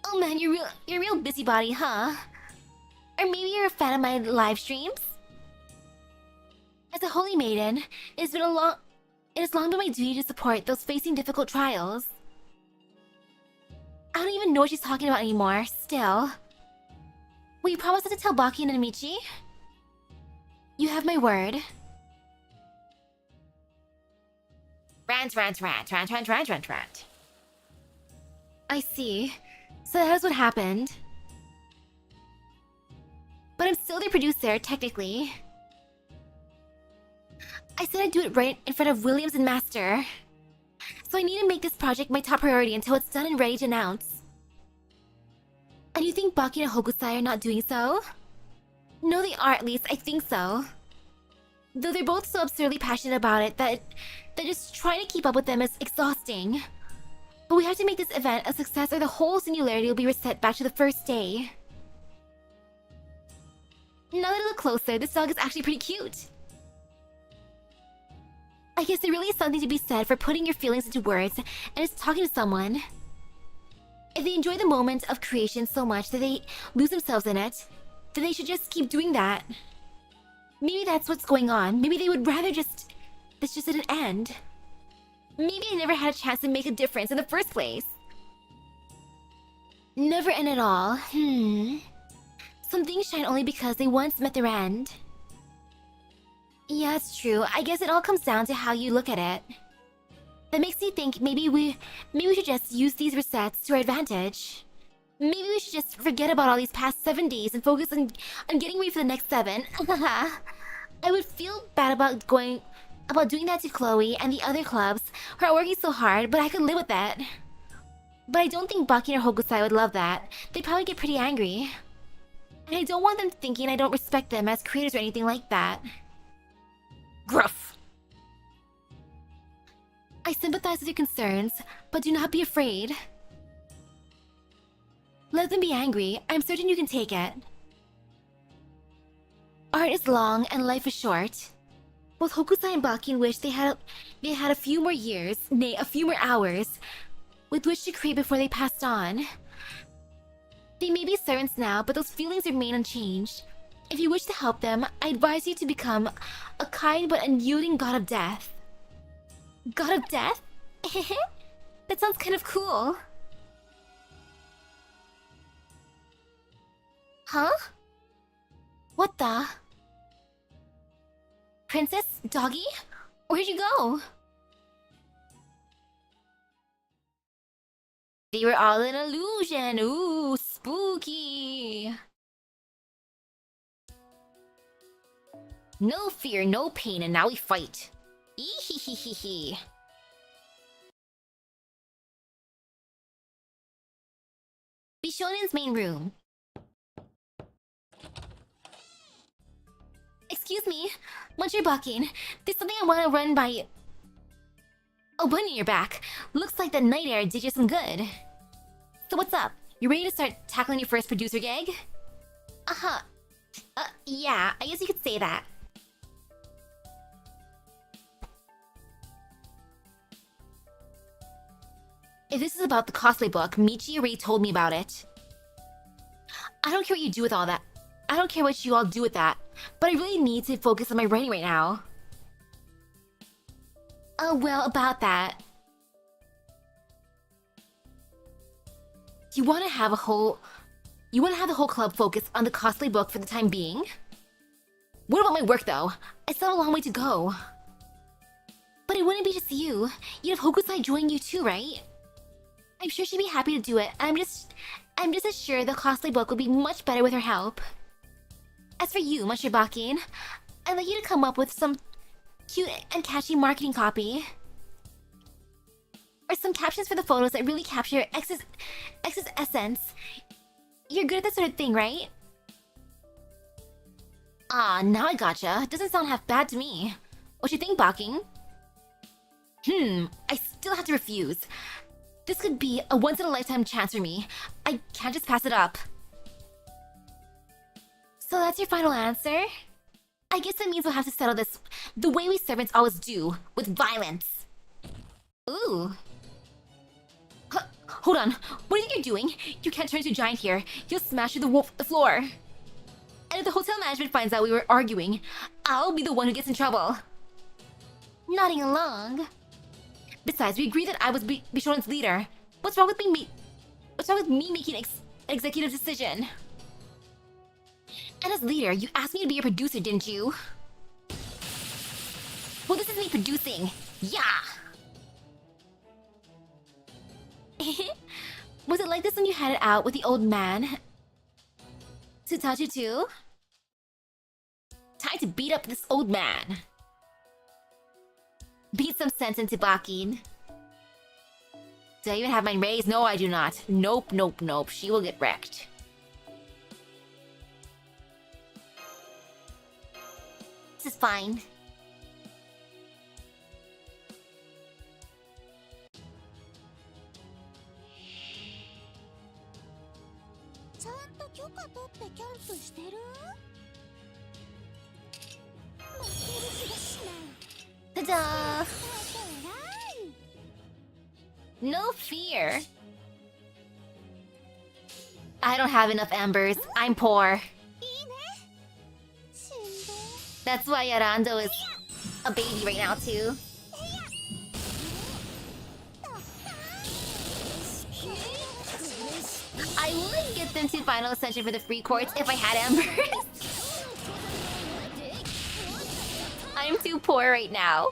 Oh man, you're a real busybody, huh? Or maybe you're a fan of my live streams? As a holy maiden, it has long been my duty to support those facing difficult trials. I don't even know what she's talking about anymore, still. Will you promise not to tell Baki and Amici? You have my word. Rant. I see. So that is what happened. But I'm still the producer, technically. I said I'd do it right in front of Williams and Master. So I need to make this project my top priority until it's done and ready to announce. And you think Baki and Hokusai are not doing so? No, they are, at least I think so. Though they're both so absurdly passionate about it that just trying to keep up with them is exhausting. But we have to make this event a success or the whole singularity will be reset back to the first day. Now that I look closer, this dog is actually pretty cute. I guess there really is something to be said for putting your feelings into words and just talking to someone. If they enjoy the moment of creation so much that they lose themselves in it, then they should just keep doing that. Maybe that's what's going on. Maybe they would rather just this just didn't end. Maybe I never had a chance to make a difference in the first place. Never end at all. Some things shine only because they once met their end. Yeah, it's true. I guess it all comes down to how you look at it. That makes me think maybe we should just use these resets to our advantage. Maybe we should just forget about all these past 7 days and focus on getting ready for the next 7. I would feel bad about doing that to Chloe and the other clubs who are working so hard, but I could live with that. But I don't think Baki or Hokusai would love that. They'd probably get pretty angry. And I don't want them thinking I don't respect them as creators or anything like that. Gruff. I sympathize with your concerns, but do not be afraid. Let them be angry. I'm certain you can take it. Art is long and life is short. Both Hokusai and Baki wish they had a few more years, nay, a few more hours, with which to create before they passed on. They may be servants now, but those feelings remain unchanged. If you wish to help them, I advise you to become a kind but unyielding god of death. God of death? That sounds kind of cool. Huh? What the? Princess? Doggy? Where'd you go? They were all an illusion. Ooh, spooky. No fear, no pain, and now we fight. Ehehehe. Bishonen's main room. Excuse me, Muncher Bakin. There's something I want to run by you. Oh, bunny in your back. Looks like that night air did you some good. So what's up? You ready to start tackling your first producer gig? Uh-huh. Yeah, I guess you could say that. If this is about the cosplay book, Michi already told me about it. I don't care what you do with all that. I don't care what you all do with that. But I really need to focus on my writing right now. Oh, well, about that. You want to have the whole club focus on the cosplay book for the time being? What about my work, though? I still have a long way to go. But it wouldn't be just you. You'd have Hokusai join you too, right? I'm sure she'd be happy to do it. I'm just as sure the cosplay book would be much better with her help. As for you, Muncher Bakin, I'd like you to come up with some cute and catchy marketing copy. Or some captions for the photos that really capture X's essence. You're good at that sort of thing, right? Ah, now I gotcha. Doesn't sound half bad to me. What you think, Bakin? I still have to refuse. This could be a once-in-a-lifetime chance for me. I can't just pass it up. So that's your final answer? I guess that means we'll have to settle this the way we servants always do, with violence. Ooh. Hold on. What do you think you're doing? You can't turn into a giant here. You'll smash through the floor. And if the hotel management finds out we were arguing, I'll be the one who gets in trouble. Nodding along. Besides, we agreed that I was Bishonen's leader. What's wrong with me making an executive decision? And as leader, you asked me to be your producer, didn't you? Well, this is me producing. Yeah! Was it like this when you had it out with the old man? Tsutachi too? Time to beat up this old man. Beat some sense into Bakin. Do I even have mine raised? No, I do not. Nope, nope, nope. She will get wrecked. This is fine. Ta-da! No fear. I don't have enough embers. I'm poor. That's why Yarando is... a baby right now too. I would get them to Final Ascension for the free quartz if I had embers. I'm too poor right now.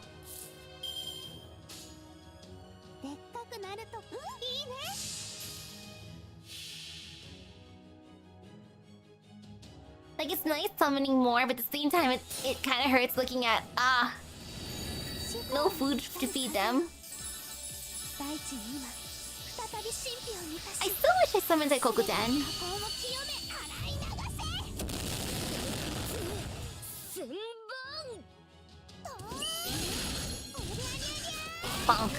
Like, it's nice summoning more, but at the same time, it kind of hurts looking at, no food to feed them. I still wish I summoned a Kokuten. Bonk.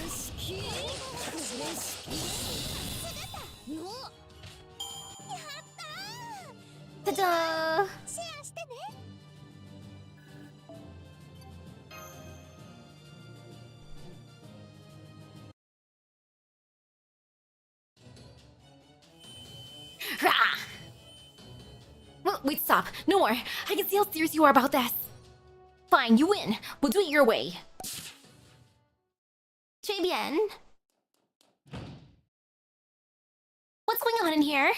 Ta-da! Rah! Wait, stop. No more. I can see how serious you are about this. Fine, you win. We'll do it your way. Très bien. What's going on in here?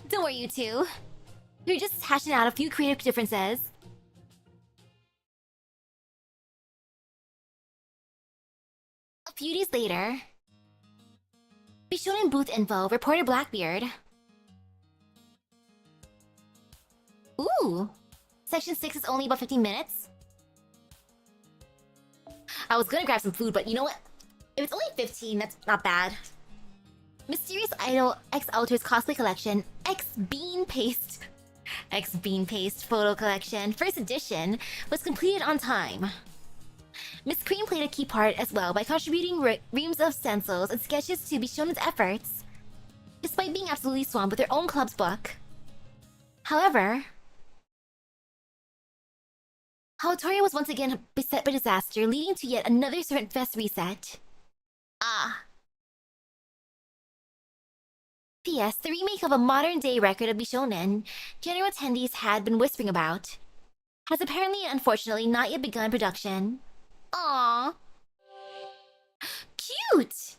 Don't worry, you two. We're just hashing out a few creative differences. A few days later, Bishonen booth info reported Blackbeard. Ooh! Section 6 is only about 15 minutes? I was gonna grab some food, but you know what? If it's only 15, that's not bad. Mysterious Idol X Alter's cosplay collection, X Bean Paste photo collection, first edition, was completed on time. Miss Cream played a key part as well by contributing reams of stencils and sketches to Bishonen's efforts, despite being absolutely swamped with her own club's book. However, Hawatoria was once again beset by disaster, leading to yet another Serpent Fest reset. P.S. The remake of a modern-day record of Bishonen general attendees had been whispering about has apparently and unfortunately not yet begun production. Aww. Cute!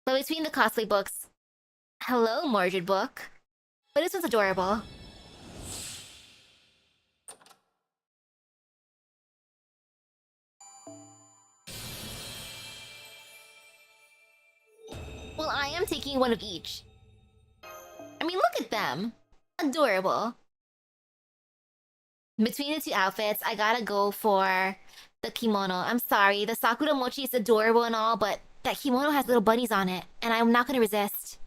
But between the cosplay books... Hello, Mordred book. But this one's adorable. Well, I am taking one of each. I mean, look at them. Adorable. Between the two outfits, I gotta go for the kimono. I'm sorry, the Sakura Mochi is adorable and all, but that kimono has little bunnies on it, and I'm not gonna resist.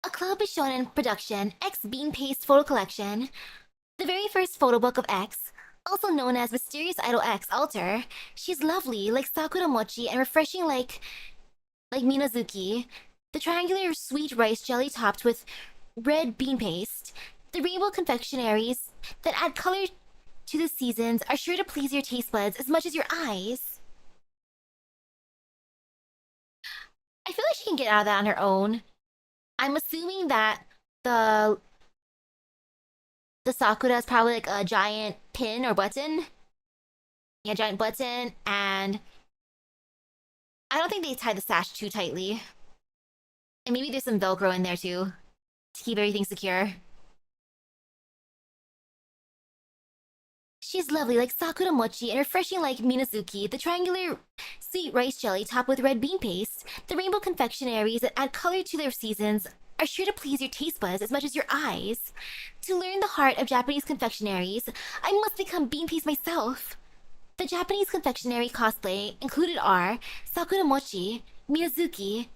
A Club Bishonen production, X Bean Paste photo collection. The very first photo book of X, also known as Mysterious Idol X Alter. She's lovely, like Sakura Mochi, and refreshing like Minazuki. The triangular sweet rice jelly topped with red bean paste. The rainbow confectionaries that add color to the seasons are sure to please your taste buds as much as your eyes. I feel like she can get out of that on her own. I'm assuming that the Sakura is probably like a giant pin or button. Yeah, giant button, and I don't think they tied the sash too tightly. And maybe there's some Velcro in there too, to keep everything secure. She's lovely like Sakura Mochi and refreshing like Minazuki, the triangular sweet rice jelly topped with red bean paste. The rainbow confectionaries that add color to their seasons are sure to please your taste buds as much as your eyes. To learn the heart of Japanese confectionaries, I must become bean paste myself. The Japanese confectionery cosplay included are Sakura Mochi, Minazuki,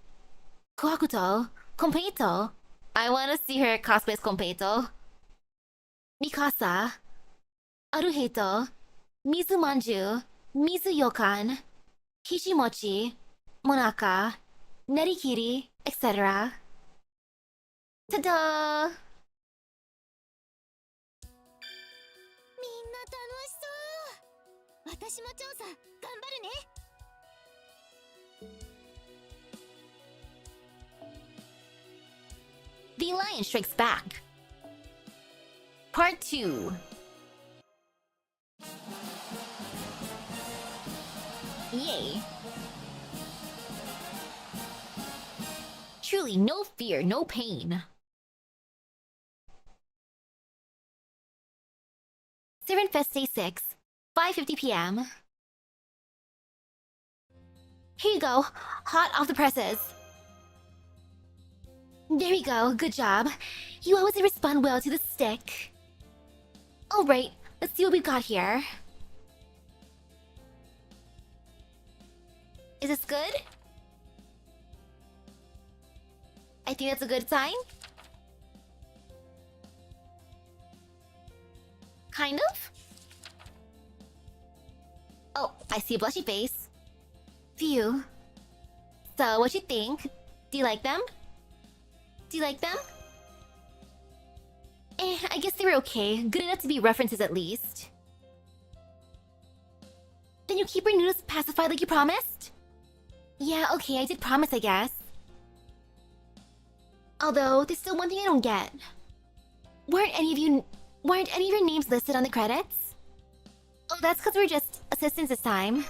Kohakuto, Kompeito. I want to see her cosplay as Kompeito. Mikasa, Aruheito, Mizu Manju, Mizu Yokan, Kishimochi, Monaka, Nerikiri, etc. Ta-da! みんな楽しそう。私も調査頑張るね。The Alliance Strikes Back. Part 2. Yay. Truly, no fear, no pain. Servant Fest Day 6, 5:50 p.m. Here you go, hot off the presses. There we go, good job. You always respond well to the stick. Alright, let's see what we've got here. Is this good? I think that's a good sign. Kind of? Oh, I see a blushy face. Phew. So, what you think? Do you like them? Do you like them? I guess they were okay. Good enough to be references at least. Then you keep your noodles pacified like you promised? Yeah, okay, I did promise, I guess. Although, there's still one thing I don't get. Weren't any of your names listed on the credits? Oh, that's because we're just assistants this time.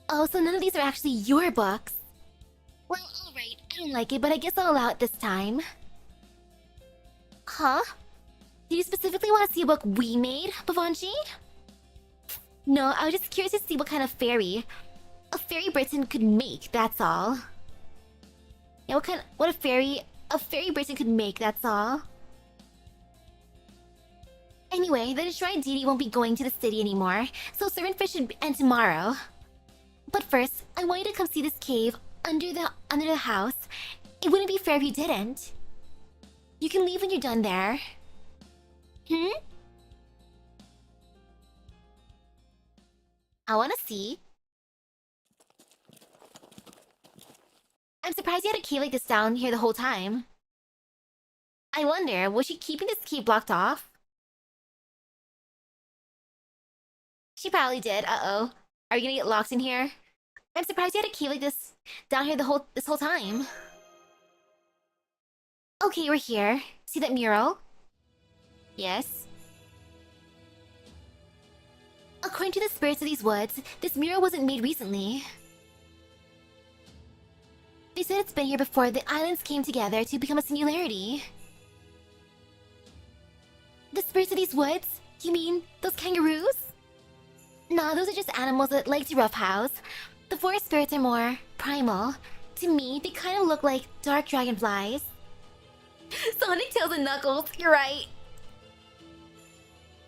Oh, so none of these are actually your books. Well, alright, I don't like it, but I guess I'll allow it this time. Huh? Did you specifically want to see a book we made, Bavanji? No, I was just curious to see what kind of fairy a fairy Britain could make, that's all. Yeah, what a fairy Britain could make, that's all. Anyway, the enshrined deity won't be going to the city anymore, so Servant Fish should end tomorrow. But first, I want you to come see this cave under the house. It wouldn't be fair if you didn't. You can leave when you're done there. I wanna see. I'm surprised you had a cave like this down here the whole time. I wonder, was she keeping this cave blocked off? She probably did, uh-oh. Are you gonna get locked in here? I'm surprised you had a cave like this down here this whole time. Okay, we're here. See that mural? Yes. According to the spirits of these woods, this mural wasn't made recently. They said it's been here before the islands came together to become a singularity. The spirits of these woods? You mean those kangaroos? Nah, those are just animals that like to roughhouse. The forest spirits are more primal. To me, they kind of look like dark dragonflies. Sonic Tails and Knuckles, you're right.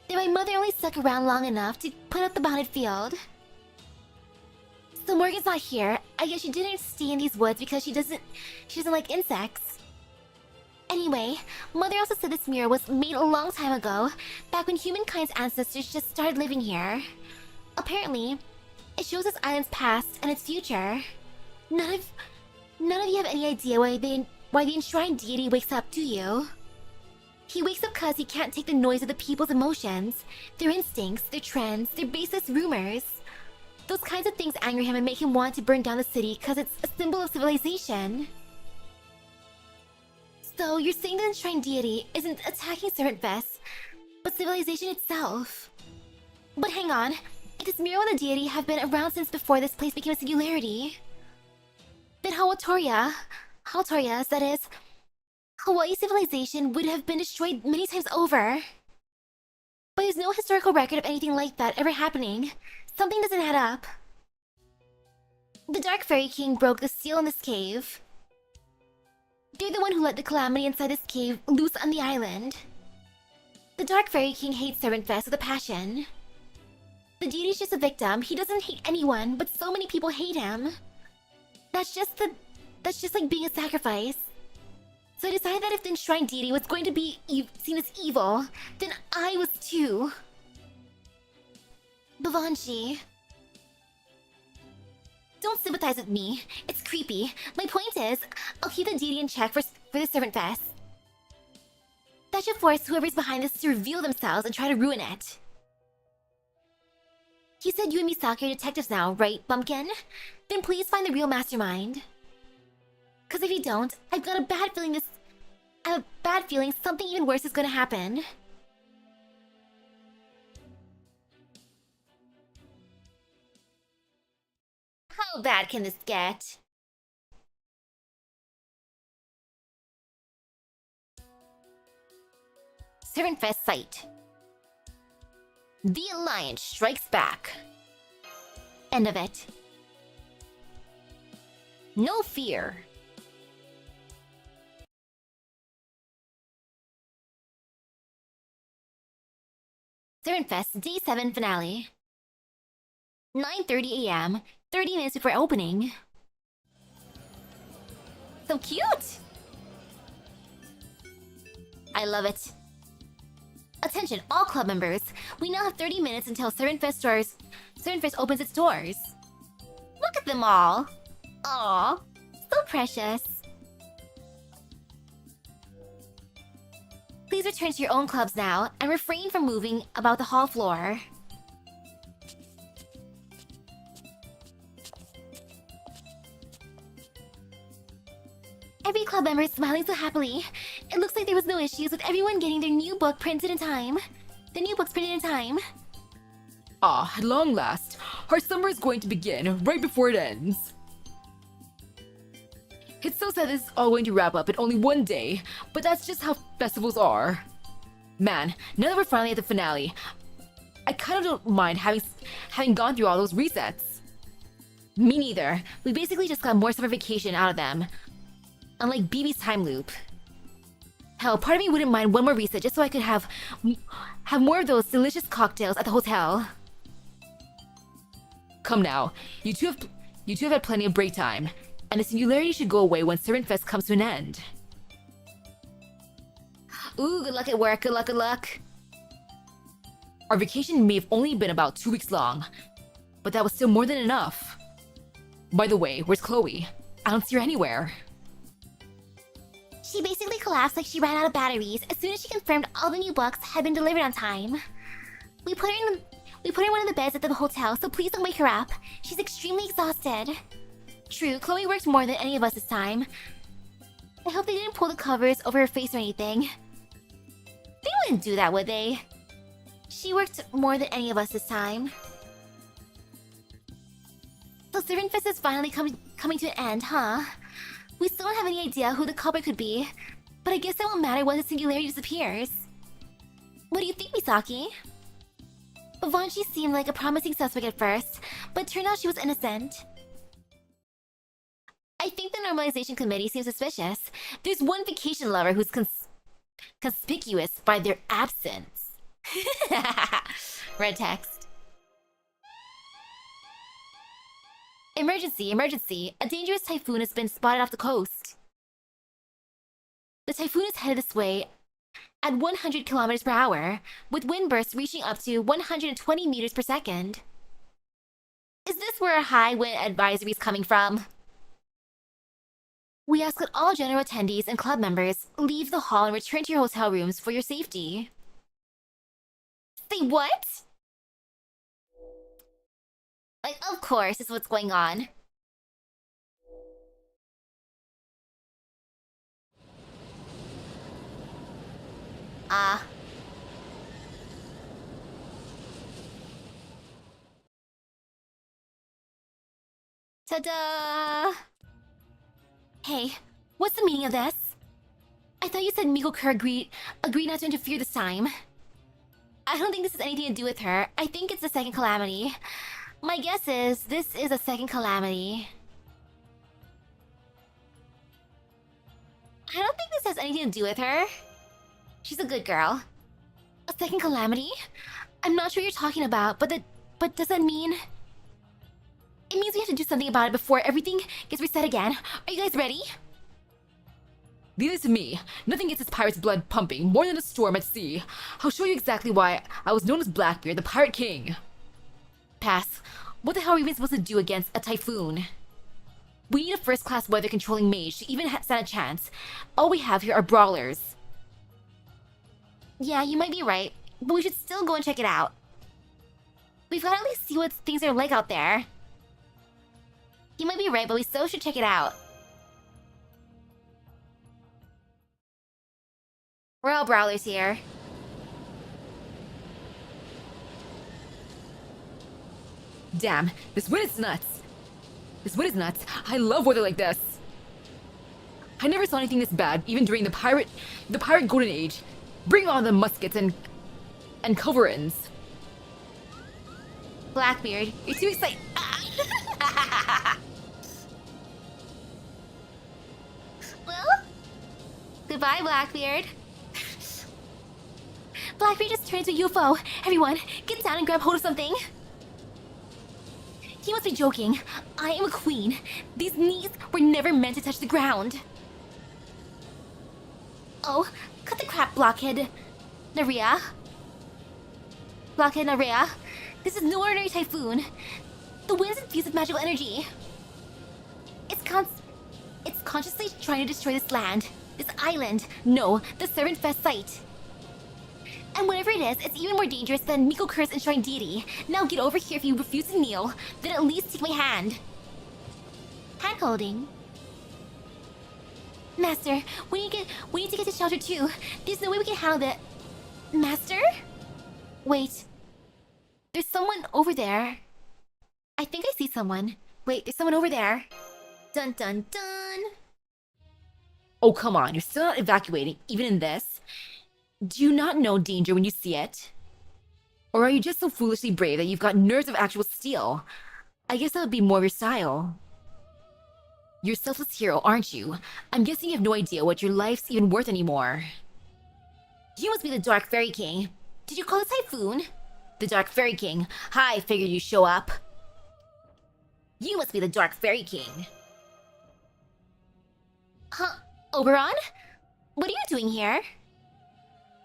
Then my mother only stuck around long enough to put up the bounded field. So Morgan's not here. I guess she didn't stay in these woods because she doesn't like insects. Anyway, Mother also said this mirror was made a long time ago, back when humankind's ancestors just started living here. Apparently, it shows this island's past and its future. None of you have any idea why the enshrined deity wakes up, do you? He wakes up because he can't take the noise of the people's emotions, their instincts, their trends, their baseless rumors. Those kinds of things anger him and make him want to burn down the city because it's a symbol of civilization. So, you're saying the enshrined deity isn't attacking Servant Fest, but civilization itself. But hang on, if this mural and the deity have been around since before this place became a singularity, then Hawtoria's, that is, Hawaii civilization would have been destroyed many times over. But there's no historical record of anything like that ever happening. Something doesn't add up. The Dark Fairy King broke the seal in this cave. They're the one who let the calamity inside this cave loose on the island. The Dark Fairy King hates Servant Fest with a passion. The deity's just a victim. He doesn't hate anyone, but so many people hate him. That's just like being a sacrifice. So I decided that if the enshrined deity was going to be seen as evil, then I was too. Bavanji. Don't sympathize with me. It's creepy. My point is, I'll keep the deity in check for the Servant Fest. That should force whoever's behind this to reveal themselves and try to ruin it. You said you and Misaki are detectives now, right, Bumpkin? Then please find the real mastermind. Because if you don't, I've got a bad feeling I have a bad feeling something even worse is gonna happen. How bad can this get? Servant Fest site. The Alliance strikes back. End of it. No fear. Servant Fest Day 7 finale. 9:30 a.m., 30 minutes before opening. So cute! I love it. Attention, all club members. We now have 30 minutes until Servant Fest opens its doors. Look at them all. Aw, so precious. Please return to your own clubs now and refrain from moving about the hall floor. Every club member is smiling so happily. It looks like there was no issues with everyone getting their new book printed in time. The new books printed in time. Ah, at long last, our summer is going to begin right before it ends. It's so sad this is all going to wrap up in only one day, but that's just how festivals are. Man, now that we're finally at the finale, I kind of don't mind having gone through all those resets. Me neither. We basically just got more summer vacation out of them. Unlike BB's time loop. Hell, part of me wouldn't mind one more reset just so I could have more of those delicious cocktails at the hotel. Come now, you two have had plenty of break time, and the singularity should go away when Servant Fest comes to an end. Ooh, good luck at work, good luck, good luck. Our vacation may have only been about 2 weeks long, but that was still more than enough. By the way, where's Chloe? I don't see her anywhere. She basically collapsed like she ran out of batteries as soon as she confirmed all the new books had been delivered on time. We put her in one of the beds at the hotel, so please don't wake her up. She's extremely exhausted. True, Chloe worked more than any of us this time. I hope they didn't pull the covers over her face or anything. They wouldn't do that, would they? She worked more than any of us this time. So Servant Fest is finally coming to an end, huh? We still don't have any idea who the culprit could be, but I guess that won't matter once the singularity disappears. What do you think, Misaki? Vanchi seemed like a promising suspect at first, but turned out she was innocent. I think the normalization committee seems suspicious. There's one vacation lover who's conspicuous by their absence. Red text. Emergency, emergency. A dangerous typhoon has been spotted off the coast. The typhoon is headed this way at 100 kilometers per hour, with wind bursts reaching up to 120 meters per second. Is this where a high wind advisory is coming from? We ask that all general attendees and club members leave the hall and return to your hotel rooms for your safety. Say what? Like, of course, this is what's going on. Ta-da! Hey, what's the meaning of this? I thought you said Miko-kur agreed not to interfere this time. I don't think this has anything to do with her. I think it's the second calamity. My guess is this is a second calamity. I don't think this has anything to do with her. She's a good girl. A second calamity? I'm not sure what you're talking about, but does that mean... It means we have to do something about it before everything gets reset again. Are you guys ready? Leave this to me. Nothing gets this pirate's blood pumping more than a storm at sea. I'll show you exactly why I was known as Blackbeard, the Pirate King. Pass. What the hell are we even supposed to do against a typhoon? We need a first-class weather-controlling mage to even stand a chance. All we have here are brawlers. Yeah, you might be right, but we should still go and check it out. We've got to at least see what things are like out there. You might be right, but we still should check it out. We're all brawlers here. Damn, this wind is nuts. This wind is nuts. I love weather like this. I never saw anything this bad, even during the pirate golden age. Bring on the muskets and culverins. Blackbeard, you're too excited. Well, goodbye, Blackbeard. Blackbeard just turned into a UFO. Everyone, get down and grab hold of something. He must be joking. I am a queen. These knees were never meant to touch the ground. Oh, cut the crap, Blockhead. Naria. Blockhead Naria. This is no ordinary typhoon. The wind is infused with magical energy. It's consciously trying to destroy this land, this island. No, the Servant Fest site. And whatever it is, it's even more dangerous than Miko Curse Enshrined Deity. Now get over here if you refuse to kneel, then at least take my hand. Hand holding. Master, we need to get to shelter too. There's no way we can handle that. Master? Wait. There's someone over there. I think I see someone. Wait, there's someone over there. Dun dun dun. Oh, come on, you're still not evacuating, even in this? Do you not know danger when you see it? Or are you just so foolishly brave that you've got nerves of actual steel? I guess that would be more your style. You're a selfless hero, aren't you? I'm guessing you have no idea what your life's even worth anymore. You must be the Dark Fairy King. Did you call it Typhoon? The Dark Fairy King. Hi, figured you'd show up. You must be the Dark Fairy King. Huh? Oberon? What are you doing here?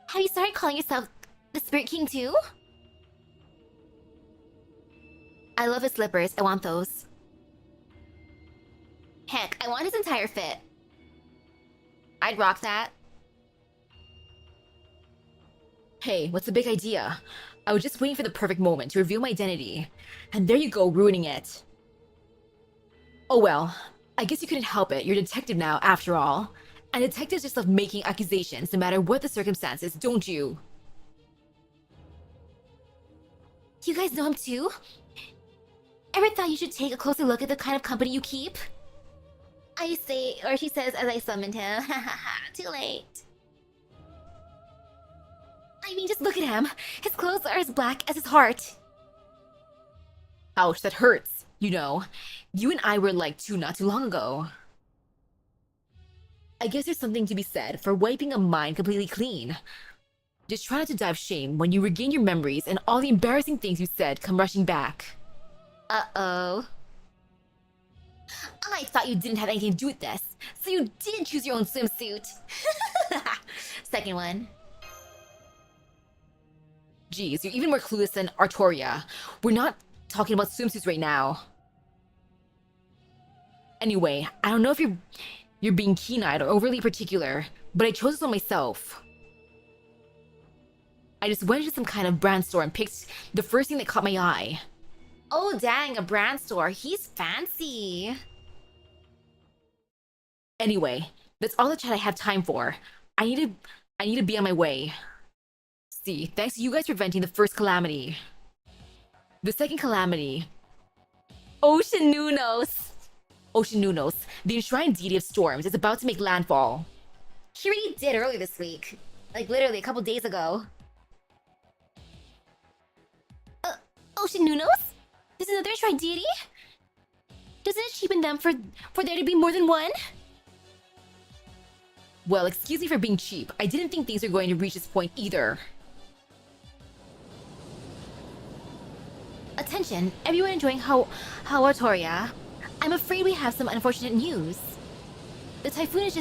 Have you started calling yourself the Spirit King too? I love his slippers. I want those. Heck, I want his entire fit. I'd rock that. Hey, what's the big idea? I was just waiting for the perfect moment to reveal my identity. And there you go, ruining it. Oh well, I guess you couldn't help it. You're a detective now, after all. And detectives just love making accusations no matter what the circumstances, don't you? You guys know him too? Ever thought you should take a closer look at the kind of company you keep? I say, or she says as I summoned him. Too late. I mean, just look at him. His clothes are as black as his heart. Ouch, that hurts. You know, you and I were like two not too long ago. I guess there's something to be said for wiping a mind completely clean. Just try not to die of shame when you regain your memories and all the embarrassing things you said come rushing back. Uh-oh. I thought you didn't have anything to do with this, so you did choose your own swimsuit. Second one. Geez, you're even more clueless than Artoria. We're not talking about swimsuits right now. Anyway, I don't know if you're being keen-eyed or overly particular, but I chose this one myself. I just went into some kind of brand store and picked the first thing that caught my eye. Oh dang, a brand store. He's fancy. Anyway, that's all the chat I have time for. I need to be on my way. See, thanks to you guys preventing the first calamity. The second calamity. Ocean Nunos, the enshrined deity of storms, is about to make landfall. He already did earlier this week. Like literally a couple days ago. Ocean Nunos? There's another enshrined deity? Doesn't it cheapen them for there to be more than one? Well, excuse me for being cheap. I didn't think things were going to reach this point either. Attention, everyone enjoying Hawatoria. I'm afraid we have some unfortunate news. The typhoon has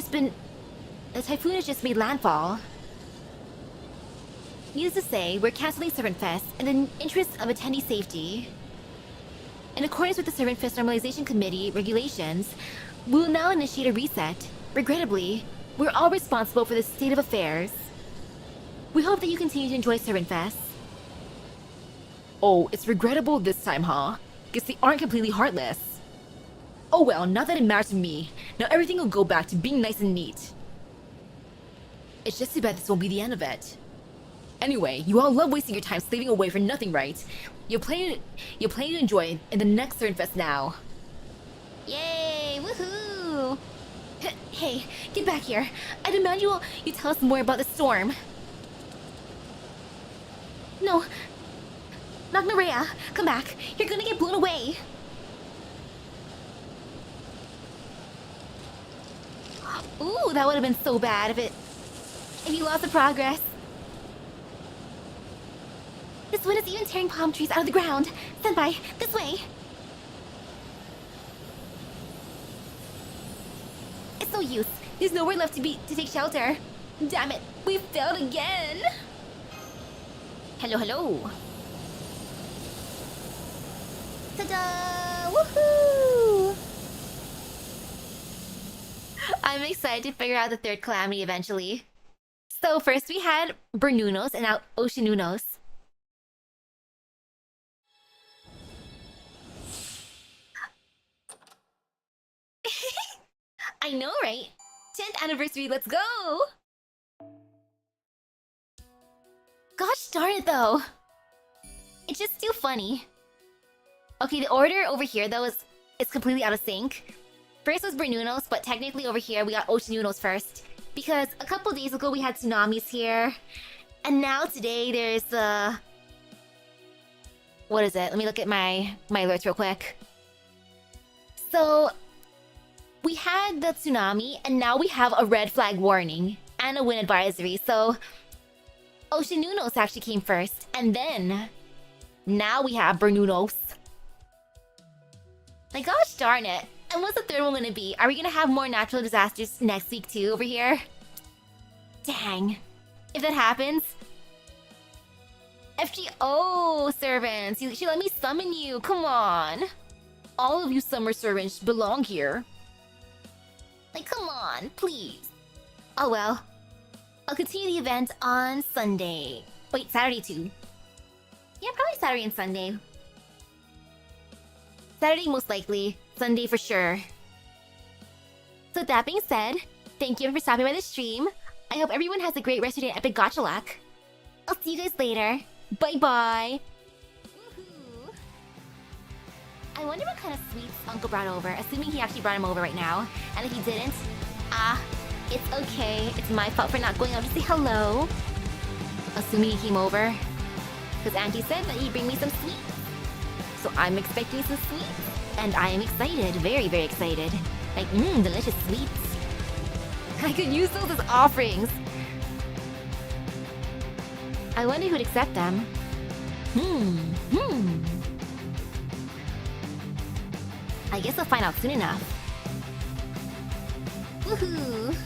just made landfall. Needless to say, we're canceling Servant Fest in the interest of attendee safety. In accordance with the Servant Fest Normalization Committee regulations, we will now initiate a reset. Regrettably, we're all responsible for the state of affairs. We hope that you continue to enjoy Servant Fest. Oh, it's regrettable this time, huh? Guess they aren't completely heartless. Oh well, not that it matters to me. Now everything will go back to being nice and neat. It's just too bad this won't be the end of it. Anyway, you all love wasting your time slaving away for nothing, right? You're planning to enjoy in the next Stern Fest now. Yay! Woohoo! Hey, get back here. I demand you tell us more about the storm. No. Nagnarea, come back. You're gonna get blown away. Ooh, that would have been so bad if you lost the progress. This wind is even tearing palm trees out of the ground. Senpai, this way. It's no use. There's nowhere left to take shelter. Damn it, we failed again. Hello. Ta-da! Woohoo! I'm excited to figure out the third calamity eventually. So first we had Bernunos and now Oceanunos. I know, right? 10th anniversary, let's go! Gosh darn it, though. It's just too funny. Okay, the order over here, though, is completely out of sync. First was Bernunos, but technically over here, we got Oceanunos first. Because a couple days ago, we had tsunamis here. And now today, there's, what is it? Let me look at my alerts real quick. So, we had the tsunami, and now we have a red flag warning and a wind advisory. So, Oceanunos actually came first, and then now we have Bernunos. Like, gosh darn it. And what's the third one gonna be? Are we gonna have more natural disasters next week too over here? Dang. If that happens... FGO servants! She let me summon you, come on! All of you summer servants belong here. Like, come on, please. Oh well. I'll continue the event on Sunday. Wait, Saturday too. Yeah, probably Saturday and Sunday. Saturday most likely, Sunday for sure. So that being said, thank you for stopping by the stream. I hope everyone has a great rest of your day at Epic Gacha luck. I'll see you guys later. Bye-bye. Woohoo! I wonder what kind of sweets Uncle brought over, assuming he actually brought him over right now. And if he didn't, it's okay. It's my fault for not going out to say hello. Assuming he came over. Because Auntie said that he'd bring me some sweets. So I'm expecting some sweets. And I am excited. Very, very excited. Like, delicious sweets. I could use those as offerings. I wonder who'd accept them. I guess I'll find out soon enough. Woohoo!